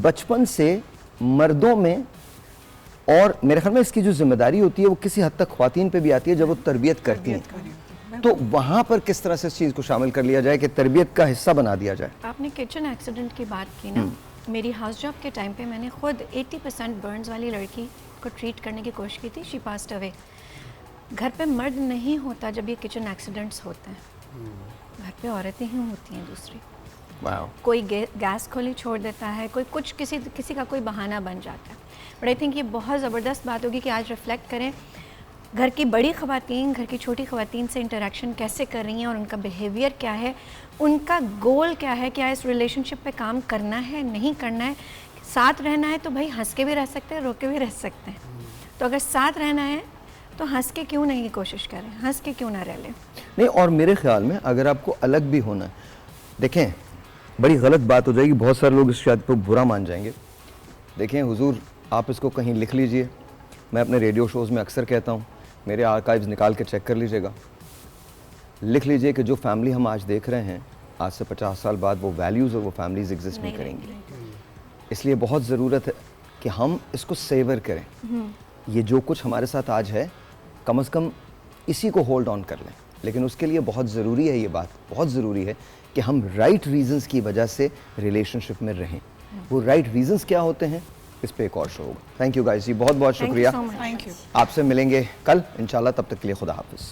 बचपन से मर्दों में, और मेरे ख्याल में इसकी जो जिम्मेदारी होती है वो किसी हद तक ख्वातीन पे भी आती है जब वो तरबियत करती हैं। तो वहाँ पर किस तरह से इस चीज़ को शामिल कर लिया जाए कि तरबियत का हिस्सा बना दिया जाए? आपने किचन एक्सीडेंट की बात की ना, मेरी हाउस जॉब के टाइम पे मैंने खुद 80% बर्न्स वाली लड़की को ट्रीट करने की कोशिश की थी। She passed away. घर पे मर्द नहीं होता जब ये किचन एक्सीडेंट्स होते हैं, घर पे औरतें ही होती हैं दूसरी। कोई गैस खोली छोड़ देता है, कोई कुछ, किसी का कोई बहाना बन जाता है। बट आई थिंक ये बहुत ज़बरदस्त बात होगी कि आज रिफ्लेक्ट करें घर की बड़ी ख़वातीन घर की छोटी ख़वातीन से इंटरेक्शन कैसे कर रही हैं और उनका बिहेवियर क्या है, उनका गोल क्या है, क्या इस रिलेशनशिप पे काम करना है, नहीं करना है। साथ रहना है तो भाई हंस के भी रह सकते हैं, रो के भी रह सकते हैं। तो अगर साथ रहना है तो हंस के क्यों नहीं कोशिश करें, हंस के क्यों ना रह लें। नहीं, और मेरे ख्याल में अगर आपको अलग भी होना है, देखें बड़ी गलत बात हो जाएगी, बहुत सारे लोग इस शायद पर बुरा मान जाएंगे। देखें हुजूर, आप इसको कहीं लिख लीजिए, मैं अपने रेडियो शोज़ में अक्सर कहता हूँ, मेरे आर्काइव्स निकाल के चेक कर लीजिएगा, लिख लीजिए कि जो फैमिली हम आज देख रहे हैं, आज से 50 साल बाद वो वैल्यूज़ और वो फैमिलीज़ एग्जिस्ट नहीं करेंगी। इसलिए बहुत ज़रूरत है कि हम इसको सेवर करें। ये जो कुछ हमारे साथ आज है, कम से कम इसी को होल्ड ऑन कर लें। लेकिन उसके लिए बहुत ज़रूरी है, ये बात बहुत ज़रूरी है कि हम राइट रीज़न्स की वजह से रिलेशनशिप में रहें। वो राइट रीज़न्स क्या होते हैं, इस पे एक और शो होगा। थैंक यू गाइस जी, बहुत बहुत शुक्रिया। Thank you. आपसे मिलेंगे कल इंशाल्लाह, तब तक के लिए खुदा हाफिज़।